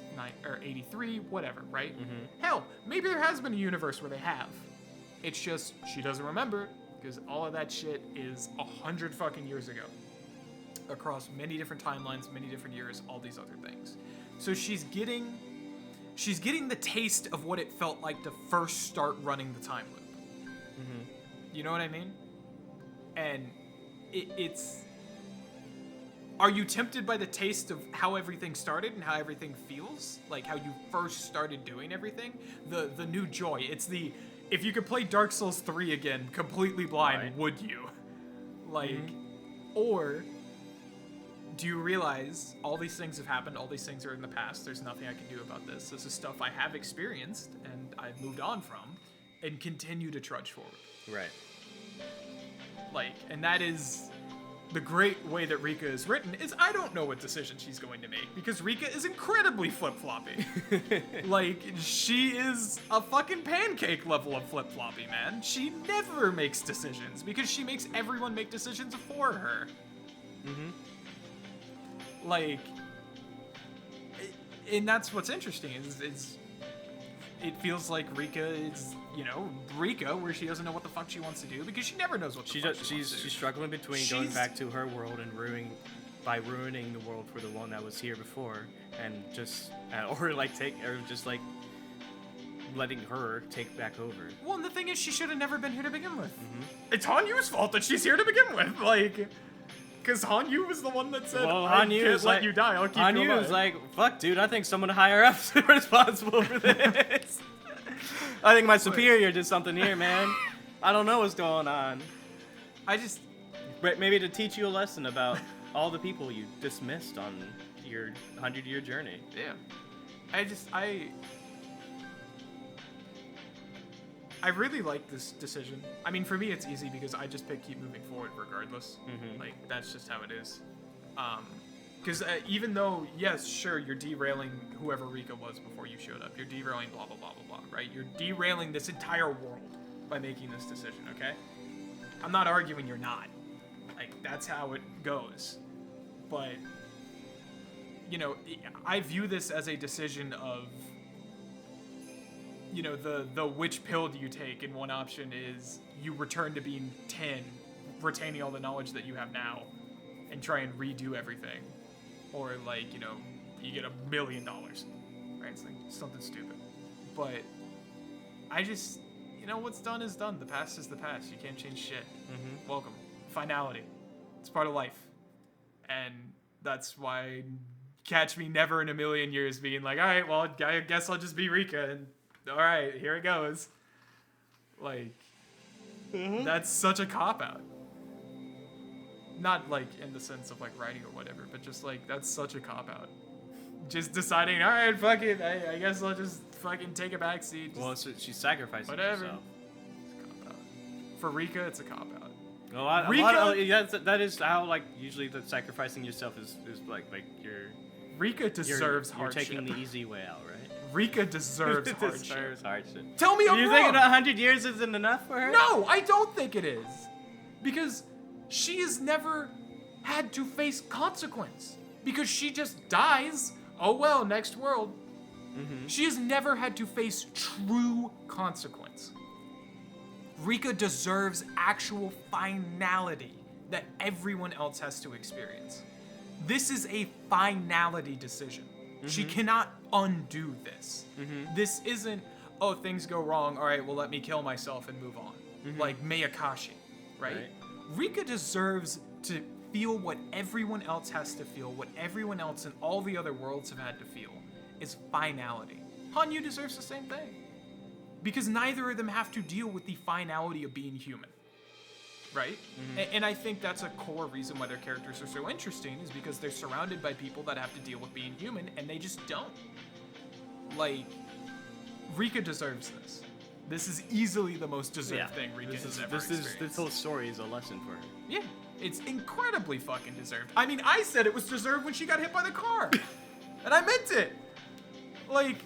B: 83, whatever, right? Hell, maybe there has been a universe where they have. It's just she doesn't remember, because all of that shit is 100 fucking years ago. Across many different timelines, many different years, all these other things. So she's getting the taste of what it felt like to first start running the time loop. You know what I mean? And it's... Are you tempted by the taste of how everything started and how everything feels? Like how you first started doing everything? The new joy. It's the... If you could play Dark Souls 3 again, completely blind, would you? Like... Or... Do you realize all these things have happened, all these things are in the past, there's nothing I can do about this. This is stuff I have experienced and I've moved on from, and continue to trudge forward.
C: Right.
B: Like, and that is the great way that Rika is written, is I don't know what decision she's going to make, because Rika is incredibly flip-floppy. Like, she is a fucking pancake level of flip-floppy, man. She never makes decisions, because she makes everyone make decisions for her. Like, and that's what's interesting, is it feels like Rika is, Rika, where she doesn't know what the fuck she wants to do, because she never knows what the fuck she wants to do.
C: She's struggling between going back to her world and ruining the world for the one that was here before, and just, letting her take back over.
B: Well, and the thing is, she should have never been here to begin with. It's Hanyu's fault that she's here to begin with, like... Because Hanyu was the one that said, I can't let you die, I'll keep you alive.
C: Hanyu was like, fuck, dude, I think someone higher up's responsible for this. I think my superior did something here, man. I don't know what's going on. Maybe to teach you a lesson about all the people you dismissed on your 100-year journey.
B: Yeah. I really like this decision. I mean, for me, it's easy because I just pick keep moving forward regardless. Like, that's just how it is. Because even though, yes, sure, you're derailing whoever Rika was before you showed up. You're derailing blah, blah, blah, blah, blah, right? You're derailing this entire world by making this decision, okay? I'm not arguing you're not. Like, that's how it goes. But, I view this as a decision of... the which pill do you take, and one option is you return to being 10, retaining all the knowledge that you have now, and try and redo everything. Or, you get $1 million, right? It's like something stupid. But I just, what's done is done. The past is the past. You can't change shit. Welcome. Finality. It's part of life. And that's why catch me never in a million years being like, all right, well, I guess I'll just be Rika, and all right, here it goes. Like, that's such a cop-out. Not, in the sense of, writing or whatever, but just, that's such a cop-out. Just deciding, all right, fuck it, I guess I'll just fucking take a backseat.
C: Well, so she's sacrificing
B: whatever.
C: herself.
B: It's a cop-out. For Rika, it's a cop-out.
C: That is how, usually the sacrificing yourself is you're...
B: Rika deserves
C: you're
B: hardship.
C: You're taking the easy way out, right?
B: Rika deserves hardship.
C: Deserves hardship.
B: Tell me I'm
C: you
B: wrong.
C: think 100 years isn't enough for her?
B: No, I don't think it is. Because she has never had to face consequence. Because she just dies. Oh well, next world. She has never had to face true consequence. Rika deserves actual finality that everyone else has to experience. This is a finality decision. She cannot undo this. This isn't, things go wrong, all right, well, let me kill myself and move on. Like Miyakashi, right? Rika deserves to feel what everyone else has to feel, what everyone else in all the other worlds have had to feel, is finality. Hanyu deserves the same thing. Because neither of them have to deal with the finality of being human. Right? And I think that's a core reason why their characters are so interesting, is because they're surrounded by people that have to deal with being human, and they just don't. Like, Rika deserves this. This is easily the most deserved thing Rika has ever experienced.
C: This whole story is a lesson for her.
B: Yeah, it's incredibly fucking deserved. I mean, I said it was deserved when she got hit by the car. And I meant it. Like,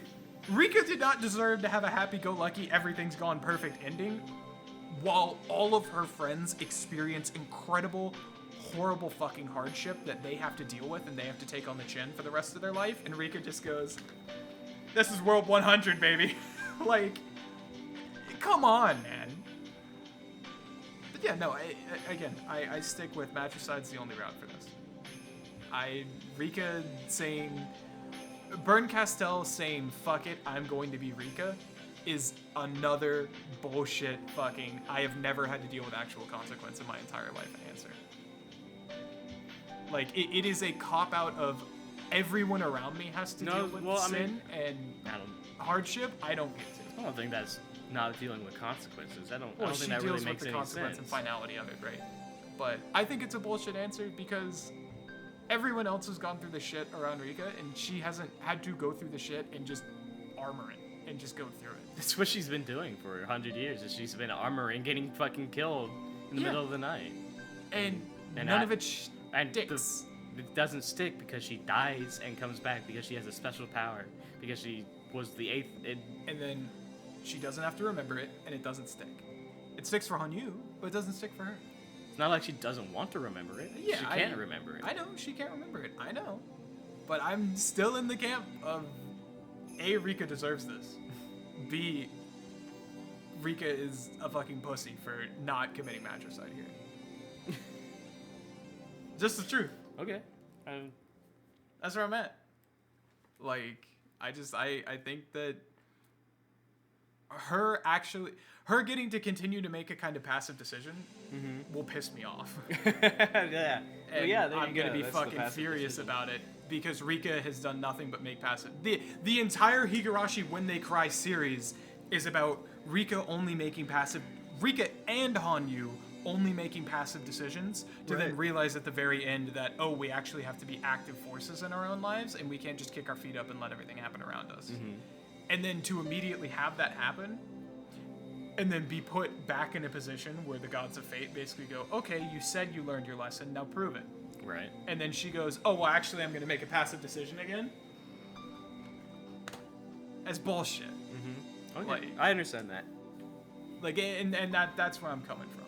B: Rika did not deserve to have a happy-go-lucky, everything's gone perfect ending, while all of her friends experience incredible, horrible fucking hardship that they have to deal with and they have to take on the chin for the rest of their life. And Rika just goes, this is world 100, baby. Like, come on, man. But yeah, no, I stick with matricide's the only route for this. Rika saying, Bern Castell saying, fuck it, I'm going to be Rika, is another bullshit fucking, I have never had to deal with actual consequence in my entire life answer. Like, it is a cop-out of everyone around me has to deal with sin and hardship. I don't get to.
C: I don't think that's not dealing with consequences. I don't
B: Well,
C: think
B: she
C: that
B: deals
C: really makes
B: with the
C: any
B: consequence
C: sense.
B: and finality of it, right? But I think it's a bullshit answer because everyone else has gone through the shit around Rika, and she hasn't had to go through the shit and just armor it and just go through it.
C: That's what she's been doing for 100 years. Is she's been armoring, getting fucking killed in the middle of the night.
B: And none of it sticks.
C: It doesn't stick because she dies and comes back because she has a special power. Because she was the 8th.
B: And then she doesn't have to remember it, and it doesn't stick. It sticks for Hanyu, but it doesn't stick for her.
C: It's not like she doesn't want to remember it.
B: Yeah,
C: she can't remember it.
B: I know, she can't remember it. I know. But I'm still in the camp of A, Rika deserves this. B, Rika is a fucking pussy for not committing matricide here. Just the truth.
C: Okay.
B: That's where I'm at. Like, I think that her getting to continue to make a kind of passive decision will piss me off.
C: Yeah.
B: And
C: There
B: I'm
C: you
B: gonna
C: go.
B: be
C: That's the
B: fucking
C: passive
B: furious
C: decision.
B: about it because Rika has done nothing but make passive. The entire Higurashi When They Cry series is about Rika only making passive. Rika and Hanyu only making passive decisions to then realize at the very end that, oh, we actually have to be active forces in our own lives and we can't just kick our feet up and let everything happen around us. And then to immediately have that happen and then be put back in a position where the gods of fate basically go, okay, you said you learned your lesson, now prove it.
C: Right.
B: And then she goes, oh, well, actually, I'm going to make a passive decision again. That's bullshit.
C: Okay.
B: Like-
C: I understand that.
B: Like, and that's where I'm coming from.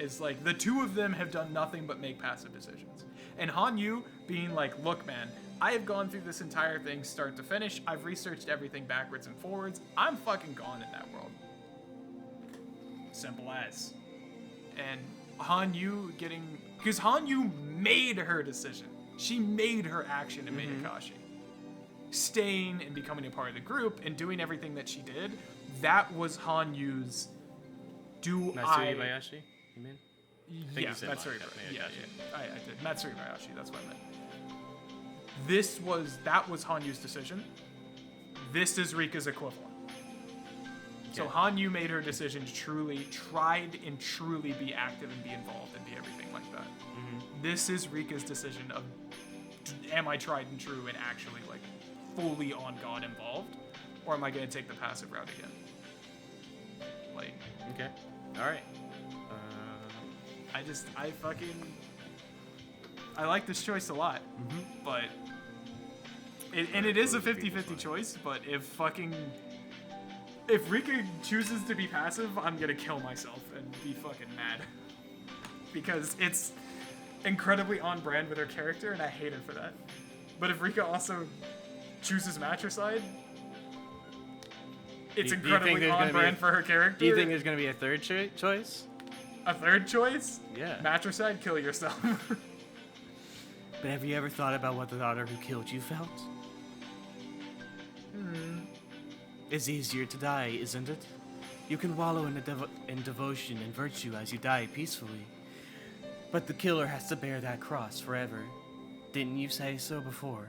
B: Is like, the two of them have done nothing but make passive decisions. And Hanyu being like, look, man, I have gone through this entire thing start to finish. I've researched everything backwards and forwards. I'm fucking gone in that world. Simple as. And Hanyu getting... Because Hanyu made her decision. She made her action in Miyakashi. Staying and becoming a part of the group and doing everything that she did, that was Hanyu's...
C: Matsuri Bayashi, you mean? think
B: Yeah,
C: you said
B: Matsuri
C: manga.
B: Bayashi.
C: Yeah,
B: Yeah, I did. Matsuri Bayashi, that's what I meant. That was Hanyu's decision. This is Rika's equivalent. So
C: Okay.
B: Hanyu made her decision to tried and truly be active and be involved and be everything like that. This is Rika's decision of, am I tried and true and actually like fully on God involved, or am I gonna take the passive route again? Like,
C: Okay. All right.
B: I like this choice a lot, but it is a 50-50 choice, but if Rika chooses to be passive, I'm gonna kill myself and be fucking mad. Because it's incredibly on brand with her character, and I hate her for that. But if Rika also chooses matricide, it's
C: Do you think
B: incredibly
C: there's
B: on
C: gonna be
B: brand for her character.
C: Do you think there's gonna be a third choice?
B: A third choice?
C: Yeah.
B: Matricide, kill yourself.
A: But have you ever thought about what the daughter who killed you felt? It's easier to die, isn't it? You can wallow in devotion and virtue as you die peacefully.
C: But the killer has to bear that cross forever. Didn't you say so before?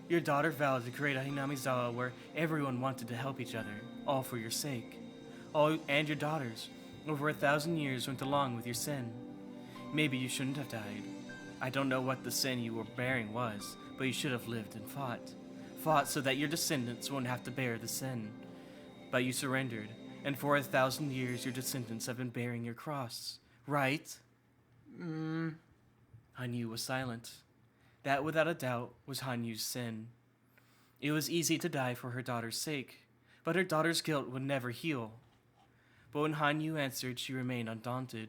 C: Your daughter vowed to create a Hinamizawa where everyone wanted to help each other, all for your sake. All and your daughters, over 1,000 years, went along with your sin. Maybe you shouldn't have died. I don't know what the sin you were bearing was, but you should have lived and fought. Fought so that your descendants won't have to bear the sin. But you surrendered, and for 1,000 years your descendants have been bearing your cross, right? Hanyu was silent. That, without a doubt, was Hanyu's sin. It was easy to die for her daughter's sake, but her daughter's guilt would never heal. But when Hanyu answered, she remained undaunted.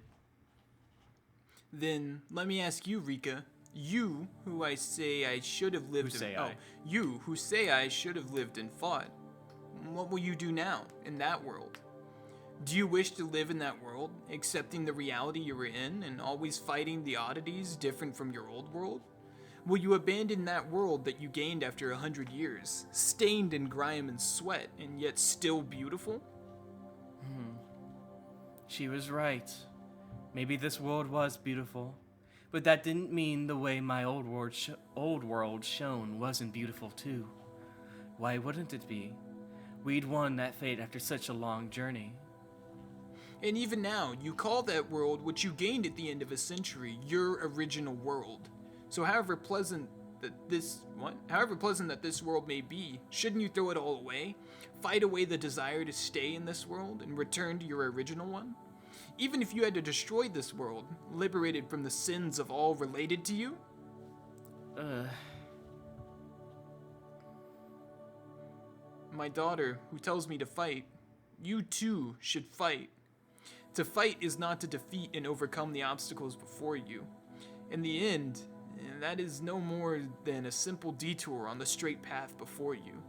D: Then let me ask you, Rika. You, who I say I should have lived. You, who say I should have lived and fought. What will you do now in that world? Do you wish to live in that world, accepting the reality you were in and always fighting the oddities different from your old world? Will you abandon that world that you gained after 100 years, stained in grime and sweat, and yet still beautiful?
C: She was right. Maybe this world was beautiful, but that didn't mean the way my old world shone wasn't beautiful too. Why wouldn't it be? We'd won that fate after such a long journey.
D: And even now, you call that world which you gained at the end of a century your original world. So however pleasant that this world may be, shouldn't you throw it all away? Fight away the desire to stay in this world and return to your original one? Even if you had to destroy this world, liberated from the sins of all related to you? My daughter, who tells me to fight, you too should fight. To fight is not to defeat and overcome the obstacles before you. In the end, that is no more than a simple detour on the straight path before you.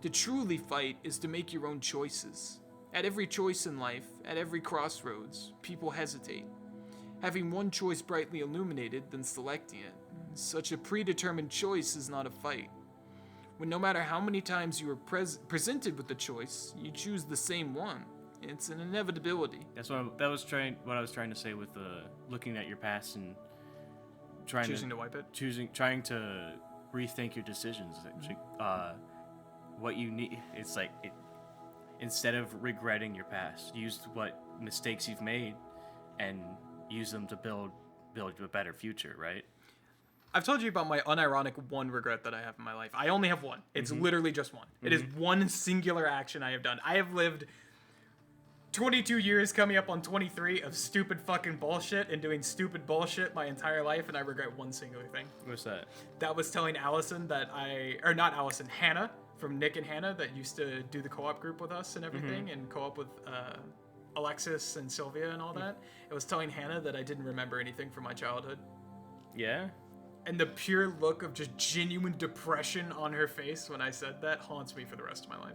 D: To truly fight is to make your own choices. At every choice in life, at every crossroads, people hesitate. Having one choice brightly illuminated, then selecting it. Such a predetermined choice is not a fight. When no matter how many times you are presented with the choice, you choose the same one. It's an inevitability.
C: That's what I was trying to say with looking at your past and
B: Choosing to wipe it.
C: Trying to rethink your decisions. What you need. It's like instead of regretting your past, use what mistakes you've made and use them to build a better future, right?
B: I've told you about my unironic one regret that I have in my life. I only have one. It's literally just one. It is one singular action I have done. I have lived 22 years coming up on 23 of stupid fucking bullshit and doing stupid bullshit my entire life, and I regret one singular thing.
C: What's that?
B: That was telling Allison Hannah from Nick and Hannah that used to do the co-op group with us and everything and co-op with Alexis and Sylvia and all that. It was telling Hannah that I didn't remember anything from my childhood.
C: Yeah?
B: And the pure look of just genuine depression on her face when I said that haunts me for the rest of my life.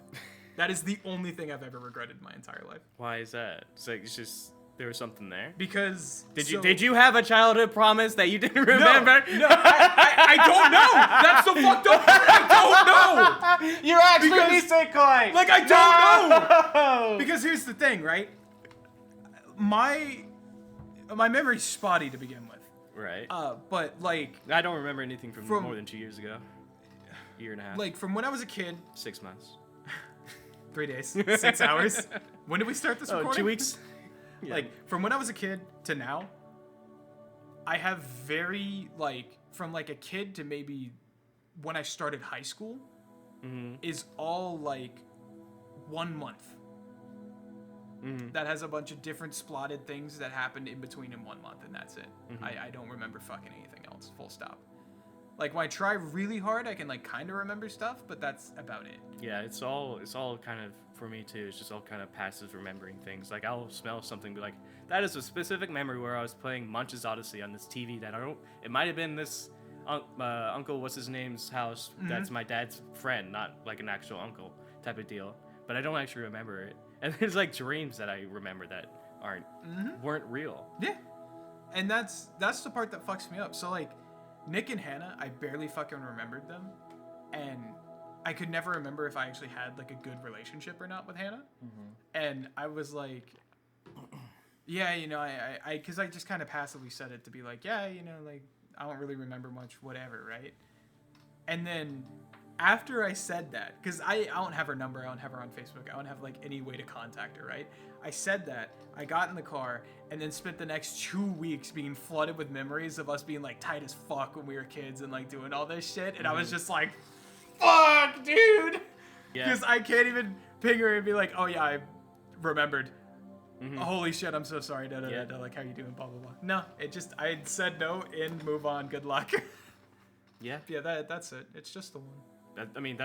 B: That is the only thing I've ever regretted in my entire life.
C: Why is that? It's just there was something there.
B: Because
C: did you have a childhood promise that you didn't remember?
B: No, I don't know. That's so fucked up. I don't know.
C: You're actually Saikoi.
B: Like I don't know. Because here's the thing, right? My memory's spotty to begin with.
C: Right.
B: But like
C: I don't remember anything from more than 2 years ago. Year and a half.
B: Like from when I was a kid.
C: 6 months.
B: 3 days. 6 hours. When did we start this recording?
C: 2 weeks. Yeah.
B: Like from when I was a kid to now, I have very from a kid to maybe when I started high school is all 1 month. That has a bunch of different splotted things that happened in between in 1 month, and that's it. I don't remember fucking anything else. Full stop. Like when I try really hard, I can kind of remember stuff, but that's about it.
C: Yeah, it's all kind of for me too. It's just all kind of passive remembering things. Like I'll smell something, and be like, that is a specific memory where I was playing Munch's Odyssey on this TV that I don't. It might have been this uncle, what's his name's house. That's my dad's friend, not like an actual uncle type of deal. But I don't actually remember it. And there's dreams that I remember that weren't real.
B: Yeah, and that's the part that fucks me up. So Nick and Hannah, I barely fucking remembered them, and I could never remember if I actually had a good relationship or not with Hannah. And I was Yeah, because I just kind of passively said it to be like, yeah, like, I don't really remember much, whatever, right? And then after I said that, because I don't have her number, I don't have her on Facebook, I don't have, like, any way to contact her, right? I said that, I got in the car, and then spent the next 2 weeks being flooded with memories of us being, like, tight as fuck when we were kids and, like, doing all this shit, and I was just like, fuck, dude!
C: Yeah.
B: Because I can't even ping her and be like, oh, yeah, I remembered. Holy shit, I'm so sorry, like, how you doing, blah, blah, blah. No, I said no, and move on, good luck.
C: Yeah.
B: Yeah, that's it. It's just the one.
C: I mean,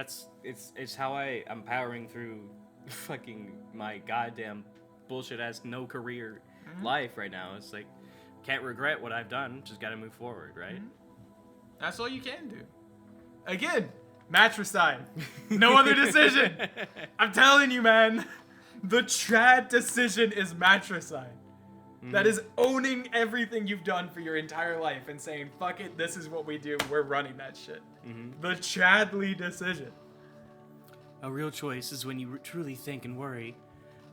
C: it's how I'm powering through fucking my goddamn bullshit ass no career life right now. It's like, can't regret what I've done. Just gotta move forward, right?
B: That's all you can do. Again, matricide. No other decision. I'm telling you, man. The trad decision is matricide. That is owning everything you've done for your entire life and saying, fuck it, this is what we do. We're running that shit. The Chadley decision.
A: A real choice is when you truly think and worry,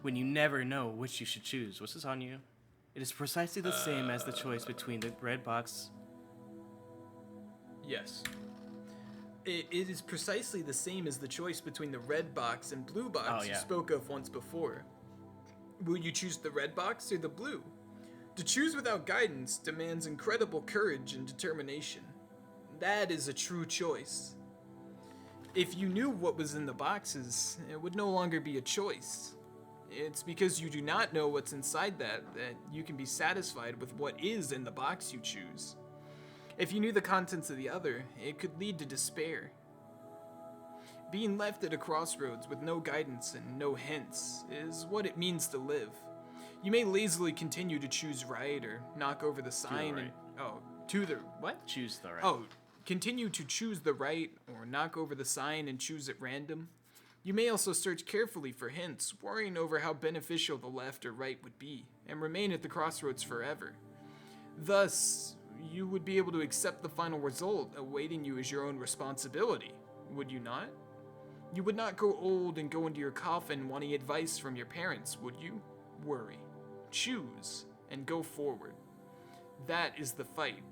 A: when you never know which you should choose. What's this on you? It is precisely the same as the choice between the red box.
D: Yes. It is precisely the same as the choice between the red box and blue box you spoke of once before. Will you choose the red box or the blue? To choose without guidance demands incredible courage and determination. That is a true choice. If you knew what was in the boxes, it would no longer be a choice. It's because you do not know what's inside that you can be satisfied with what is in the box you choose. If you knew the contents of the other, it could lead to despair. Being left at a crossroads with no guidance and no hints is what it means to live. You may lazily continue to choose right or knock over the sign
C: Choose the right.
D: Continue to choose the right or knock over the sign and choose at random. You may also search carefully for hints, worrying over how beneficial the left or right would be, and remain at the crossroads forever. Thus, you would be able to accept the final result awaiting you as your own responsibility, would you not? You would not grow old and go into your coffin wanting advice from your parents, would you? Worry, choose, and go forward. That is the fight.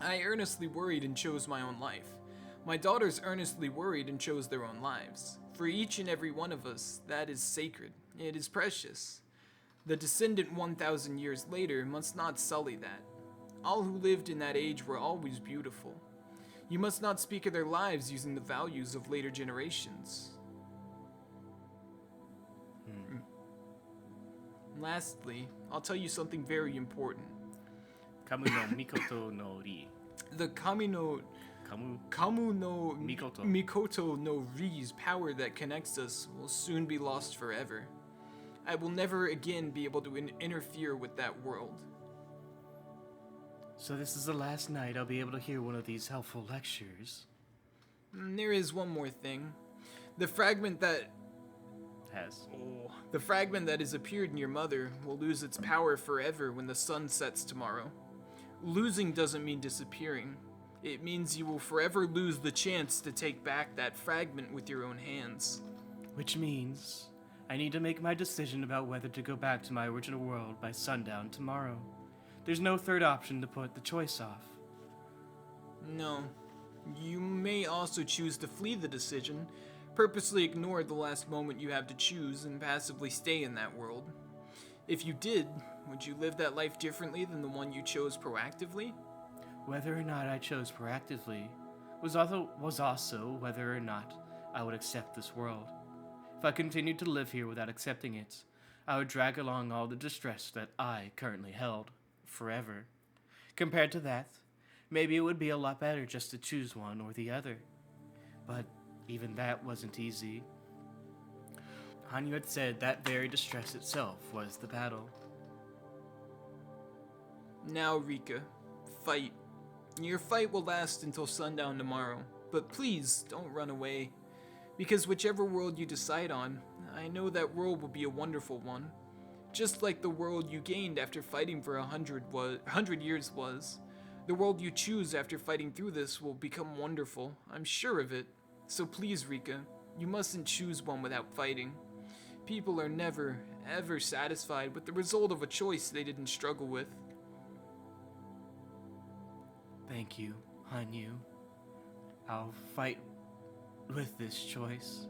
D: I earnestly worried and chose my own life. My daughters earnestly worried and chose their own lives. For each and every one of us, that is sacred. It is precious. The descendant 1,000 years later must not sully that. All who lived in that age were always beautiful. You must not speak of their lives using the values of later generations. Lastly, I'll tell you something very important.
C: Kamu no Mikoto no Ri.
D: The Kamu no Mikoto no Ri's power that connects us will soon be lost forever. I will never again be able to interfere with that world.
A: So this is the last night I'll be able to hear one of these helpful lectures.
D: There is one more thing. The fragment that has appeared in your mother will lose its power forever when the sun sets tomorrow. Losing doesn't mean disappearing. It means you will forever lose the chance to take back that fragment with your own hands.
A: Which means I need to make my decision about whether to go back to my original world by sundown tomorrow. There's no third option to put the choice off.
D: No. You may also choose to flee the decision, purposely ignore the last moment you have to choose, and passively stay in that world. If you did, would you live that life differently than the one you chose proactively?
A: Whether or not I chose proactively was also whether or not I would accept this world. If I continued to live here without accepting it, I would drag along all the distress that I currently held forever. Compared to that, maybe it would be a lot better just to choose one or the other. But even that wasn't easy. Hanyu had said that very distress itself was the battle.
D: Now, Rika, fight. Your fight will last until sundown tomorrow, but please don't run away. Because whichever world you decide on, I know that world will be a wonderful one. Just like the world you gained after fighting for 100 years was. The world you choose after fighting through this will become wonderful, I'm sure of it. So please, Rika, you mustn't choose one without fighting. people are never, ever satisfied with the result of a choice they didn't struggle with.
C: Thank you, Hanyu. I'll fight with this choice.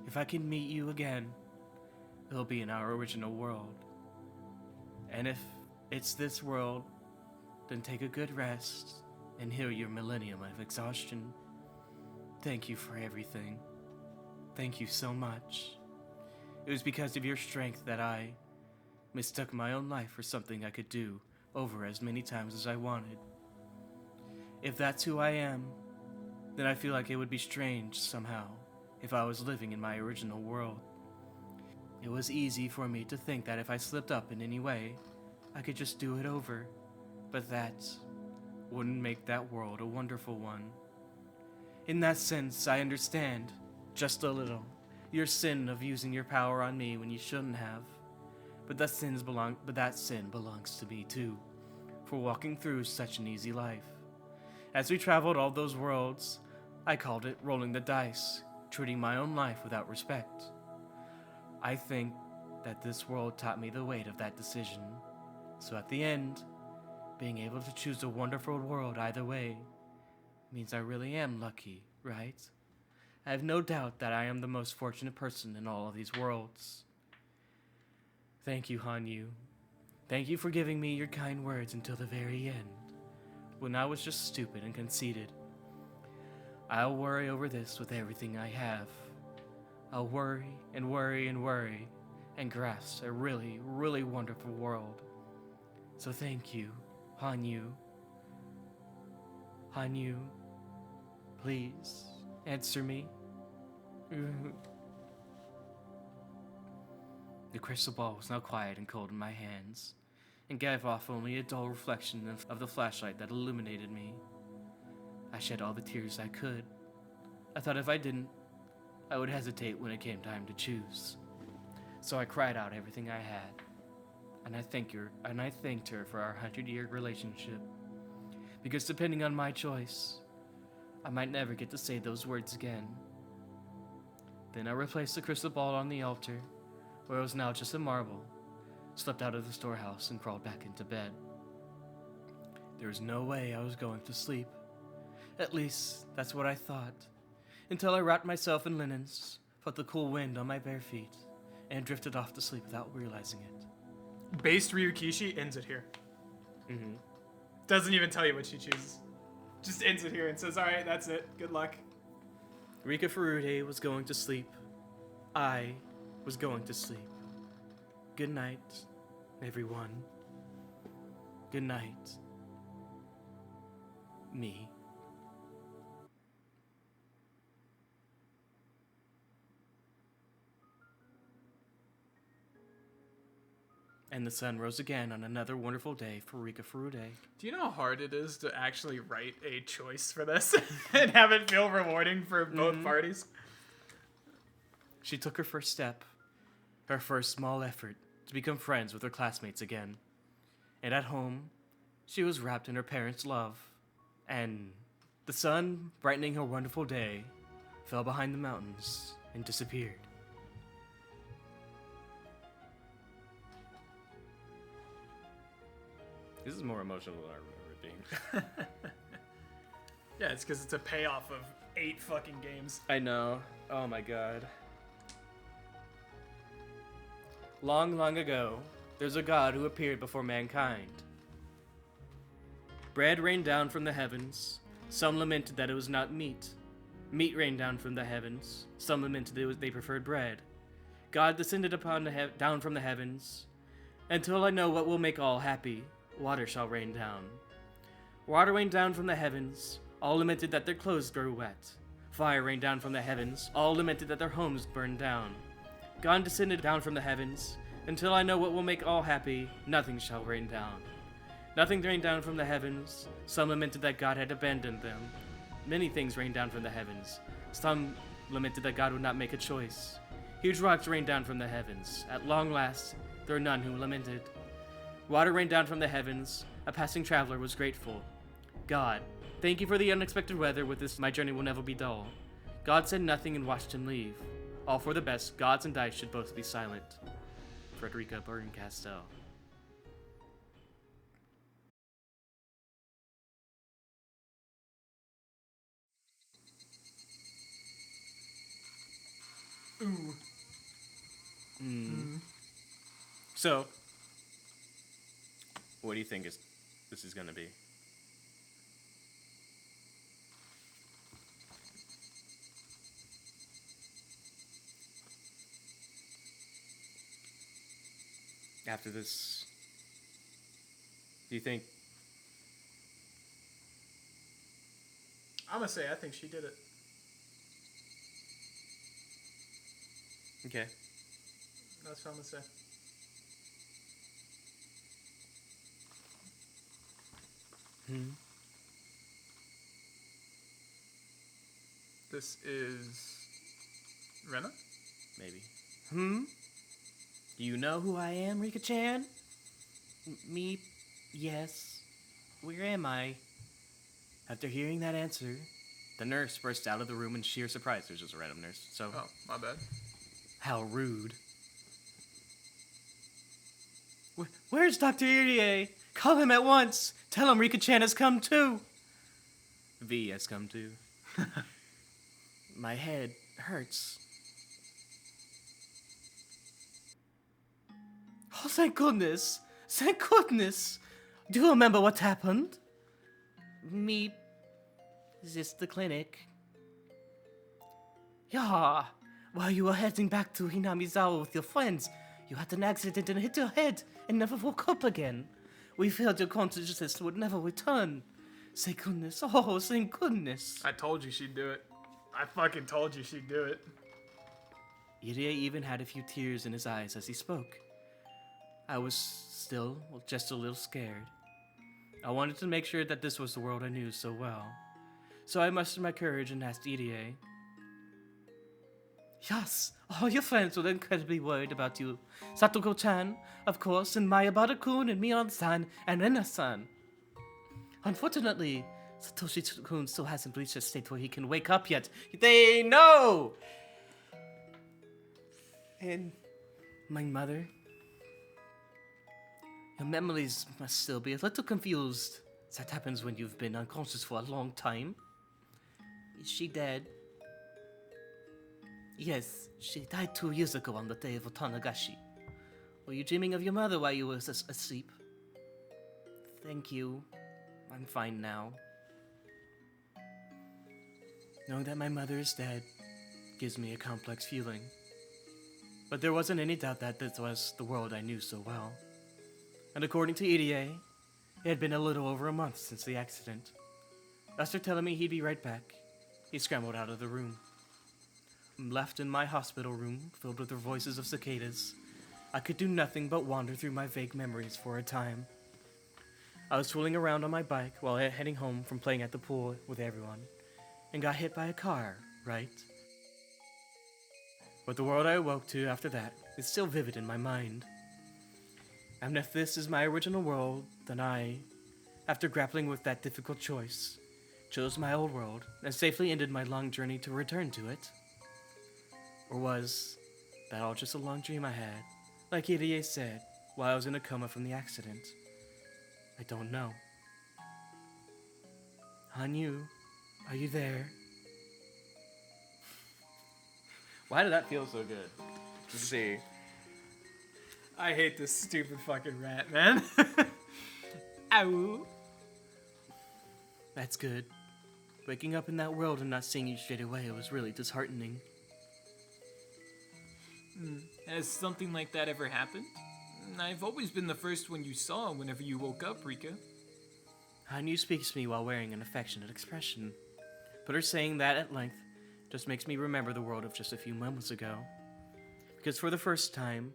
C: If I can meet you again, it'll be in our original world. And if it's this world, then take a good rest and heal your millennium of exhaustion. Thank you for everything. Thank you so much. It was because of your strength that I mistook my own life for something I could do over as many times as I wanted. If that's who I am, then I feel like it would be strange somehow if I was living in my original world. It was easy for me to think that if I slipped up in any way, I could just do it over, but that wouldn't make that world a wonderful one. In that sense, I understand, just a little, your sin of using your power on me when you shouldn't have. But that sin belongs to me too, for walking through such an easy life. As we traveled all those worlds, I called it rolling the dice, treating my own life without respect. I think that this world taught me the weight of that decision. So at the end, being able to choose a wonderful world either way means I really am lucky, right? I have no doubt that I am the most fortunate person in all of these worlds. Thank you, Hanyu. Thank you for giving me your kind words until the very end, when I was just stupid and conceited. I'll worry over this with everything I have. I'll worry and worry and worry and grasp a really, really wonderful world. So thank you, Hanyu. Hanyu, please answer me. The crystal ball was now quiet and cold in my hands, and gave off only a dull reflection of the flashlight that illuminated me. I shed all the tears I could. I thought if I didn't, I would hesitate when it came time to choose. So I cried out everything I had, and I thanked her for our 100-year relationship. Because depending on my choice, I might never get to say those words again. Then I replaced the crystal ball on the altar, where it was now just a marble, slipped out of the storehouse and crawled back into bed. There was no way I was going to sleep. At least, that's what I thought, until I wrapped myself in linens, felt the cool wind on my bare feet, and drifted off to sleep without realizing it.
B: Based Ryukishi ends it here.
C: Mm-hmm.
B: Doesn't even tell you what she chooses. Just ends it here and says, alright, that's it. Good luck.
C: Rika Furude was going to sleep. I was going to sleep. Good night, everyone. Good night. Me. And the sun rose again on another wonderful day for Rika Furude.
B: Do you know how hard it is to actually write a choice for this and have it feel rewarding for both parties?
C: She took her first step, her first small effort to become friends with her classmates again. And at home, she was wrapped in her parents' love. And the sun, brightening her wonderful day, fell behind the mountains and disappeared. This is more emotional than I remember it being.
B: Yeah, it's because it's a payoff of 8 fucking games.
C: I know. Oh my god. Long, long ago, there's a god who appeared before mankind. Bread rained down from the heavens. Some lamented that it was not meat. Meat rained down from the heavens. Some lamented they preferred bread. God descended down from the heavens. Until I know what will make all happy, water shall rain down. Water rained down from the heavens. All lamented that their clothes grew wet. Fire rained down from the heavens. All lamented that their homes burned down. God descended down from the heavens. Until I know what will make all happy, nothing shall rain down. Nothing rained down from the heavens. Some lamented that God had abandoned them. Many things rained down from the heavens. Some lamented that God would not make a choice. Huge rocks rained down from the heavens. At long last, there were none who lamented. Water rained down from the heavens. A passing traveler was grateful. God, thank you for the unexpected weather. With this, my journey will never be dull. God said nothing and watched him leave. All for the best. Gods and dice should both be silent. Frederica Berncastel.
B: Ooh.
C: So, what do you think this is gonna be? After this, do you think?
B: I'm gonna say I think she did it.
C: Okay.
B: That's what I'm gonna say. This is Rena?
C: Maybe. Do you know who I am, Rika-chan? Me? Yes. Where am I? After hearing that answer, the nurse burst out of the room in sheer surprise. There's just a random nurse. So,
B: Oh, my bad.
C: how rude. Where's Dr. Irie? Call him at once. Tell him Rika-chan has come too. V has come too. My head hurts. Oh, thank goodness. Thank goodness. Do you remember what happened? Me. Is this the clinic? Yeah. While you were heading back to Hinamizawa with your friends, you had an accident and hit your head and never woke up again. We feared your consciousness would never return. Thank goodness. Oh, thank goodness.
B: I told you she'd do it. I fucking told you she'd do it.
C: Irie even had a few tears in his eyes as he spoke. I was still just a little scared. I wanted to make sure that this was the world I knew so well. So I mustered my courage and asked Irie. Yes, all your friends were incredibly worried about you. Satoko-chan, of course, and Mayabara-kun and Mion-san and Rena-san. Unfortunately, Satoshi-kun still hasn't reached a state where he can wake up yet. They know! And my mother? Your memories must still be a little confused. That happens when you've been unconscious for a long time. Is she dead? Yes, she died 2 years ago on the day of Otanagashi. Were you dreaming of your mother while you were asleep? Thank you. I'm fine now. Knowing that my mother is dead gives me a complex feeling. But there wasn't any doubt that this was the world I knew so well. And according to Irie, it had been a little over a month since the accident. After telling me he'd be right back, he scrambled out of the room. Left in my hospital room, filled with the voices of cicadas, I could do nothing but wander through my vague memories for a time. I was tooling around on my bike while heading home from playing at the pool with everyone, and got hit by a car, right? But the world I awoke to after that is still vivid in my mind. And if this is my original world, then I, after grappling with that difficult choice, chose my old world and safely ended my long journey to return to it. Or was that all just a long dream I had, like Irie said, while I was in a coma from the accident? I don't know. Hanyu, are you there? Why did that feel so good? To see.
B: I hate this stupid fucking rat, man. Ow.
C: That's good. Waking up in that world and not seeing you straight away was really disheartening.
D: Has something like that ever happened? I've always been the first one you saw whenever you woke up, Rika.
C: Hanyu speaks to me while wearing an affectionate expression, but her saying that at length just makes me remember the world of just a few moments ago. Because for the first time,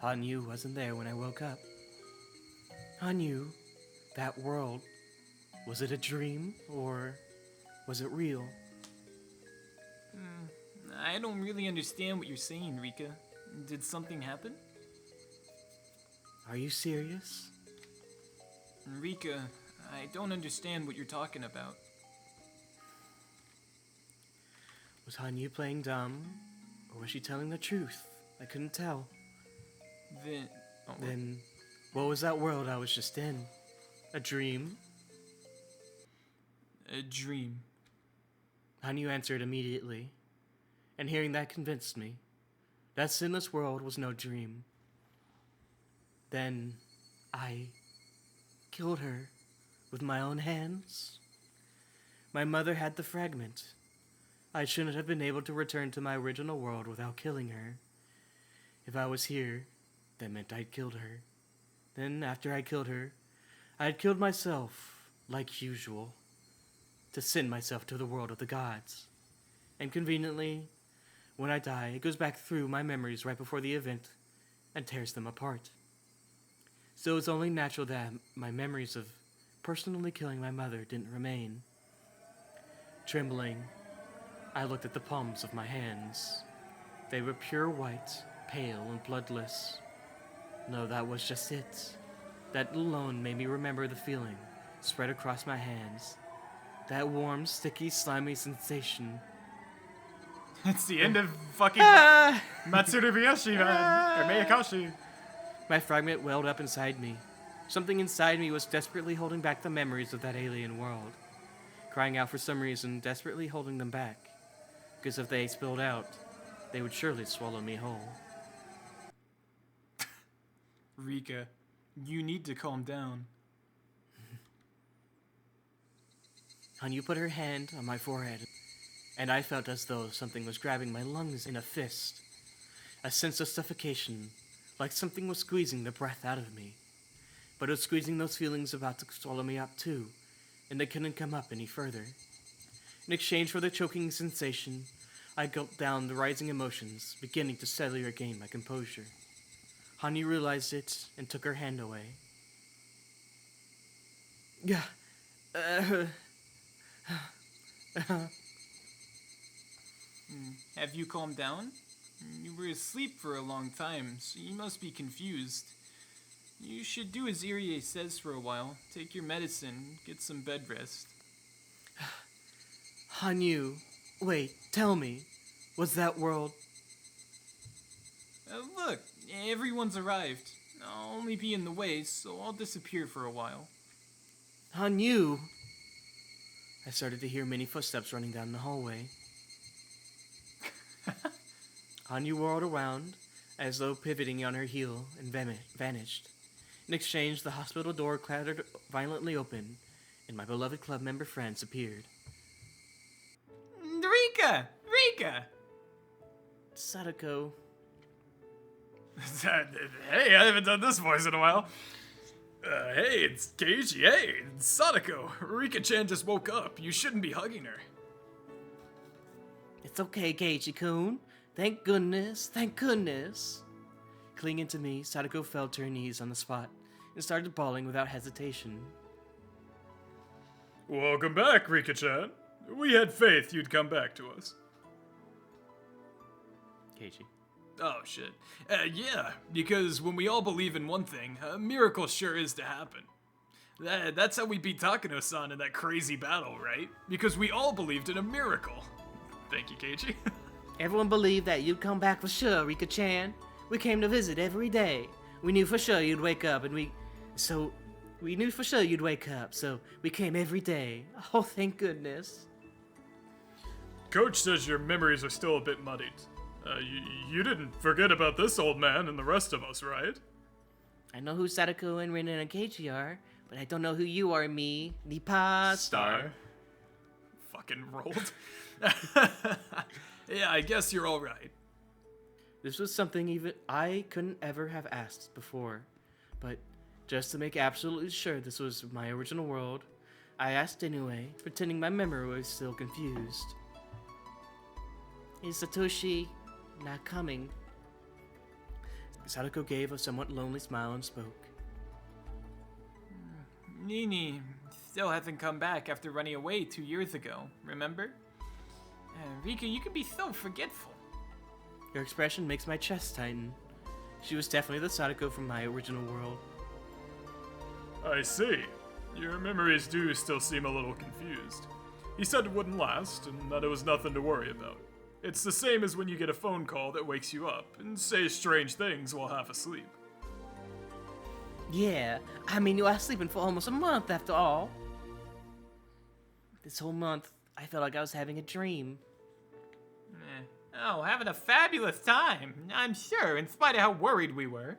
C: Hanyu wasn't there when I woke up. Hanyu, that world, was it a dream or was it real?
D: I don't really understand what you're saying, Rika. Did something happen?
C: Are you serious?
D: Rika, I don't understand what you're talking about.
C: Was Hanyu playing dumb? Or was she telling the truth? I couldn't tell.
D: Then, oh,
C: Then, what was that world I was just in? A dream?
D: a dream.
C: Hanyu answered immediately, and hearing that convinced me. That sinless world was no dream. Then, I killed her with my own hands. My mother had the fragment. I shouldn't have been able to return to my original world without killing her. If I was here, that meant I'd killed her. Then, after I killed her, I had killed myself, like usual, to send myself to the world of the gods. And conveniently, when I die, it goes back through my memories right before the event and tears them apart. So it's only natural that my memories of personally killing my mother didn't remain. Trembling, I looked at the palms of my hands. They were pure white, pale, and bloodless. No, that was just it. That alone made me remember the feeling spread across my hands. That warm, sticky, slimy sensation.
B: It's the end of fucking Matsuru Miyoshi, man. Or Miyakashi.
C: My fragment welled up inside me. Something inside me was desperately holding back the memories of that alien world. Crying out for some reason, desperately holding them back. Because if they spilled out, they would surely swallow me whole.
B: Rika, you need to calm down.
C: Hanyu put her hand on my forehead, and I felt as though something was grabbing my lungs in a fist. A sense of suffocation, like something was squeezing the breath out of me. But it was squeezing those feelings about to swallow me up too, and they couldn't come up any further. In exchange for the choking sensation, I gulped down the rising emotions, beginning to steadily regain my composure. Hanyu realized it and took her hand away.
D: Have you calmed down? You were asleep for a long time, so you must be confused. You should do as Irie says for a while. Take your medicine, get some bed rest.
C: Hanyu, wait, tell me, was that world...
D: Look, everyone's arrived. I'll only be in the way, so I'll disappear for a while.
C: Hanyu! I started to hear many footsteps running down the hallway. Hanyu whirled around, as though pivoting on her heel, and vanished. In exchange, the hospital door clattered violently open, and my beloved club member friends appeared.
D: Rika! Rika!
C: Sadako.
B: Hey, I haven't done this voice in a while. Hey, it's Keiichi. Hey, it's Sadako. Rika-chan just woke up. You shouldn't be hugging her.
C: It's okay, Keiichi-kun. Thank goodness, thank goodness. Clinging to me, Sadako fell to her knees on the spot and started bawling without hesitation.
B: Welcome back, Rika-chan. We had faith you'd come back to us.
C: Keiichi.
B: Oh, shit. Yeah, because when we all believe in one thing, a miracle sure is to happen. That's how we beat Takano-san in that crazy battle, right? Because we all believed in a miracle. Thank you, Keiichi.
C: Everyone believed that you'd come back for sure, Rika-chan. We came to visit every day. We knew for sure you'd wake up, and we knew for sure you'd wake up, so we came every day. Oh, thank goodness.
B: Coach says your memories are still a bit muddied. You didn't forget about this old man and the rest of us, right?
C: I know who Sadako and Rin and Keiichi are, but I don't know who you are, me. Nipa Star.
B: Fucking rolled. Yeah, I guess you're all right.
C: This was something even I couldn't ever have asked before, but just to make absolutely sure this was my original world, I asked anyway, pretending my memory was still confused. Is Satoshi not coming? Sadako gave a somewhat lonely smile and spoke.
D: Nini still hasn't come back after running away 2 years ago, remember? Rika, you can be so forgetful.
C: Your expression makes my chest tighten. She was definitely the Sadako from my original world.
B: I see. Your memories do still seem a little confused. He said it wouldn't last, and that it was nothing to worry about. It's the same as when you get a phone call that wakes you up and says strange things while half asleep.
C: Yeah, I mean, you are sleeping for almost a month after all. This whole month, I felt like I was having a dream.
D: Oh, having a fabulous time, I'm sure, in spite of how worried we were.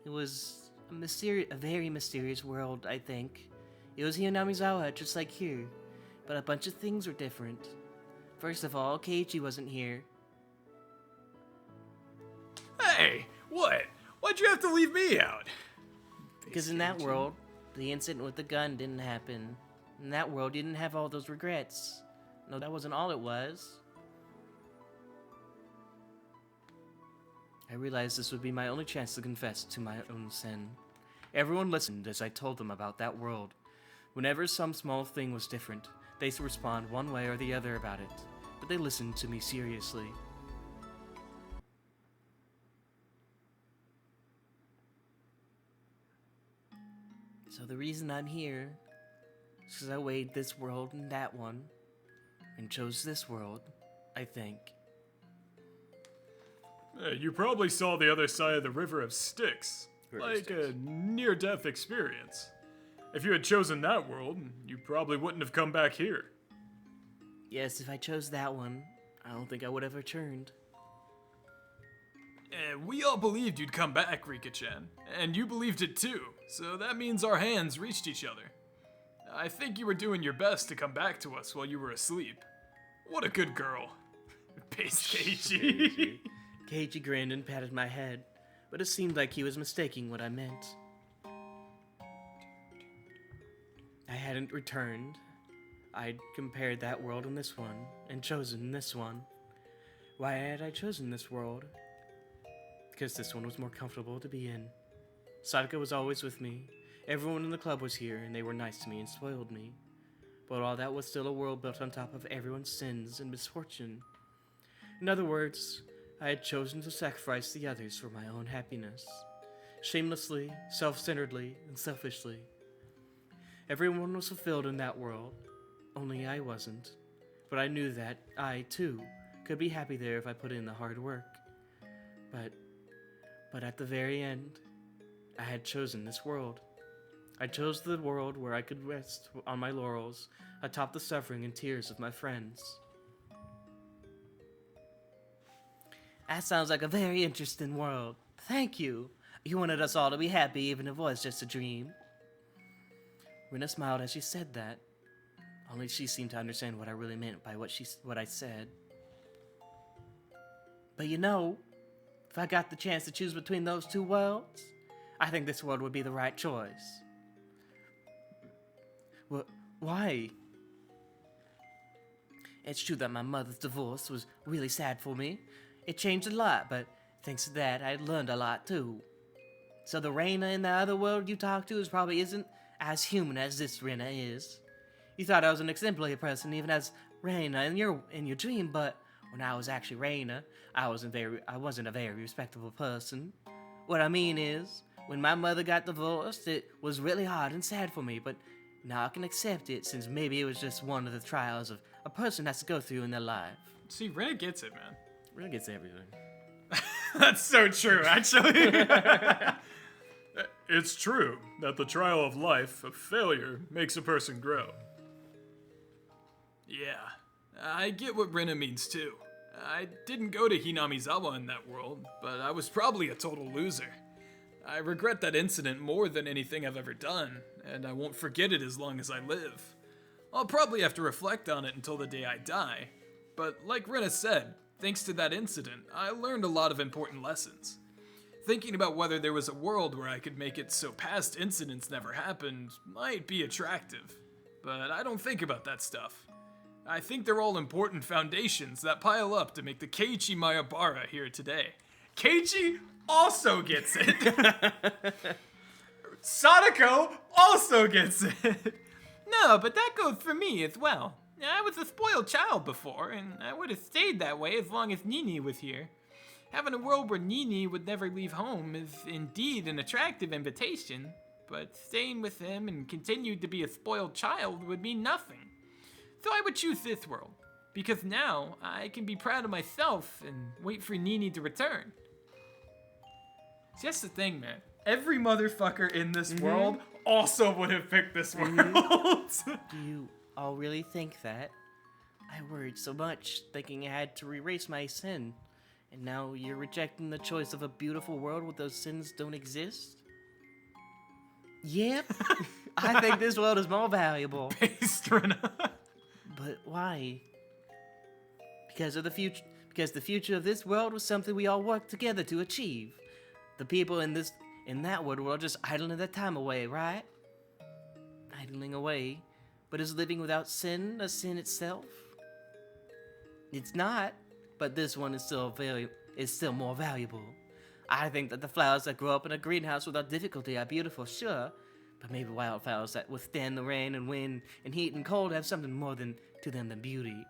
C: It was a very mysterious world, I think. It was Hinamizawa, just like here, but a bunch of things were different. First of all, Keiichi wasn't here.
B: Hey, what? Why'd you have to leave me out?
C: Because in that world, the incident with the gun didn't happen. In that world, you didn't have all those regrets. No, that wasn't all it was. I realized this would be my only chance to confess to my own sin. Everyone listened as I told them about that world. Whenever some small thing was different, they would respond one way or the other about it, but they listened to me seriously. So the reason I'm here is because I weighed this world and that one, and chose this world, I think.
B: You probably saw the other side of the River of Styx, like a near-death experience. If you had chosen that world, you probably wouldn't have come back here.
C: Yes, if I chose that one, I don't think I would have returned.
B: We all believed you'd come back, Rika-chan, and you believed it too, so that means our hands reached each other. I think you were doing your best to come back to us while you were asleep. What a good girl. Pace Keiichi.
C: Keiichi grinned and patted my head, but it seemed like he was mistaking what I meant. I hadn't returned. I'd compared that world and this one, and chosen this one. Why had I chosen this world? Because this one was more comfortable to be in. Sadako was always with me. Everyone in the club was here, and they were nice to me and spoiled me. But all that was still a world built on top of everyone's sins and misfortune. In other words, I had chosen to sacrifice the others for my own happiness. Shamelessly, self-centeredly, and selfishly. Everyone was fulfilled in that world. Only I wasn't. But I knew that I, too, could be happy there if I put in the hard work. But at the very end, I had chosen this world. I chose the world where I could rest on my laurels atop the suffering and tears of my friends. That sounds like a very interesting world. Thank you. You wanted us all to be happy even if it was just a dream. Rina smiled as she said that. Only she seemed to understand what I really meant by what I said. But you know, if I got the chance to choose between those two worlds, I think this world would be the right choice. Why? It's true that my mother's divorce was really sad for me. It changed a lot, but thanks to that, I learned a lot too. So the Reina in the other world you talked to probably isn't as human as this Reina is. You thought I was an exemplary person, even as Reina in your dream, but when I was actually Reina, I wasn't a very respectable person. What I mean is, when my mother got divorced, it was really hard and sad for me, but now I can accept it since maybe it was just one of the trials of a person has to go through in their life.
B: See, Rena gets it, man.
C: Rina gets everything.
B: That's so true, actually. It's true that the trial of life, of failure, makes a person grow. Yeah, I get what Rena means too. I didn't go to Hinamizawa in that world, but I was probably a total loser. I regret that incident more than anything I've ever done, and I won't forget it as long as I live. I'll probably have to reflect on it until the day I die, but like Rena said, thanks to that incident, I learned a lot of important lessons. Thinking about whether there was a world where I could make it so past incidents never happened might be attractive, but I don't think about that stuff. I think they're all important foundations that pile up to make the Keiichi Mayabara here today. Keiichi also gets it. Sadako also gets it.
D: No, but that goes for me as well. I was a spoiled child before, and I would have stayed that way as long as Nini was here. Having a world where Nini would never leave home is indeed an attractive invitation, but staying with him and continuing to be a spoiled child would mean nothing. So I would choose this world. Because now I can be proud of myself and wait for Nini to return.
B: See, that's the thing, man. Every motherfucker in this world also would have picked this world.
C: Do you all really think that? I worried so much, thinking I had to erase my sin. And now you're rejecting the choice of a beautiful world where those sins don't exist? Yep. I think this world is more valuable.
B: Based, Rena.
C: But why? Because the future of this world was something we all worked together to achieve. The people in that world were just idling their time away, right? Idling away. But is living without sin a sin itself? It's not, but this one is still more valuable. I think that the flowers that grow up in a greenhouse without difficulty are beautiful, sure, but maybe wildflowers that withstand the rain and wind and heat and cold have something more to them than beauty.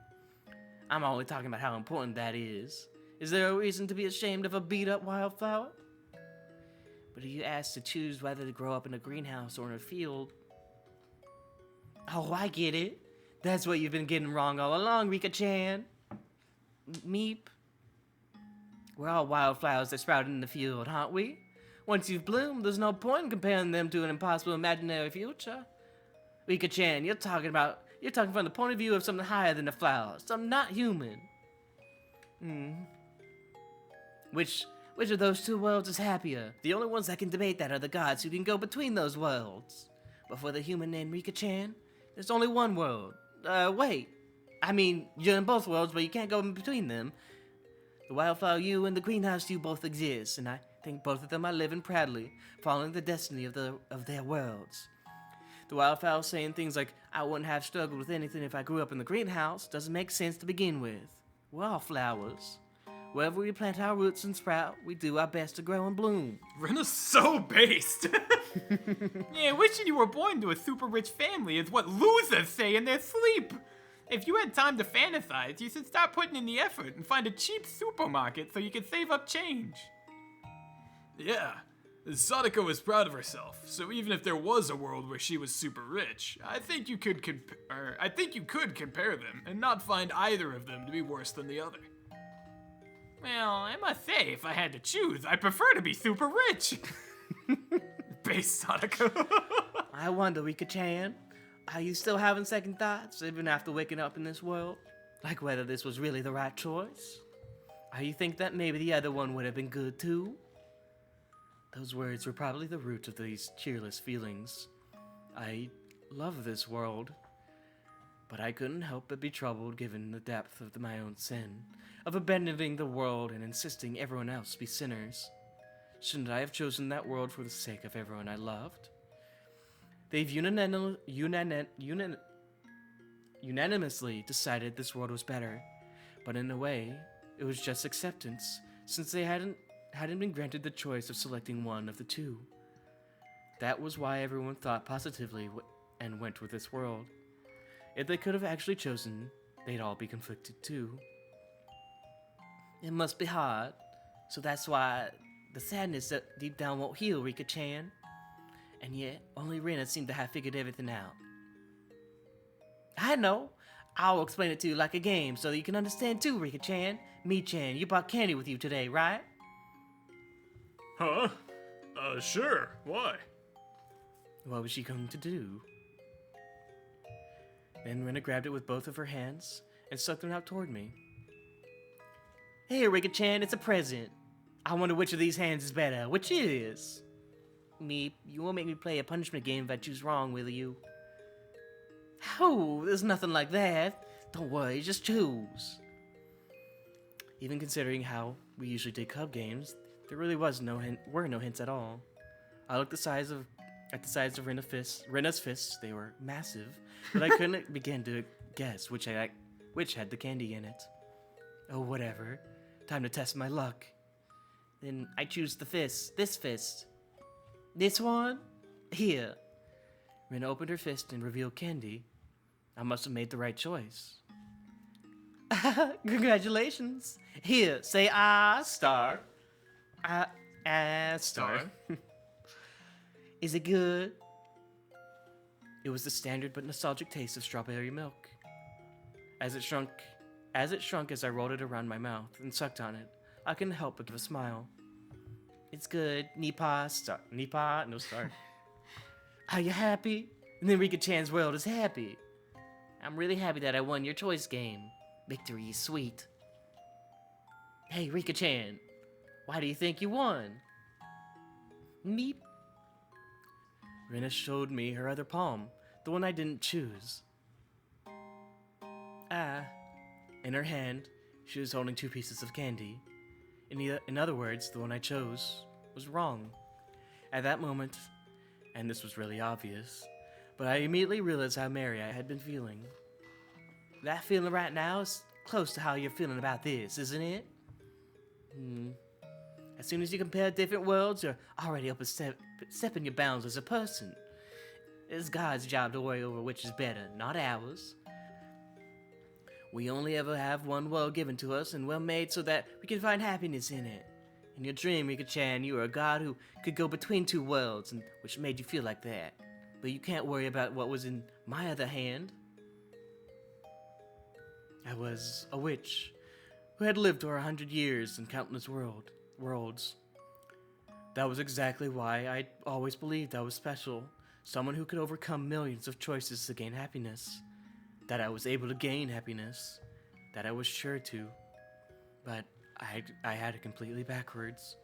C: I'm only talking about how important that is. Is there a reason to be ashamed of a beat-up wildflower? But are you asked to choose whether to grow up in a greenhouse or in a field? Oh, I get it. That's what you've been getting wrong all along, Rika-chan. Meep. We're all wildflowers that sprouted in the field, aren't we? Once you've bloomed, there's no point in comparing them to an impossible imaginary future. Rika-chan, you're talking from the point of view of something higher than a flower, something not human. Which of those two worlds is happier? The only ones that can debate that are the gods who can go between those worlds. But for the human named Rika-chan, there's only one world. Wait. I mean, you're in both worlds, but you can't go in between them. The wildflower you and the greenhouse you both exist, and I think both of them are living proudly, following the destiny of their worlds. The wildfowl saying things like, I wouldn't have struggled with anything if I grew up in the greenhouse, doesn't make sense to begin with. We're all flowers. Wherever we plant our roots and sprout, we do our best to grow and bloom.
B: Rena's so based.
D: Yeah, wishing you were born to a super rich family is what losers say in their sleep. If you had time to fantasize, you should start putting in the effort and find a cheap supermarket so you can save up change.
B: Yeah, Sadako was proud of herself, so even if there was a world where she was super rich, I think you could compare them and not find either of them to be worse than the other.
D: Well, I must say, if I had to choose, I prefer to be super rich.
B: Base Sadako.
C: I wonder, Rika-chan, are you still having second thoughts, even after waking up in this world? Like whether this was really the right choice? Or you think that maybe the other one would have been good too? Those words were probably the root of these cheerless feelings. I love this world, but I couldn't help but be troubled given the depth of my own sin, of abandoning the world and insisting everyone else be sinners. Shouldn't I have chosen that world for the sake of everyone I loved? They've unanimously decided this world was better, but in a way, it was just acceptance, since they hadn't been granted the choice of selecting one of the two. That was why everyone thought positively and went with this world. If they could have actually chosen, they'd all be conflicted too. It must be hard, so that's why the sadness that deep down won't heal, Rika-chan. And yet, only Rena seemed to have figured everything out. I know. I'll explain it to you like a game so that you can understand too, Rika-chan. Me-chan, you brought candy with you today, right?
B: Huh? Sure. Why?
C: What was she going to do? Then Rena grabbed it with both of her hands and stuck them out toward me. Here, Rika-chan, it's a present. I wonder which of these hands is better. Which is? Me, you won't make me play a punishment game if I choose wrong, will you? Oh, there's nothing like that. Don't worry, just choose. Even considering how we usually did club games, there really were no hints at all. I looked at the size of Rena's fists. They were massive, but I couldn't begin to guess which had the candy in it. Oh, whatever. Time to test my luck. Then I choose the fist. This fist. This one? Here. Rena opened her fist and revealed candy. I must have made the right choice. Congratulations. Here, say star. Star. Is it good? It was the standard but nostalgic taste of strawberry milk. As it shrunk As it shrunk as I rolled it around my mouth and sucked on it, I couldn't help but give a smile. It's good. Nipa, star. Nipa, no star. Are you happy? And then Rika-chan's world is happy. I'm really happy that I won your choice game. Victory is sweet. Hey, Rika-chan, why do you think you won? Neep. Rina showed me her other palm, the one I didn't choose. In her hand, she was holding 2 pieces of candy. In other words, the one I chose was wrong. At that moment, and this was really obvious, but I immediately realized how merry I had been feeling. That feeling right now is close to how you're feeling about this, isn't it? As soon as you compare different worlds, you're already up a stepping your bounds as a person. It's God's job to worry over which is better, not ours. We only ever have one world given to us and well made so that we can find happiness in it. In your dream, Rika-chan, you were a god who could go between 2 worlds, and which made you feel like that. But you can't worry about what was in my other hand. I was a witch who had lived over 100 years in countless worlds. That was exactly why I always believed I was special, someone who could overcome millions of choices to gain happiness. That I was able to gain happiness, that I was sure to, but I had it completely backwards.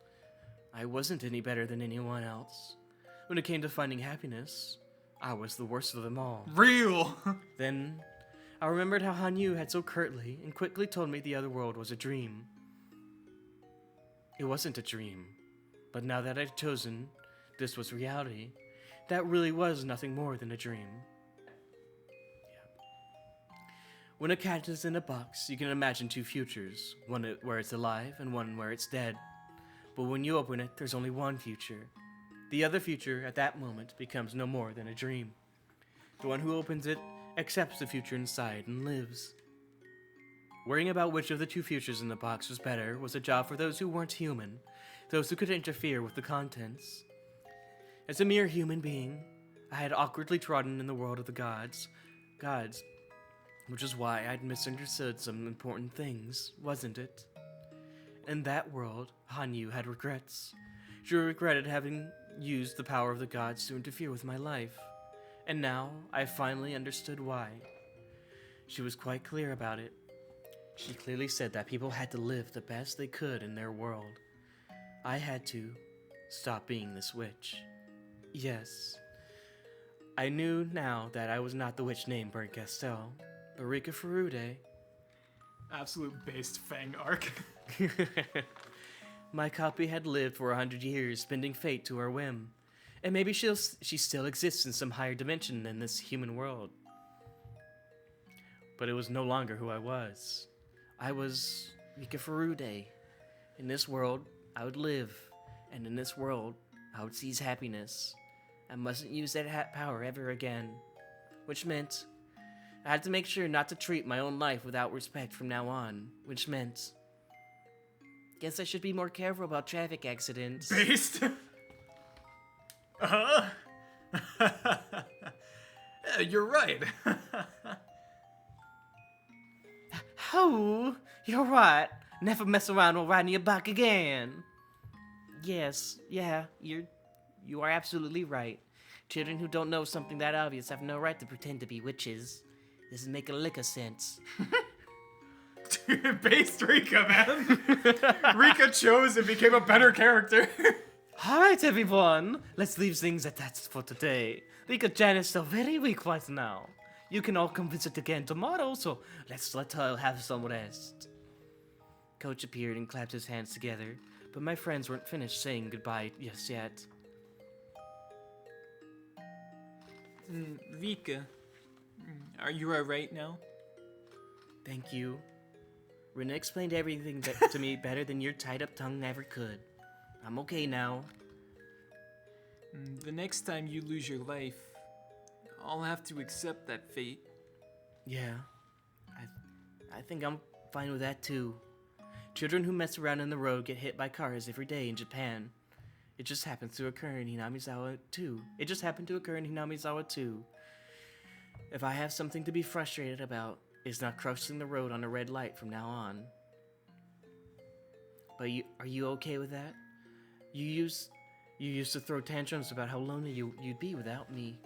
C: I wasn't any better than anyone else. When it came to finding happiness, I was the worst of them all.
B: Real.
C: Then, I remembered how Hanyu had so curtly and quickly told me the other world was a dream. It wasn't a dream, but now that I'd chosen, this was reality. That really was nothing more than a dream. When a cat is in a box, you can imagine 2 futures, one where it's alive and one where it's dead. But when you open it, there's only one future. The other future, at that moment, becomes no more than a dream. The one who opens it accepts the future inside and lives. Worrying about which of the 2 futures in the box was better was a job for those who weren't human, those who could interfere with the contents. As a mere human being, I had awkwardly trodden in the world of the gods, which is why I'd misunderstood some important things, wasn't it? In that world, Hanyu had regrets. She regretted having used the power of the gods to interfere with my life. And now, I finally understood why. She was quite clear about it. She clearly said that people had to live the best they could in their world. I had to stop being this witch. Yes. I knew now that I was not the witch named Burnt Castell. Rika Furude.
B: Absolute based Fang arc.
C: My copy had lived for 100 years, bending fate to her whim. And maybe she still exists in some higher dimension than this human world. But it was no longer who I was. I was Rika Furude. In this world, I would live. And in this world, I would seize happiness. I mustn't use that power ever again. Which meant I had to make sure not to treat my own life without respect from now on, which meant guess I should be more careful about traffic accidents.
B: Based? You're right.
C: Oh, you're right. Never mess around or ride your bike again. Yes, yeah, you are absolutely right. Children who don't know something that obvious have no right to pretend to be witches. Doesn't make a lick of sense.
B: Based Rika, man. Rika chose and became a better character.
C: Alright, everyone. Let's leave things at that for today. Rika-chan is still very weak right now. You can all come visit again tomorrow, so let's let her have some rest. Coach appeared and clapped his hands together, but my friends weren't finished saying goodbye just yet.
D: Rika, are you alright now?
C: Thank you. Rena explained everything to me better than your tied-up tongue ever could. I'm okay now.
D: The next time you lose your life, I'll have to accept that fate.
C: Yeah, I think I'm fine with that too. Children who mess around in the road get hit by cars every day in Japan. It just happens to occur in Hinamizawa too. If I have something to be frustrated about, is not crossing the road on a red light from now on. But are you okay with that? You used to throw tantrums about how lonely you'd be without me.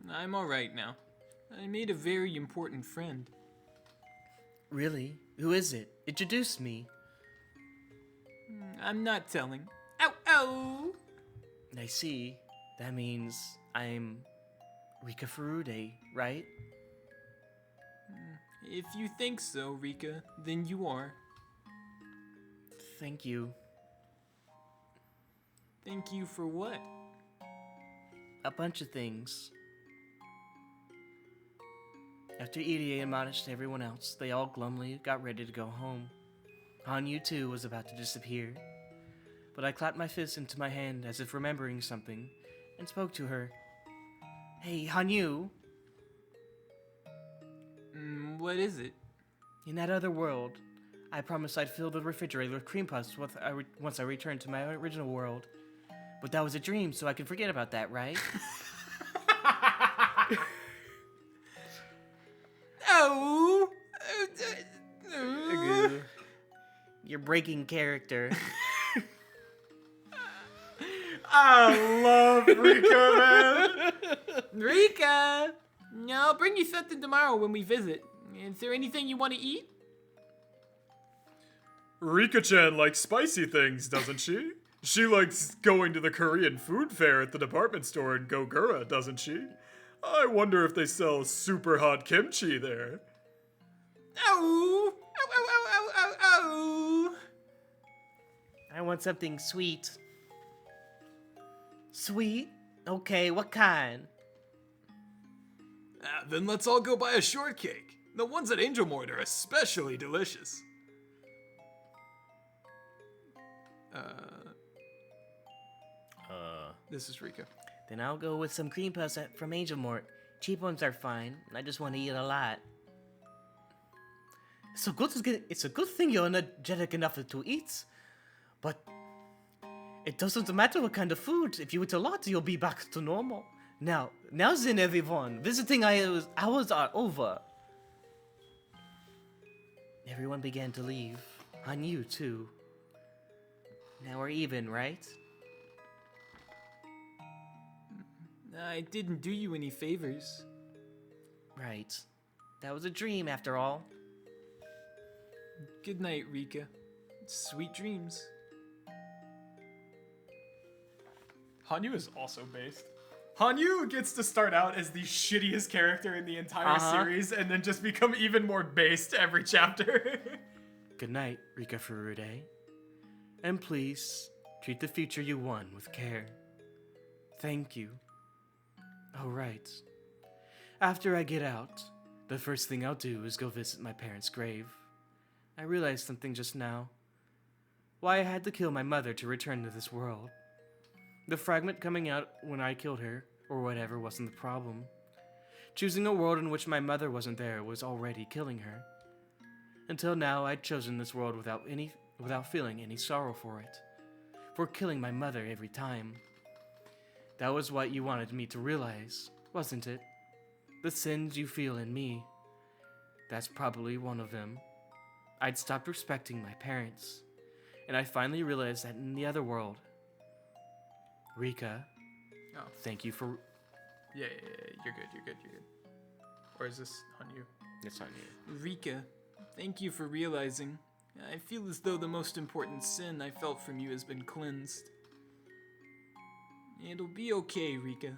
D: I'm alright now. I made a very important friend.
C: Really? Who is it? Introduce me.
D: I'm not telling. Ow, ow!
C: I see. That means I'm Rika Furude, right?
D: If you think so, Rika, then you are.
C: Thank you.
D: Thank you for what?
C: A bunch of things. After Irie admonished everyone else, they all glumly got ready to go home. Hanyu too was about to disappear. But I clapped my fist into my hand as if remembering something, and spoke to her. Hey, Hanyu!
D: What is it?
C: In that other world, I promised I'd fill the refrigerator with cream puffs once I returned to my original world. But that was a dream, so I can forget about that, right?
D: Oh!
C: You're breaking character.
B: I love Rika, man.
D: Rika! I'll bring you something tomorrow when we visit. Is there anything you want to eat?
B: Rika-chan likes spicy things, doesn't she? She likes going to the Korean food fair at the department store in Gogura, doesn't she? I wonder if they sell super hot kimchi there.
D: Ow! Ow, ow, ow, ow, ow, ow!
C: I want something sweet. Sweet? Okay, what kind?
D: Then let's all go buy a shortcake. The ones at Angel Mort are especially delicious. This is Rika.
C: Then I'll go with some cream puffs from Angel Mort. Cheap ones are fine. I just want to eat a lot. It's a good thing you're energetic enough to eat. But it doesn't matter what kind of food. If you eat a lot, you'll be back to normal. Now then, everyone. Visiting hours are over. Everyone began to leave. Hanyu, too. Now we're even, right?
D: I didn't do you any favors.
C: Right. That was a dream, after all.
D: Good night, Rika. Sweet dreams.
B: Hanyu is also based. Hanyu gets to start out as the shittiest character in the entire series and then just become even more based every chapter.
C: Good night, Rika Furude. And please, treat the future you won with care. Thank you. Oh, right. After I get out, the first thing I'll do is go visit my parents' grave. I realized something just now. Why I had to kill my mother to return to this world. The fragment coming out when I killed her, or whatever, wasn't the problem. Choosing a world in which my mother wasn't there was already killing her. Until now, I'd chosen this world without feeling any sorrow for it. For killing my mother every time. That was what you wanted me to realize, wasn't it? The sins you feel in me. That's probably one of them. I'd stopped respecting my parents. And I finally realized that in the other world. Rika, thank you for...
B: Yeah, you're good. Or is this on you?
C: It's on you.
D: Rika, thank you for realizing. I feel as though the most important sin I felt from you has been cleansed. It'll be okay, Rika.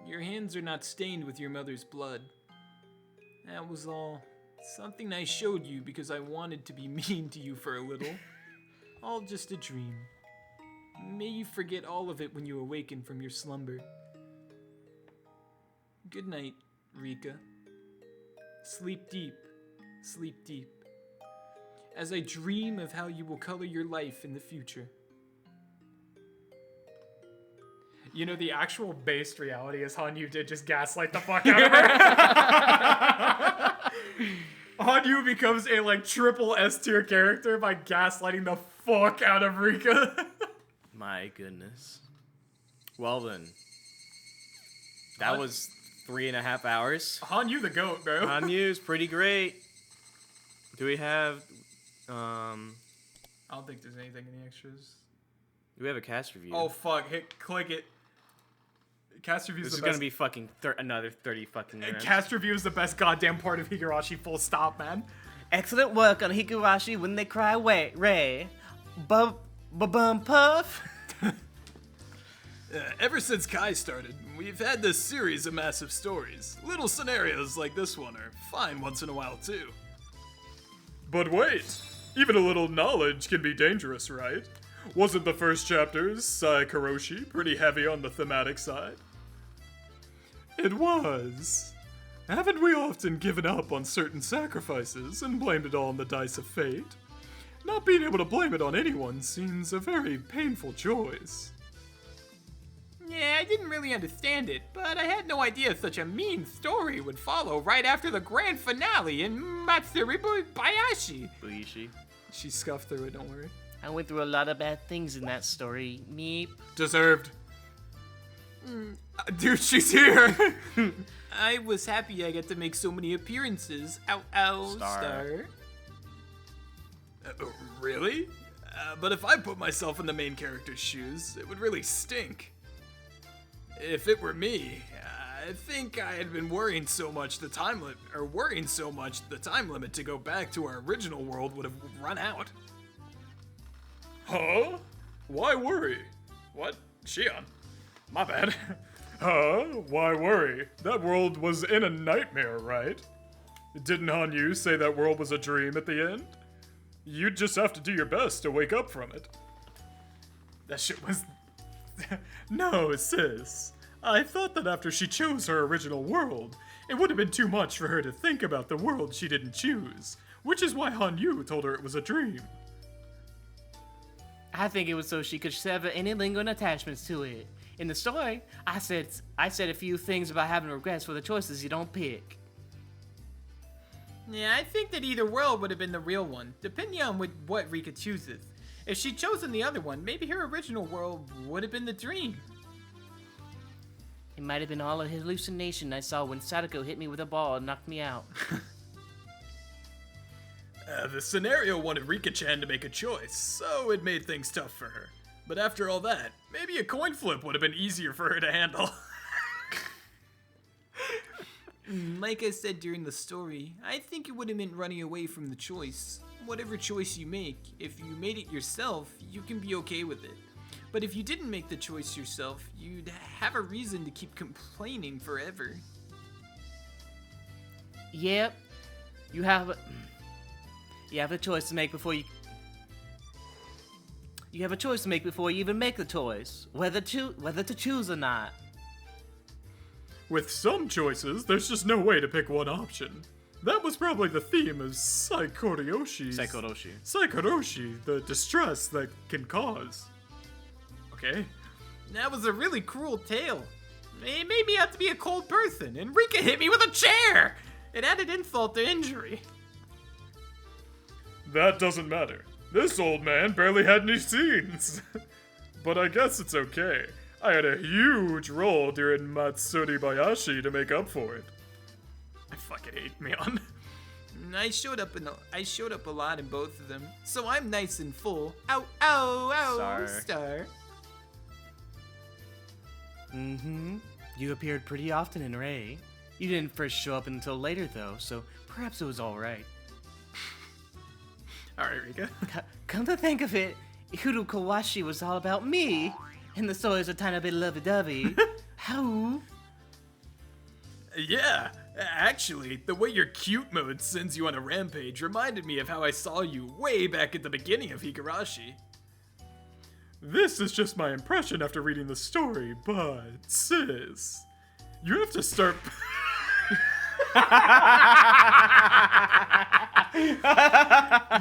D: Your hands are not stained with your mother's blood. That was all something I showed you because I wanted to be mean to you for a little. All just a dream. May you forget all of it when you awaken from your slumber. Good night, Rika. Sleep deep, sleep deep. As I dream of how you will color your life in the future.
B: You know, the actual based reality is Hanyu did just gaslight the fuck out of her. Hanyu becomes a triple S tier character by gaslighting the fuck out of Rika.
C: My goodness. Well then. That was 3.5 hours.
B: Hanyu the goat, bro.
C: Hanyu's pretty great. Do we have,
B: I don't think there's anything in the extras.
C: do we have a cast review?
B: Oh fuck! Click it. Cast review is
C: this
B: the
C: is
B: best.
C: gonna be fucking another 30 fucking minutes.
B: Cast review is the best goddamn part of Higurashi. Full stop, man.
A: Excellent work on Higurashi when they cry Ray. Bum puff.
E: Ever since Kai started, we've had this series of massive stories. Little scenarios like this one are fine once in a while, too.
B: But wait, even a little knowledge can be dangerous, right? Wasn't the first chapter's Saikoroshi pretty heavy on the thematic side? It was. Haven't we often given up on certain sacrifices and blamed it all on the dice of fate? Not being able to blame it on anyone seems a very painful choice.
D: Yeah, I didn't really understand it, but I had no idea such a mean story would follow right after the grand finale in Matsuri Bayashi.
C: Buishi.
B: She scuffed through it, don't worry.
A: I went through a lot of bad things in that story. Meep.
B: Deserved. Dude, she's here!
D: I was happy I got to make so many appearances. Ow, ow,
C: Star.
E: Really? But if I put myself in the main character's shoes, it would really stink. If it were me, I think I had been worrying so much the time limit to go back to our original world would have run out.
B: Huh? Why worry? What? Shion? My bad. Huh? Why worry? That world was in a nightmare, right? Didn't Hanyu say that world was a dream at the end? You'd just have to do your best to wake up from it. That shit was... No, sis. I thought that after she chose her original world, it would have been too much for her to think about the world she didn't choose, which is why Hanyu told her it was a dream.
A: I think it was so she could sever any lingering attachments to it. In the story, I said a few things about having regrets for the choices you don't pick.
D: Yeah, I think that either world would have been the real one, depending on what Rika chooses. If she'd chosen the other one, maybe her original world would have been the dream.
A: It might have been all a hallucination I saw when Sadako hit me with a ball and knocked me out.
E: The scenario wanted Rika-chan to make a choice, so it made things tough for her. But after all that, maybe a coin flip would have been easier for her to handle.
D: Like I said during the story, I think it would have meant running away from the choice. Whatever choice you make, if you made it yourself, you can be okay with it. But if you didn't make the choice yourself, you'd have a reason to keep complaining forever.
A: Yep. You have a choice to make before you... You have a choice to make before you even make the choice. Whether to choose or not.
B: With some choices, there's just no way to pick one option. That was probably the theme of Saikoroshi, the distress that can cause. Okay.
D: That was a really cruel tale. It made me out to be a cold person, and Rika hit me with a chair! It added insult to injury.
B: That doesn't matter. This old man barely had any scenes. But I guess it's okay. I had a huge role during Matsuri Bayashi to make up for it. I fucking hate Mion.
D: I showed up a lot in both of them, so I'm nice and full. Ow, ow, ow, star.
A: Mm-hmm. You appeared pretty often in Ray. You didn't first show up until later, though, so perhaps it was alright.
B: Alright, Rika.
A: Come to think of it, Higurashi was all about me, and the story's a tiny bit lovey-dovey. How?
E: Yeah, actually, the way your cute mode sends you on a rampage reminded me of how I saw you way back at the beginning of Higurashi.
B: This is just my impression after reading the story, but sis, you have to start...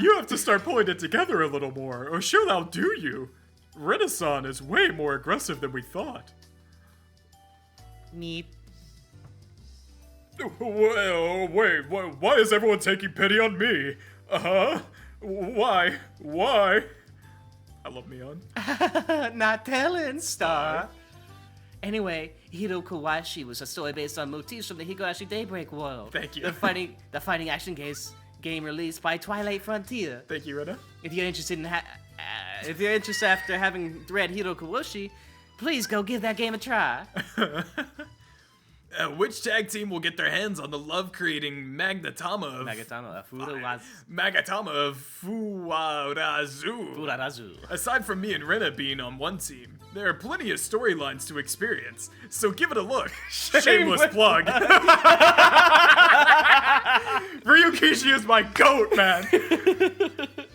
B: You have to start pulling it together a little more, or she'll outdo you. Renaissance is way more aggressive than we thought.
A: Meep.
B: Wait, why is everyone taking pity on me? Why? I love Mion.
A: Not telling, Star.
C: Anyway, Hiro Kawashi was a story based on motifs from the Higurashi Daybreak world.
B: Thank you.
C: The fighting action game released by Twilight Frontier.
B: Thank you, Rena.
C: If you're interested after having read Hiro Kawashi, please go give that game a try.
E: Which tag team will get their hands on the love-creating Magatama of Fuwarazu?
C: Furarazu.
E: Aside from me and Rena being on one team, there are plenty of storylines to experience, so give it a look. Shameless plug.
B: Ryukishi is my goat, man.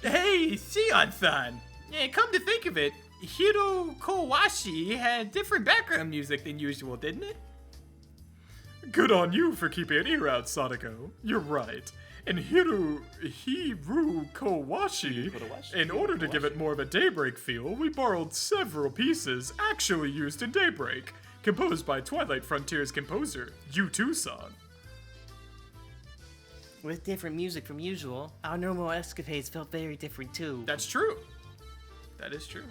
D: Hey, Sion-san. Yeah, come to think of it, Hiro Kawashi had different background music than usual, didn't it?
B: Good on you for keeping an ear out, Sadako. You're right. And Hiru Kawashi, in order to give it more of a Daybreak feel, we borrowed several pieces actually used in Daybreak, composed by Twilight Frontier's composer, U2-san.
C: With different music from usual, our normal escapades felt very different too.
B: That's true. That is true.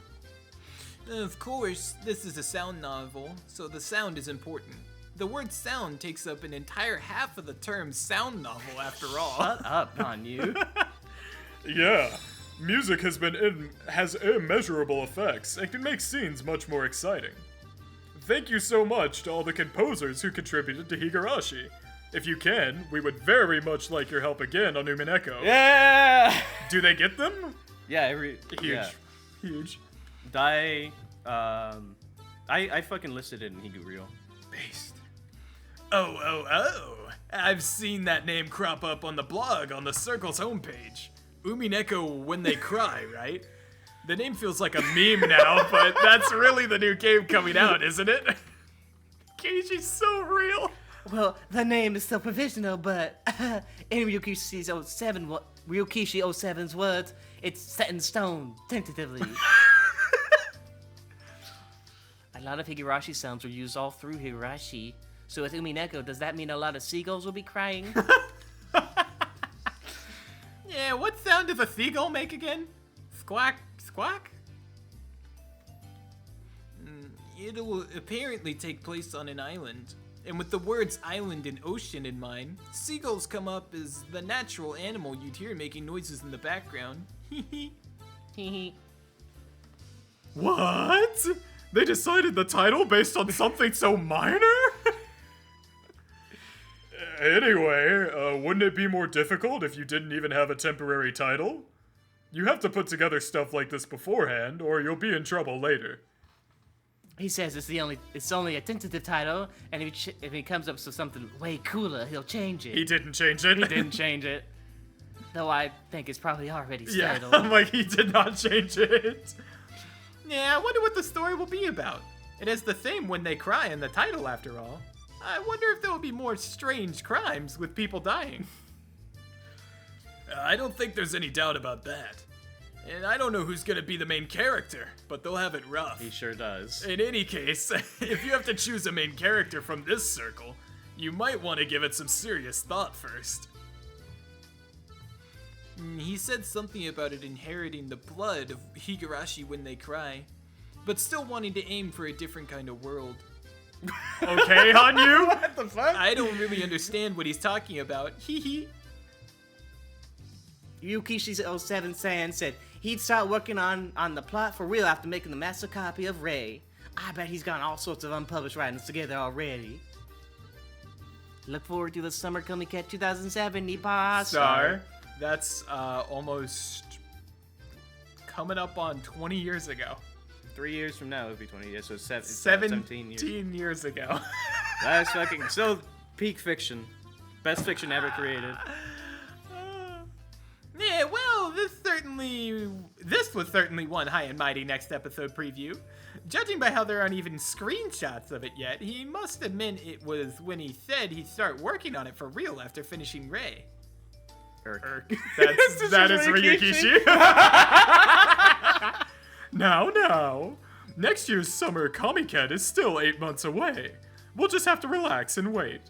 D: Of course, this is a sound novel, so the sound is important. The word sound takes up an entire half of the term sound novel after all.
C: Shut up, on you.
B: Yeah, music has immeasurable effects and can make scenes much more exciting. Thank you so much to all the composers who contributed to Higurashi. If you can, we would very much like your help again on Umineko.
C: Yeah.
B: Do they get them?
C: Yeah,
B: Huge.
C: I fucking listed it in Higuryo.
B: Based.
E: Oh. I've seen that name crop up on the blog on the Circle's homepage. Umineko when they cry, right? The name feels like a meme now, but that's really the new game coming out, isn't it?
B: Keishi's so real.
C: Well, the name is still provisional, but in Ryukishi 07's words, it's set in stone, tentatively. A lot of Higurashi sounds were used all through Higurashi. So with Umineko, does that mean a lot of seagulls will be crying?
D: Yeah, what sound does a seagull make again? Squawk, squawk? It'll apparently take place on an island. And with the words island and ocean in mind, seagulls come up as the natural animal you'd hear making noises in the background.
B: What? They decided the title based on something so minor? Anyway, wouldn't it be more difficult if you didn't even have a temporary title? You have to put together stuff like this beforehand, or you'll be in trouble later.
C: He says it's only a tentative title, and if he comes up with something way cooler, he'll change it.
B: He didn't change it.
C: He didn't change it. Though I think it's probably already
B: Yeah,
C: settled.
B: I'm like, he did not change it.
D: Yeah, I wonder what the story will be about. It has the same when they cry in the title, after all. I wonder if there will be more strange crimes with people dying.
E: I don't think there's any doubt about that. And I don't know who's gonna be the main character, but they'll have it rough.
C: He sure does.
E: In any case, if you have to choose a main character from this circle, you might want to give it some serious thought first.
D: He said something about it inheriting the blood of Higurashi when they cry, but still wanting to aim for a different kind of world.
B: Okay, Hanyu? What the fuck?
D: I don't really understand what he's talking about. Hee hee.
C: Ryukishi 07 San said he'd start working on the plot for real after making the master copy of Rei. I bet he's got all sorts of unpublished writings together already. Look forward to the Summer Comiket 2007 Nippon
B: Star. That's almost coming up on 20 years ago.
C: 3 years from now, it would be 20 years, so it's
B: 17
C: years.
B: years ago.
C: That's fucking still peak fiction. Best fiction ever created.
D: Yeah, well, this was certainly one high and mighty next episode preview. Judging by how there aren't even screenshots of it yet, he must have meant it was when he said he'd start working on it for real after finishing Rei.
B: That is Ryukishi. Now. Next year's summer Comiket is still 8 months away. We'll just have to relax and wait.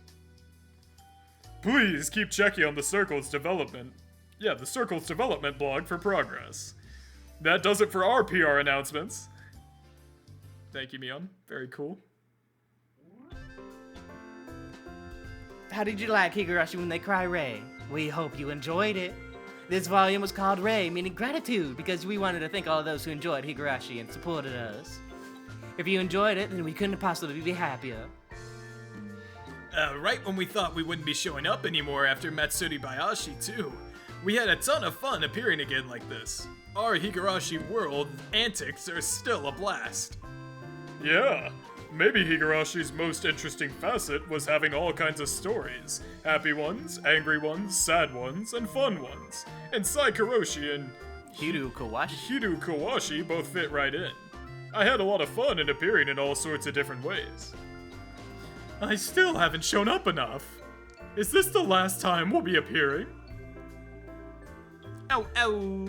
B: Please keep checking on the Circle's development. Yeah, the Circle's development blog for progress. That does it for our PR announcements. Thank you, Mion. Very cool.
C: how did you like Higurashi When They Cry, Ray? We hope you enjoyed it. This volume was called Ray, meaning gratitude, because we wanted to thank all of those who enjoyed Higurashi and supported us. If you enjoyed it, then we couldn't possibly be happier.
E: Right when we thought we wouldn't be showing up anymore after Matsuri Bayashi, too. We had a ton of fun appearing again like this. Our Higurashi world antics are still a blast.
B: Yeah, maybe Higurashi's most interesting facet was having all kinds of stories. Happy ones, angry ones, sad ones, and fun ones. And Saikoroshi and Higurashi both fit right in. I had a lot of fun in appearing in all sorts of different ways. I still haven't shown up enough. Is this the last time we'll be appearing?
D: Ow, ow.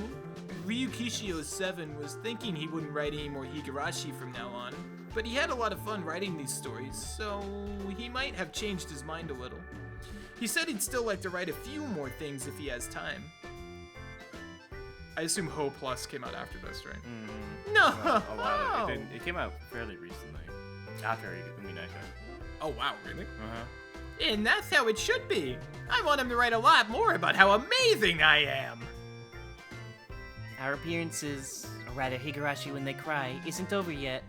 D: Ryukishio7 was thinking he wouldn't write any more Higurashi from now on, but he had a lot of fun writing these stories, so he might have changed his mind a little. He said he'd still like to write a few more things if he has time.
B: I assume Ho Plus came out after this, right?
D: No!
C: A while. It came out fairly recently. After Umineko.
B: Oh wow, really?
D: And that's how it should be. I want him to write a lot more about how amazing I am.
C: Our appearances, or rather Higurashi When They Cry, isn't over yet.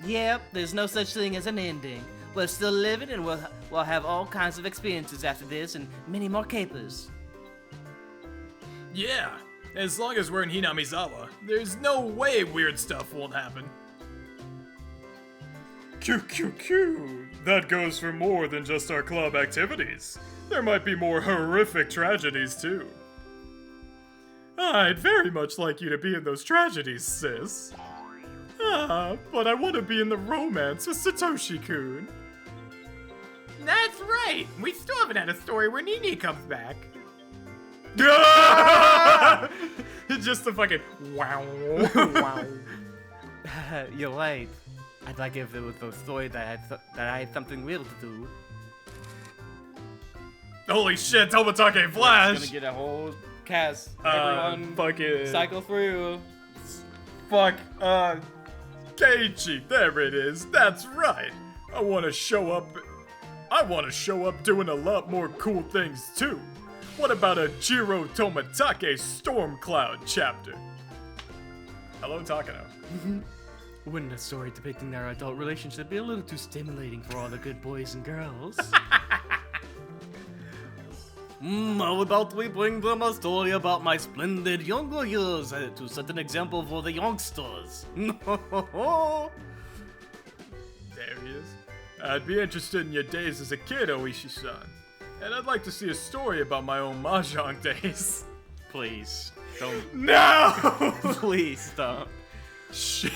C: Yep, there's no such thing as an ending. We're still living and we'll have all kinds of experiences after this and many more capers.
E: Yeah, as long as we're in Hinamizawa, there's no way weird stuff won't happen.
B: Q. That goes for more than just our club activities. There might be more horrific tragedies too. I'd very much like you to be in those tragedies, sis. But I want to be in the romance with Satoshi-kun.
D: That's right. We still haven't had a story where Nini comes back.
B: Just the fucking wow.
C: Wow. You're right. I'd like if it was a story that I had something real to do.
B: Holy shit, Tomatake
C: Gonna
B: Flash!
C: get a whole cast. Everyone
B: Fucking...
C: cycle through.
B: Fuck, Keiichi, there it is, that's right. I want to show up doing a lot more cool things too. What about a Jiro Tomatake Stormcloud chapter? Hello, Takano.
C: Wouldn't a story depicting their adult relationship be a little too stimulating for all the good boys and girls? How about we bring them a story about my splendid younger years to set an example for the youngsters?
B: There he is. I'd be interested in your days as a kid, Oishi-san. And I'd like to see a story about my own mahjong days.
C: Please, don't.
B: No!
C: Please don't.
B: Sheesh.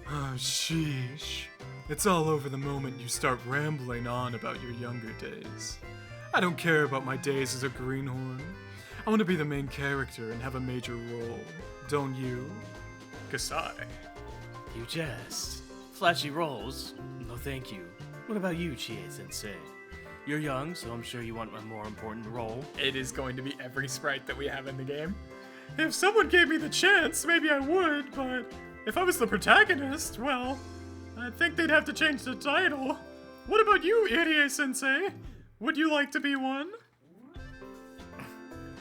B: Oh, sheesh. It's all over the moment you start rambling on about your younger days. I don't care about my days as a greenhorn. I want to be the main character and have a major role. Don't you? Kasai.
C: You jest. Flashy roles? No thank you. What about you, Chie-sensei? You're young, so I'm sure you want a more important role.
B: It is going to be every sprite that we have in the game. If someone gave me the chance, maybe I would, but if I was the protagonist, well, I think they'd have to change the title. What about you, Irie-sensei? Would you like to be one?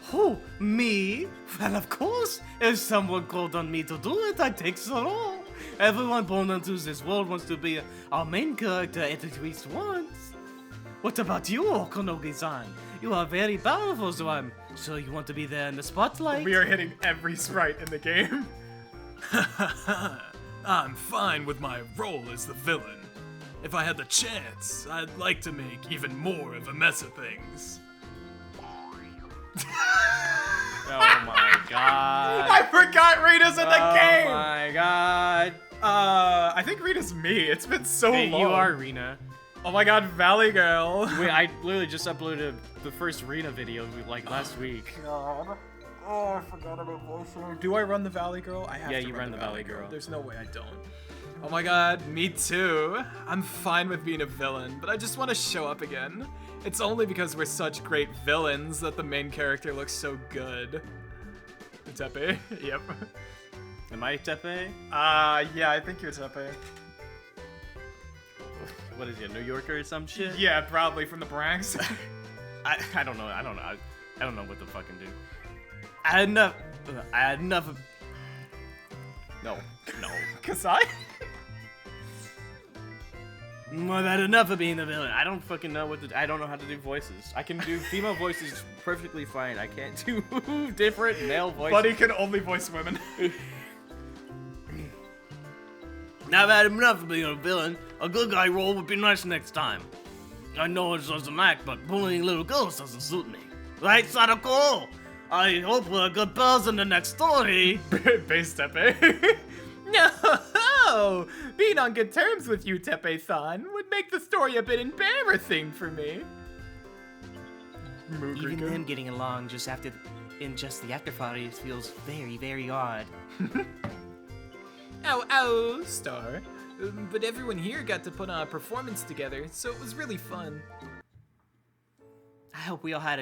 C: Who? Me? Well, of course. If someone called on me to do it, I'd take the role. Everyone born into this world wants to be our main character at least once. What about you, Konogi-san? You are very powerful, so I'm sure you want to be there in the spotlight.
B: We are hitting every sprite in the game.
E: I'm fine with my role as the villain. If I had the chance, I'd like to make even more of a mess of things.
C: Oh my god.
B: I forgot Rita's in the game!
C: Oh my god.
B: I think Rita's me. It's been so
C: Hey,
B: long.
C: you are Rena.
B: Oh my god, Valley Girl.
C: Wait, I literally just uploaded the first Rena video like last week.
B: God. Oh, I forgot about voiceover. Do I run the Valley Girl? I have
C: Yeah,
B: to
C: you run the Valley Girl.
B: There's no way I don't. Oh my god, me too. I'm fine with being a villain, but I just want to show up again. It's only because we're such great villains that the main character looks so good. Tepe? Yep.
C: Am I Tepe?
B: Yeah, I think you're Tepe.
C: what is he, a New Yorker or some shit?
B: Yeah, probably from the Bronx.
C: I don't know. I don't know what to fucking do. I had enough. Of... No.
B: Kasai?
C: I've had enough of being the villain. I don't fucking know I don't know how to do voices. I can do female voices perfectly fine. I can't do different male voices.
B: Buddy can only voice women.
C: Now I've had enough of being a villain. A good guy role would be nice next time. I know it's just an act, but bullying little girls doesn't suit me. Right, Sadako? I hope we're good pals in the next story.
B: Base Tepe. No! Being on good terms with you, Tepe-san, would make the story a bit embarrassing for me.
C: Even them getting along in just the after parties feels very, very odd.
D: Ow, Star. But everyone here got to put on a performance together, so it was really fun.
C: I hope we all have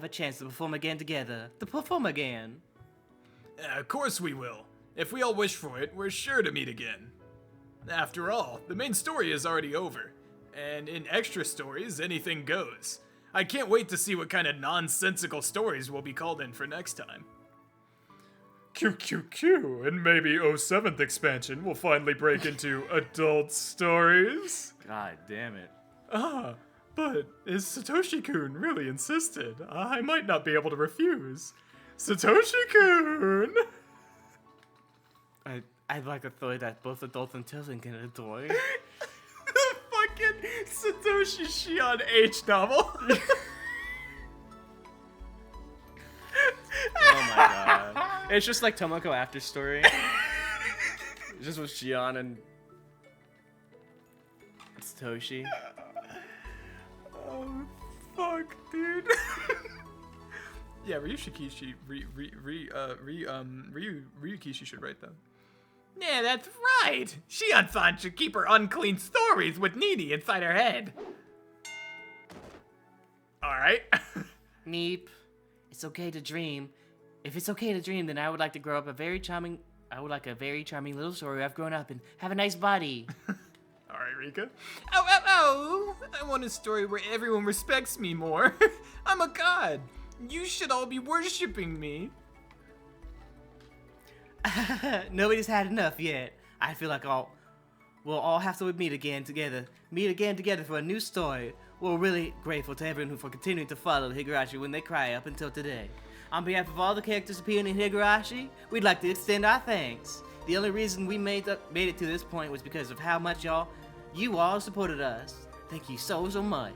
C: a chance to perform again together. To perform again.
E: Of course we will. If we all wish for it, we're sure to meet again. After all, the main story is already over. And in extra stories, anything goes. I can't wait to see what kind of nonsensical stories we'll be called in for next time. QQQ, and maybe 07th expansion will finally break into adult stories.
C: God damn it.
B: Ah, but is Satoshi-kun really insisted? I might not be able to refuse. Satoshi-kun!
C: I'd like a toy that both adults and children can enjoy.
B: The fucking Satoshi Shion H novel.
C: Oh my god. It's just like Tomoko After Story. It's just with Shion and Satoshi.
B: Oh, fuck, dude. Yeah, Ryukishi should write them.
D: Yeah, that's right. Shion-san should keep her unclean stories with Nini inside her head.
B: Alright.
C: Meep. It's okay to dream. If it's okay to dream, then I would like to grow up a very charming little story where I've grown up and have a nice body.
B: Alright, Rika.
D: Ow. I want a story where everyone respects me more. I'm a god. You should all be worshipping me.
C: Nobody's had enough yet. I feel like we'll all have to meet again together for a new story. We're really grateful to everyone for continuing to follow Higurashi when they cry up until today. On behalf of all the characters appearing in Higurashi, we'd like to extend our thanks. The only reason we made it to this point was because of how much you all supported us. Thank you so much.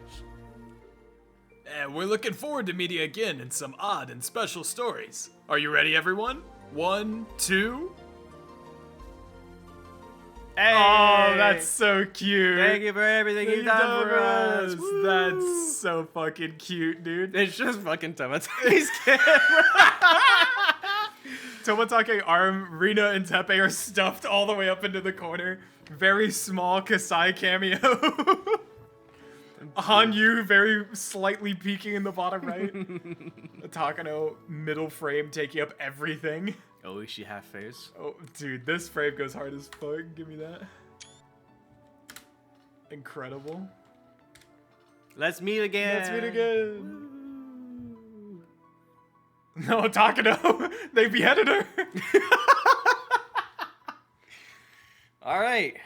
E: And we're looking forward to meeting again in some odd and special stories. Are you ready, everyone? 1, 2.
C: Hey!
B: Oh, that's so cute.
C: Thank you for everything you've done for us. Woo!
B: That's so fucking cute, dude.
C: It's just fucking Tomotake's camera.
B: Tomatake arm, Rina and Tepe are stuffed all the way up into the corner. Very small Kasai cameo. Hanyu very slightly peeking in the bottom right. Takano middle frame taking up everything.
C: Oh, is she half face?
B: Oh, dude, this frame goes hard as fuck. Give me that. Incredible.
C: Let's meet again.
B: Let's meet again. No, Takano. They beheaded her.
C: All right.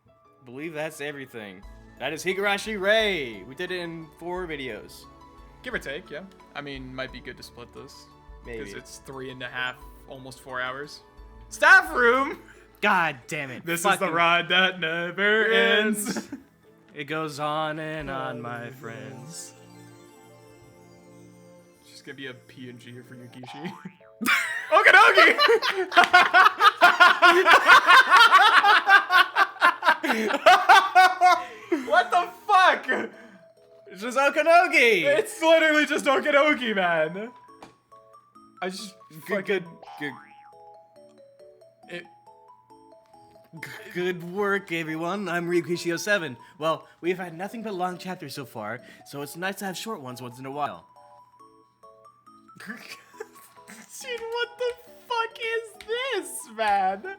C: I believe that's everything. That is Higurashi Ray. We did it in 4 videos.
B: Give or take, yeah. I mean, might be good to split this.
C: Maybe.
B: Because it's 3.5, almost 4 hours. Staff room!
C: God damn it.
B: This is the ride that never ends.
C: It goes on and on, my friends.
B: She's gonna be a PNG here for Yukishi. Okanogi! What the fuck?
C: It's just Okanogi!
B: It's literally just Okanogi, man. I just
C: Good work, everyone. I'm Ryukishi07. Well, we've had nothing but long chapters so far, so it's nice to have short ones once in a while.
B: Dude, what the fuck is this, man?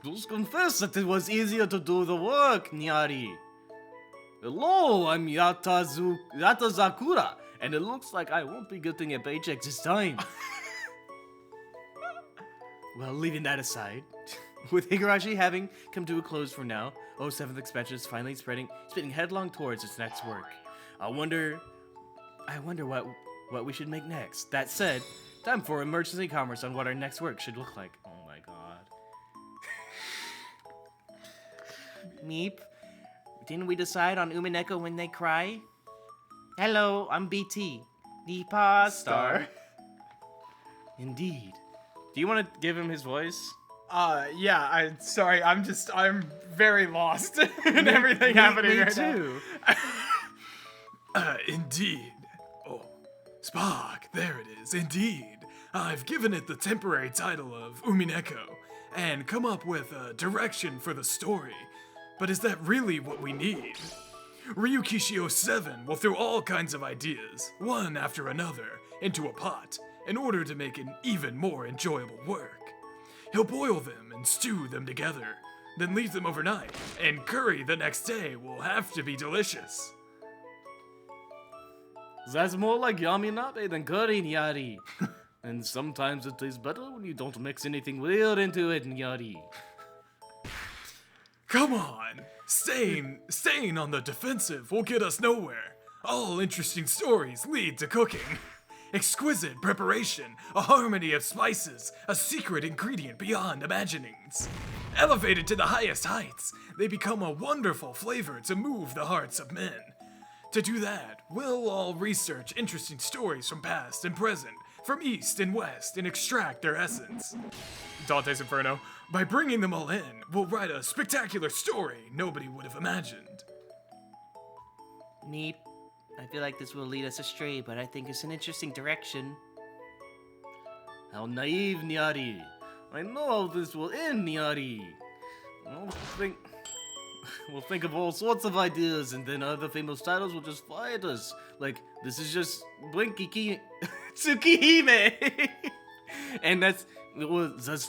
C: just confess that it was easier to do the work, Nyari. Hello, I'm Yata Zakura, and it looks like I won't be getting a paycheck this time. Well, leaving that aside, with Higurashi having come to a close for now, 07th expansion is finally spinning headlong towards its next work. I wonder what we should make next. That said, time for emergency commerce on what our next work should look like. Oh my god. Meep, didn't we decide on Umineko when they cry? Hello, I'm BT, the pasta star. Indeed. Do you want to give him his voice?
B: Yeah, I'm very lost in everything happening
C: me
B: right
C: too.
E: Indeed. Oh, Spock, there it is, indeed. I've given it the temporary title of Umineko, and come up with a direction for the story. But is that really what we need? Ryukishi 07 will throw all kinds of ideas, one after another, into a pot, in order to make an even more enjoyable work. He'll boil them and stew them together, then leave them overnight, and curry the next day will have to be delicious.
C: That's more like yaminabe than curry, Nyari. And sometimes it tastes better when you don't mix anything weird into it, Nyari.
E: Come on! Staying on the defensive will get us nowhere. All interesting stories lead to cooking. Exquisite preparation, a harmony of spices, a secret ingredient beyond imaginings. Elevated to the highest heights, they become a wonderful flavor to move the hearts of men. To do that, we'll all research interesting stories from past and present, from east and west, and extract their essence.
B: Dante's Inferno.
E: By bringing them all in, we'll write a spectacular story nobody would have imagined.
C: Meep, I feel like this will lead us astray, but I think it's an interesting direction. How naive, Nyari. I know how this will end, Nyari. We'll think of all sorts of ideas, and then other famous titles will just fly at us. Like, this is just Tsukihime. And that's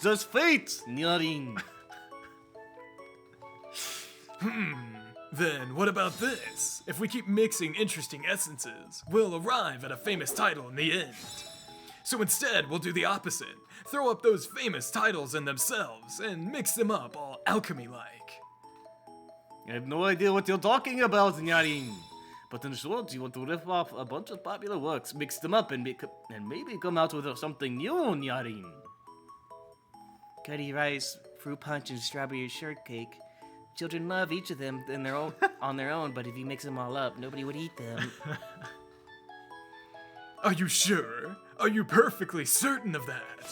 C: just fate, Nyarin.
E: Then what about this? If we keep mixing interesting essences, we'll arrive at a famous title in the end. So instead, we'll do the opposite. Throw up those famous titles in themselves and mix them up all alchemy-like.
C: I have no idea what you're talking about, Nyarin. But in short, you want to riff off a bunch of popular works, mix them up, and maybe come out with something new, Nyarin. Curry rice, fruit punch, and strawberry shortcake. Children love each of them on their own, but if you mix them all up, nobody would eat them.
E: Are you sure? Are you perfectly certain of that?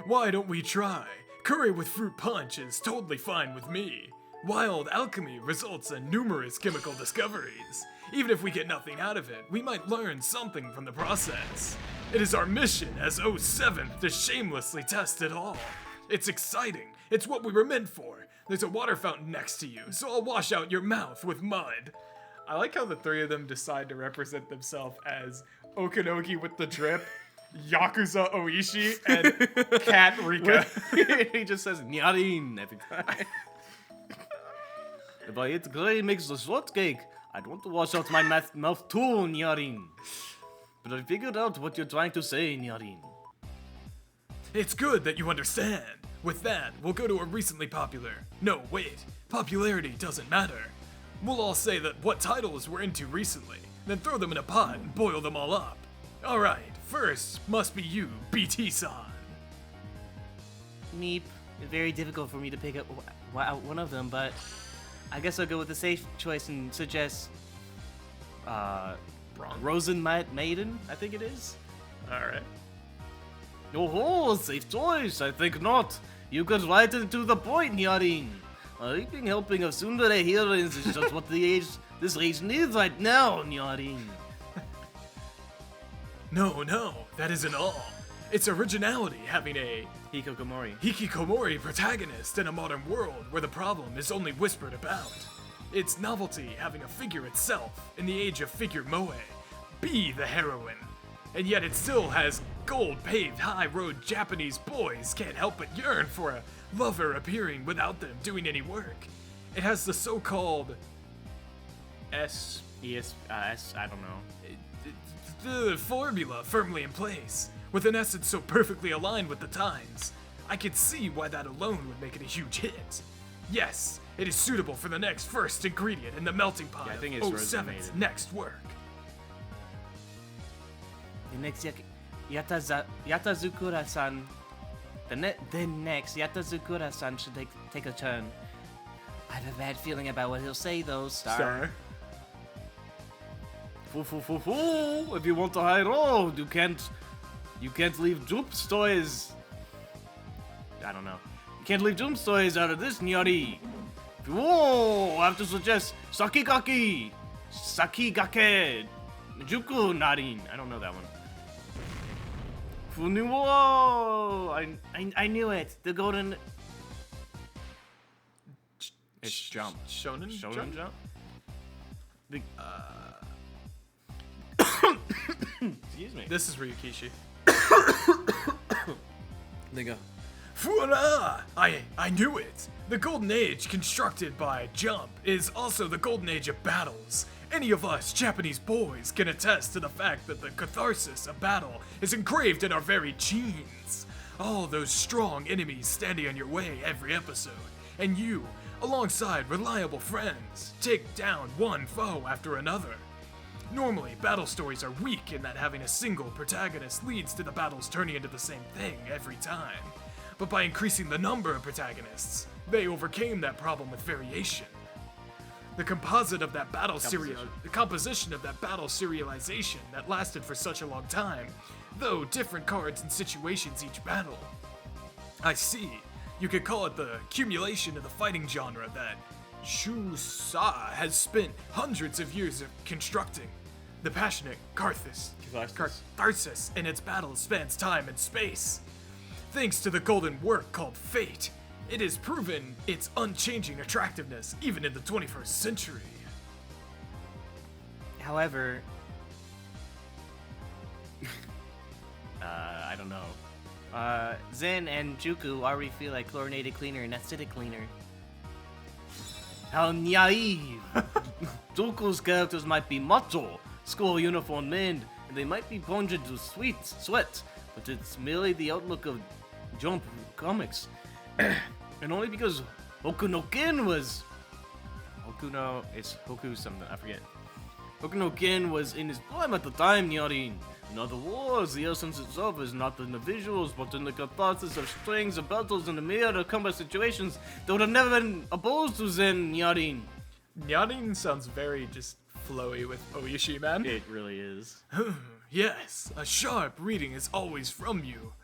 E: Why don't we try? Curry with fruit punch is totally fine with me. Wild alchemy results in numerous chemical discoveries. Even if we get nothing out of it, we might learn something from the process. It is our mission as 07th to shamelessly test it all. It's exciting. It's what we were meant for. There's a water fountain next to you, so I'll wash out your mouth with mud.
B: I like how the three of them decide to represent themselves as Okanogi with the drip, Yakuza Oishi, and Cat Rika.
C: He just says Nyarin every time. If I eat curry makes the shortcake, I'd want to wash out my mouth too, Nyarin. But I figured out what you're trying to say, Nyarin.
E: It's good that you understand. With that, we'll go to a recently popular. No, wait. Popularity doesn't matter. We'll all say that what titles we're into recently, then throw them in a pot and boil them all up. Alright, first must be you, BT-san.
C: Meep, it's very difficult for me to pick up one of them, but I guess I'll go with the safe choice and suggest Rosen Maiden, I think it is.
B: Alright.
C: Oh, safe choice. I think not. You got right into the point, Nyarin. A heaping helping of tsundere heroines is just what this age needs right now, Nyarin.
E: No, that isn't all. It's originality having a hikikomori protagonist in a modern world where the problem is only whispered about. It's novelty having a figure itself in the age of figure moe. Be the heroine. And yet it still has gold-paved high-road Japanese boys can't help but yearn for a lover appearing without them doing any work. It has the so-called
C: S, I don't know.
E: the formula firmly in place, with an essence so perfectly aligned with the times. I could see why that alone would make it a huge hit. Yes, it is suitable for the next first ingredient in the melting pot
C: Yeah, I think
E: of
C: it's
E: 07's
C: resonated.
E: next work.
C: The next Yatazukura-san. The next Yatazukura-san should take a turn. I have a bad feeling about what he'll say, though, Star. If you want a high road, you can't leave Jumps toys. I don't know. You can't leave Jumps toys out of this, Nyari. Whoa! I have to suggest Sakigake, Juku Narin. I don't know that one. Whoa! I knew it. The golden. It's jump.
E: Shonen
C: Shonen jump. The Excuse me.
B: This is Ryukishi.
C: They go.
E: Voila! I knew it! The Golden Age, constructed by Jump, is also the Golden Age of battles. Any of us Japanese boys can attest to the fact that the catharsis of battle is engraved in our very genes. All those strong enemies standing on your way every episode, and you, alongside reliable friends, take down one foe after another. Normally, battle stories are weak in that having a single protagonist leads to the battles turning into the same thing every time. But by increasing the number of protagonists, they overcame that problem with variation. The composition of that battle serialization that lasted for such a long time, though different cards and situations each battle. I see. You could call it the accumulation of the fighting genre that Shusa has spent hundreds of years constructing. The passionate catharsis in its battles spans time and space. Thanks to the golden work called Fate, it has proven its unchanging attractiveness even in the 21st century.
C: However, I don't know. Zen and Juku already feel like chlorinated cleaner and acidic cleaner. How naive! Juku's characters might be macho, school uniform men, and they might be plunged into sweat, but it's merely the outlook of Jump comics. And only because Hoku no Ken was... It's Hoku something, I forget. Hoku no Ken was in his prime at the time, Nyarin. In other words, the essence itself is not in the visuals, but in the catharsis of strings of battles and the myriad of combat situations that would have never been opposed to Zen, Nyarin.
B: Nyarin sounds very just flowy with Oishi, man.
C: It really is.
E: Yes, a sharp reading is always from you,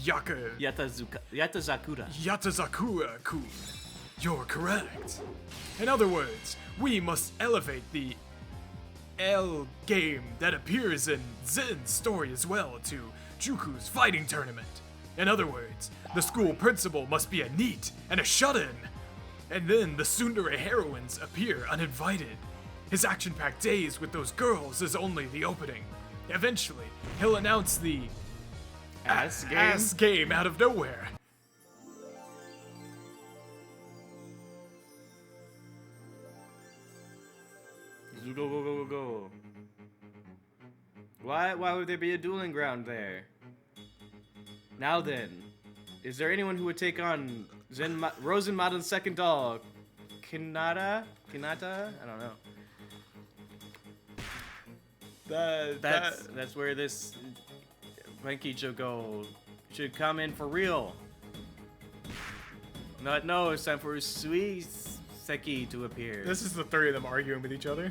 C: Yatazakura.
E: Yatazakura-kun. You're correct. In other words, we must elevate the L game that appears in Zen's story as well to Juku's fighting tournament. In other words, the school principal must be a NEET and a shut-in. And then the tsundere heroines appear uninvited. His action-packed days with those girls is only the opening. Eventually, he'll announce the ass game out of nowhere.
C: Go. Why would there be a dueling ground there? Now then, is there anyone who would take on Rosenmaden's second dog? Kinata? I don't know. That's where this Renki should come in for real. No, it's time for Suiseki to appear.
B: This is the three of them arguing with each other.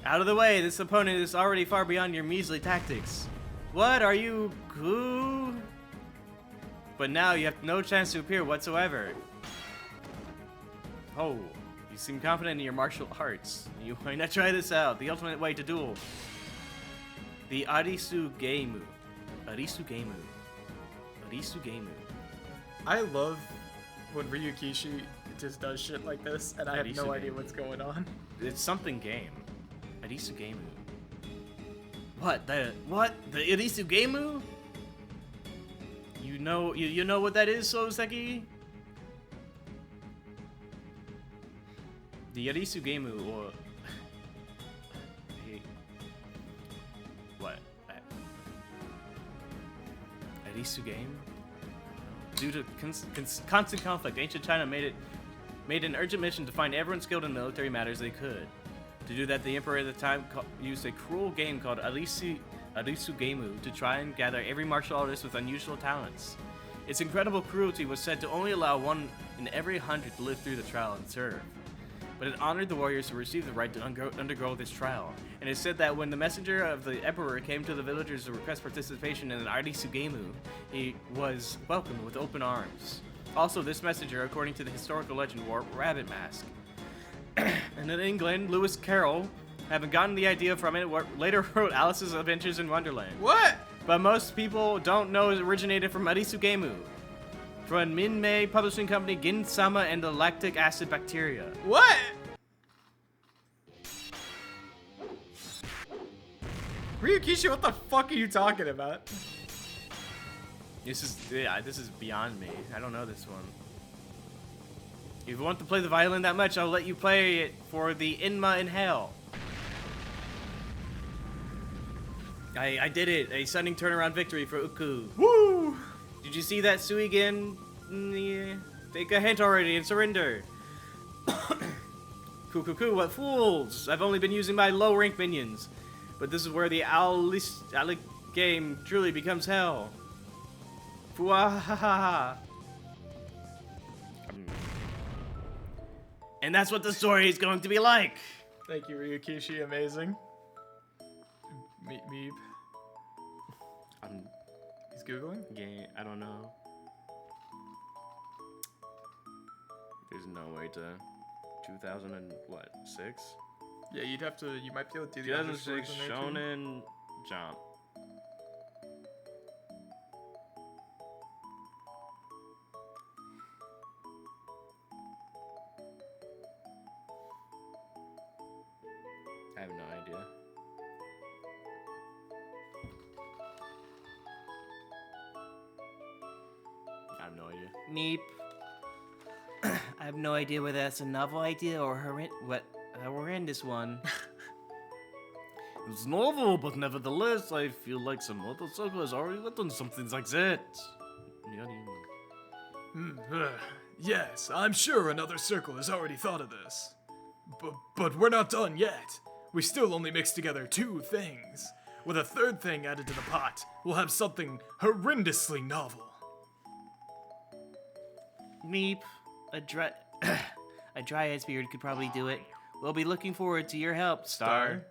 C: Out of the way, this opponent is already far beyond your measly tactics. What, are you Goo? But now you have no chance to appear whatsoever. Oh, you seem confident in your martial arts. Why not try this out? The ultimate way to duel. The Arisugame.
B: I love when Ryukishi just does shit like this, and I have no idea what's going on.
C: It's something game. Arisugame. What? The Arisugame? You know what that is, Soseki? The Yarisugemu, or what? Yarisugame? Due to constant conflict, ancient China made an urgent mission to find everyone skilled in military matters they could. To do that, the emperor at the time used a cruel game called Arisugemu to try and gather every martial artist with unusual talents. Its incredible cruelty was said to only allow 1 in every 100 to live through the trial and serve. But it honored the warriors who received the right to undergo this trial. And it said that when the messenger of the emperor came to the villagers to request participation in an Arisugemu, he was welcomed with open arms. Also, this messenger, according to the historical legend, wore a rabbit mask. And in England, Lewis Carroll, having gotten the idea from it, later wrote Alice's Adventures in Wonderland.
B: What?
C: But most people don't know it originated from Arisugemu, from Minmay Publishing Company, Ginsama, and the lactic acid bacteria.
B: What? Ryukishi, what the fuck are you talking about?
C: This is beyond me. I don't know this one. If you want to play the violin that much, I'll let you play it for the Inma in Hell. I did it. A stunning turnaround victory for Uku.
B: Woo!
C: Did you see that, Suigen? Yeah. Take a hint already and surrender. Cuckoo, what fools! I've only been using my low-rank minions. But this is where the Alic game truly becomes hell. Fwahaha. And that's what the story is going to be like.
B: Thank you, Ryukishi. Amazing. Meep. He's Googling?
C: Yeah, I don't know. There's no way to 2006?
B: Yeah, you might be able to do the
C: 2006 Shonen Jump. I have no idea. I have no idea. Neep. I have no idea whether that's a novel idea or a horrendous one. It's novel, but nevertheless, I feel like some other circle has already written some things like that.
E: Yes, I'm sure another circle has already thought of this. But we're not done yet. We still only mixed together 2 things. With a 3rd thing added to the pot, we'll have something horrendously novel.
C: Meep, a dryad's beard could probably do it. We'll be looking forward to your help, Star.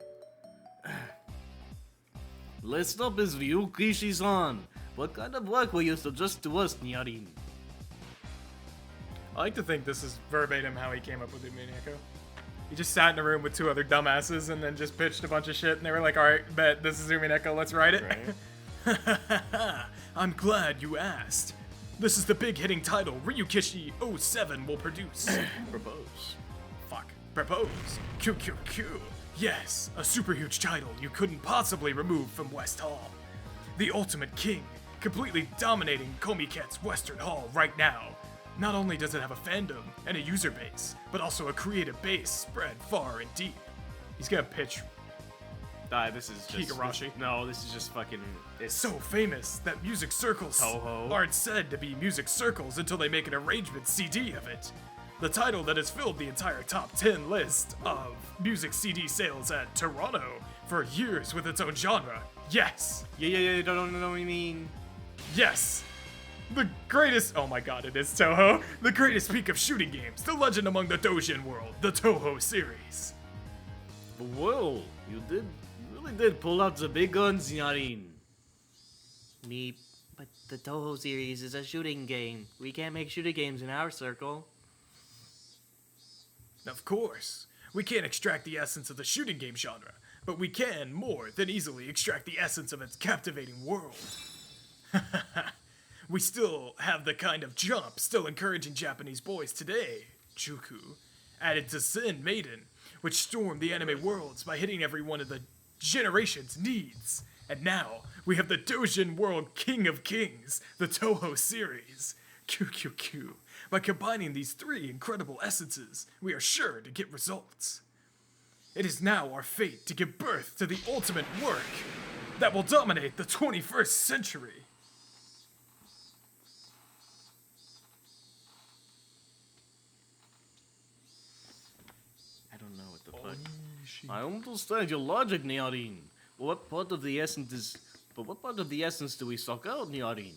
C: List up is Ryukishi-san. What kind of work will you suggest to us, Nyarin?
B: I like to think this is verbatim how he came up with Umineko. He just sat in a room with 2 other dumbasses and then just pitched a bunch of shit, and they were like, alright, bet, this is Umineko, let's write it.
C: Right.
E: I'm glad you asked. This is the big hitting title Ryukishi 07 will produce.
C: Propose.
E: Propose. QQQ. Yes, a super huge title you couldn't possibly remove from West Hall. The ultimate king, completely dominating Komiket's Western Hall right now. Not only does it have a fandom and a user base, but also a creative base spread far and deep.
B: He's gonna pitch
C: This is just
B: Higurashi.
C: This is just fucking.
E: It's so famous that music circles
C: Toho.
E: aren't said to be music circles until they make an arrangement CD of it. The title that has filled the entire top 10 list of music CD sales at Toronto for years with its own genre. Yes!
C: Yeah, don't know what you mean.
E: Yes! The greatest, oh my god, it is Toho. The greatest peak of shooting games, the legend among the Dojin world, the Toho series.
C: Whoa, you really did pull out the big guns, Nyarin. Meep, but the Toho series is a shooting game. We can't make shooting games in our circle.
E: Of course, we can't extract the essence of the shooting game genre, but we can more than easily extract the essence of its captivating world. We still have the kind of jump still encouraging Japanese boys today, Chuku, added to Sin Maiden, which stormed the anime worlds by hitting every one of the generation's needs. And now, we have the Dojin World King of Kings, the Toho series. QQQ. By combining these three incredible essences, we are sure to get results. It is now our fate to give birth to the ultimate work that will dominate the 21st century.
C: I don't know what the fuck. I understand your logic, Niarin. But what part of the essence do we suck out, Niarin?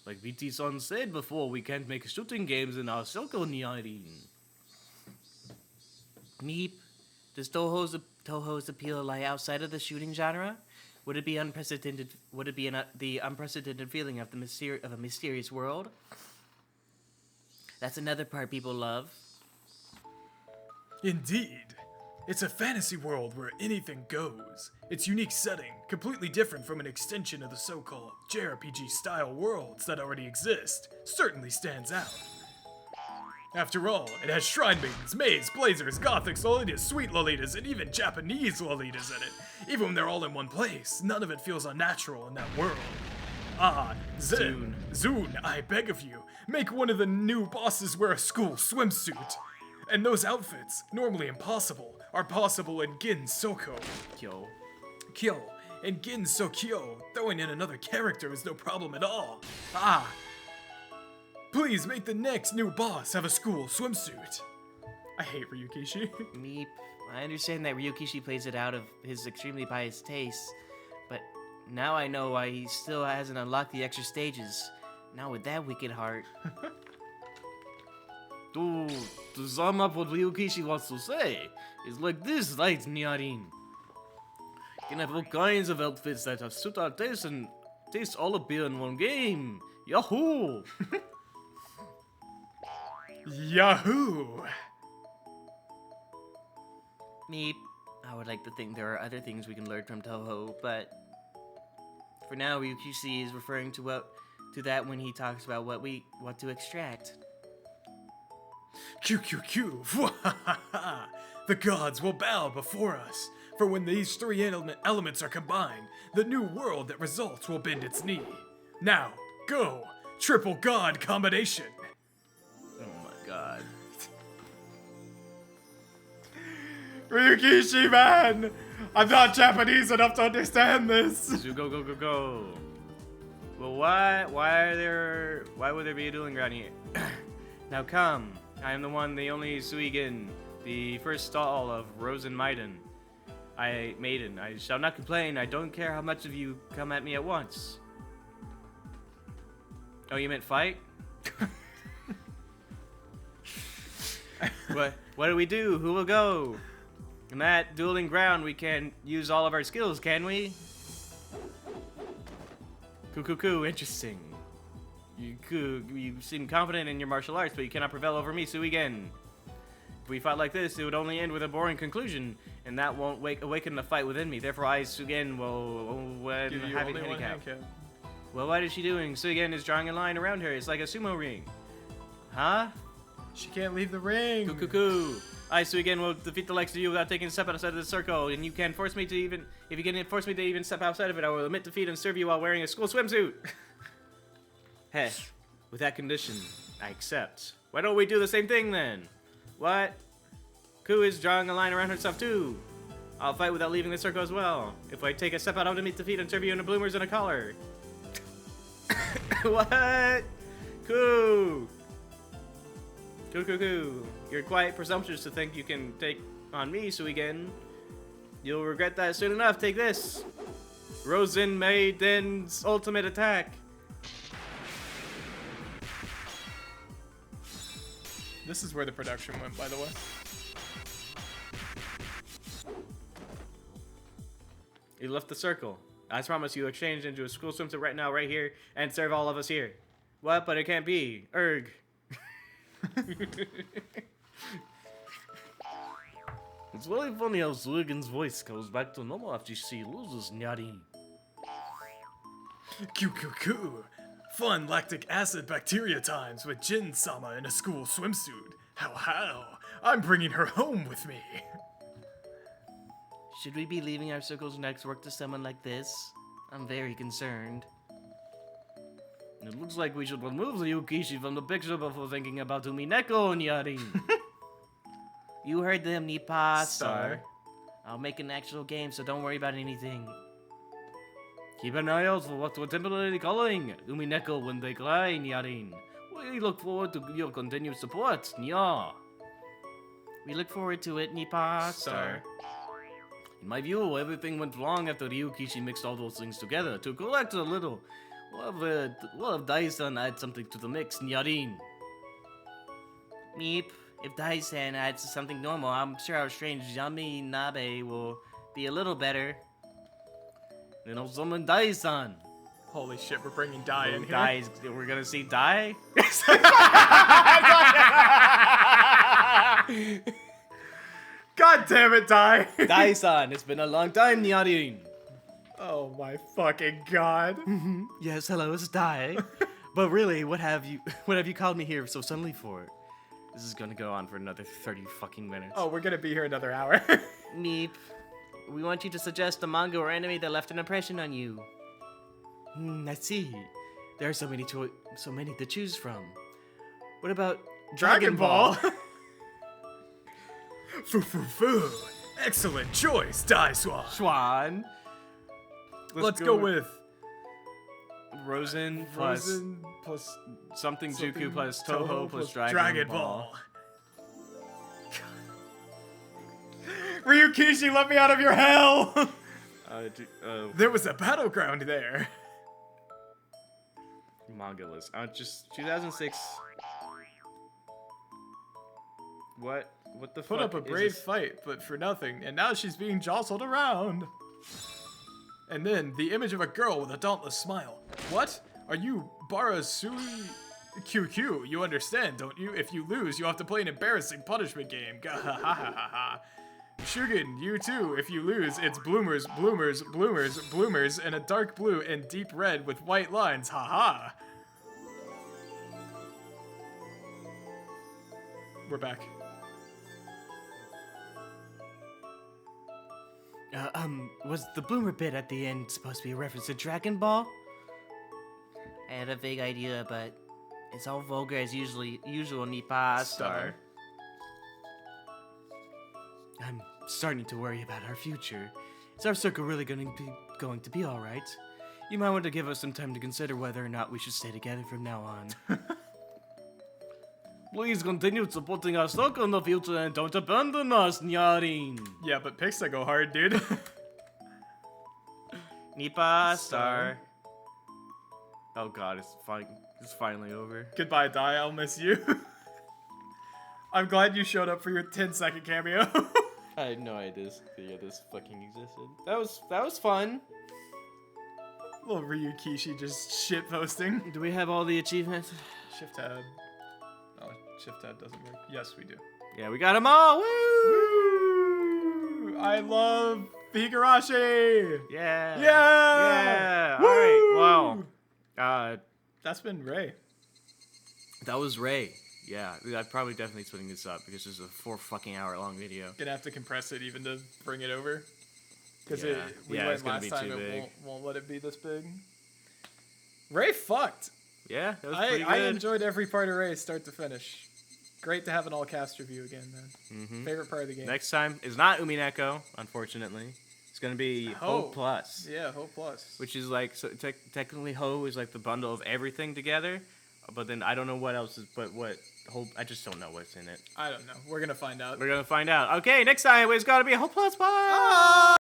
C: Like BT-san said before, we can't make shooting games in our circle, Niarin. Meep, does Toho's appeal lie outside of the shooting genre? Would it be unprecedented? Would it be the unprecedented feeling of a mysterious world? That's another part people love.
E: Indeed. It's a fantasy world where anything goes. Its unique setting, completely different from an extension of the so-called JRPG-style worlds that already exist, certainly stands out. After all, it has shrine maidens, maids, blazers, gothics, lolitas, sweet lolitas, and even Japanese lolitas in it. Even when they're all in one place, none of it feels unnatural in that world. Ah, Zune, I beg of you, make one of the new bosses wear a school swimsuit. And those outfits, normally impossible, are possible in Gin Soko. Kyo. In Gin Sokyo, throwing in another character is no problem at all. Ah. Please make the next new boss have a school swimsuit. I hate Ryukishi.
C: Meep, I understand that Ryukishi plays it out of his extremely biased tastes, but now I know why he still hasn't unlocked the extra stages. Not with that wicked heart. To sum up what Ryukishi wants to say, is like this, right, Niarin? You can have all kinds of outfits that have suit our taste and taste all appear in one game. Yahoo!
E: Yahoo!
C: Meep, I would like to think there are other things we can learn from Toho, but for now, Ryukishi is referring to that when he talks about what we want to extract.
E: QQQ! The gods will bow before us, for when these three elements are combined, the new world that results will bend its knee. Now, go! Triple god combination!
C: Oh my god.
B: Ryukishi, man! I'm not Japanese enough to understand this.
C: Go. Well, why would there be a dueling ground here? Now come, I am the one, the only Suigen, the first stall of Rosen Maiden. I shall not complain. I don't care how much of you come at me at once. Oh, you meant fight? What do we do? Who will go? In that dueling ground, we can use all of our skills, can we? Coo, interesting. You seem confident in your martial arts, but you cannot prevail over me, Suigen. If we fought like this, it would only end with a boring conclusion, and that won't awaken the fight within me. Therefore, I, Suigen, will have a handicap. Well, what is she doing? Suigen is drawing a line around her. It's like a sumo ring. Huh?
B: She can't leave the ring.
C: Coo. I, Suigen, will defeat the likes of you without taking a step outside of the circle, and you can force me to even... If you can force me to even step outside of it, I will admit defeat and serve you while wearing a school swimsuit. Hey, with that condition, I accept. Why don't we do the same thing, then? What? Ku is drawing a line around herself, too. I'll fight without leaving the circle as well. If I take a step out, I'll admit defeat and serve you in a bloomers and a collar. What? Ku! Ku. You're quite presumptuous to think you can take on me, Suigen. You'll regret that soon enough. Take this. Rosen Maiden's ultimate attack.
B: This is where the production went, by the way.
C: You left the circle. I promise you exchange into a school swimsuit right now, right here, and serve all of us here. What? But it can't be. Erg. It's really funny how Suigen's voice goes back to normal after she loses, Nyari.
E: QQQ! Fun lactic acid bacteria times with Jin-sama in a school swimsuit. How? I'm bringing her home with me.
C: Should we be leaving our circle's next work to someone like this? I'm very concerned.
A: It looks like we should remove the Yukishi from the picture before thinking about Umineko and Yarin.
C: You heard them, Nipa.
B: Star.
C: I'll make an actual game, so don't worry about anything.
A: Keep an eye out for what we're temporarily calling Umineko when they cry, Yarin. We look forward to your continued support, Nya.
C: We look forward to it, Nipa.
B: Star.
A: In my view, everything went wrong after Ryukishi mixed all those things together. To correct a little, what if Dai-san add something to the mix, Nyarin?
C: Meep. If Dai-san adds something normal, I'm sure our strange yummy nabe will be a little better.
A: Then I'll summon Dai-san.
B: Holy shit, we're bringing Dai in here.
A: We're gonna see Dai?
B: God damn it, Dai.
A: Dai-san, it's been a long time, Nyarin.
B: Oh my fucking god.
A: Yes, hello, it's Dai. But really, what have you called me here so suddenly for? This is gonna go on for another 30 fucking minutes.
B: Oh, we're gonna be here another hour.
C: Meep. We want you to suggest a manga or anime that left an impression on you.
A: I see. There are so many to choose from. What about
B: Dragon Ball.
E: Foo. Excellent choice, Dai Swan.
A: Swan?
E: Let's go with
A: Rosen plus
B: Frozen plus
A: something
B: something
A: Juku plus
B: Toho
A: Toho plus
B: plus
A: Dragon,
E: Ball.
B: Ryukishi, let me out of your hell!
E: There was a battleground there.
A: Manga list. Just 2006. What the fuck?
B: Put up a
A: is
B: brave
A: this?
B: fight, but for nothing, and now she's being jostled around. And then, the image of a girl with a dauntless smile. What? Are you Barasui QQ? You understand, don't you? If you lose, you have to play an embarrassing punishment game. Gahahaha. Shugen, you too. If you lose, it's bloomers, bloomers, bloomers, bloomers, and a dark blue and deep red with white lines. Haha. We're back.
A: Was the bloomer bit at the end supposed to be a reference to Dragon Ball?
C: I had a vague idea, but it's all vulgar as usual, Nipa.
B: Star.
A: I'm starting to worry about our future. Is our circle really going to be all right? You might want to give us some time to consider whether or not we should stay together from now on. Please continue supporting our circle in the future and don't abandon us, Nyarin.
B: Yeah, but Pixar go hard, dude.
C: Nipa. Star.
A: Oh god, it's finally over.
B: Goodbye, Dai. I'll miss you. I'm glad you showed up for your 10-second cameo.
A: I had no idea this fucking existed. That was fun.
B: Little Ryukishi just shit posting.
A: Do we have all the achievements?
B: Shift tab. Oh, shift tab doesn't work. Yes, we do.
A: Yeah, we got them all. Woo!
B: Woo! I love Higurashi.
A: Yeah.
B: Yeah.
A: Yeah.
B: Woo!
A: All right. Wow.
B: That's been Ray.
A: That was Ray. Yeah, I'm probably definitely splitting this up because this is a 4 fucking hour long video.
B: Gonna have to compress it even to bring it over. Because
A: Yeah.
B: we
A: Yeah, it's
B: went
A: gonna
B: last
A: be
B: time,
A: too
B: it
A: big.
B: won't let it be this big. Ray fucked.
A: Yeah, that was pretty
B: I
A: good.
B: enjoyed every part of Ray, start to finish. Great to have an all-cast review again, man.
A: Mhm.
B: Favorite part of the game.
A: Next time is not Umineko, unfortunately. It's gonna be Ho
B: Ho.
A: Plus,
B: Yeah, Hope Plus.
A: which is like technically Ho is like the bundle of everything together, but then I don't know what else is. But what Ho? I just don't know what's in it.
B: I don't know. We're gonna find out.
A: We're gonna find out. Okay, next time it's gotta be Ho Plus. Bye.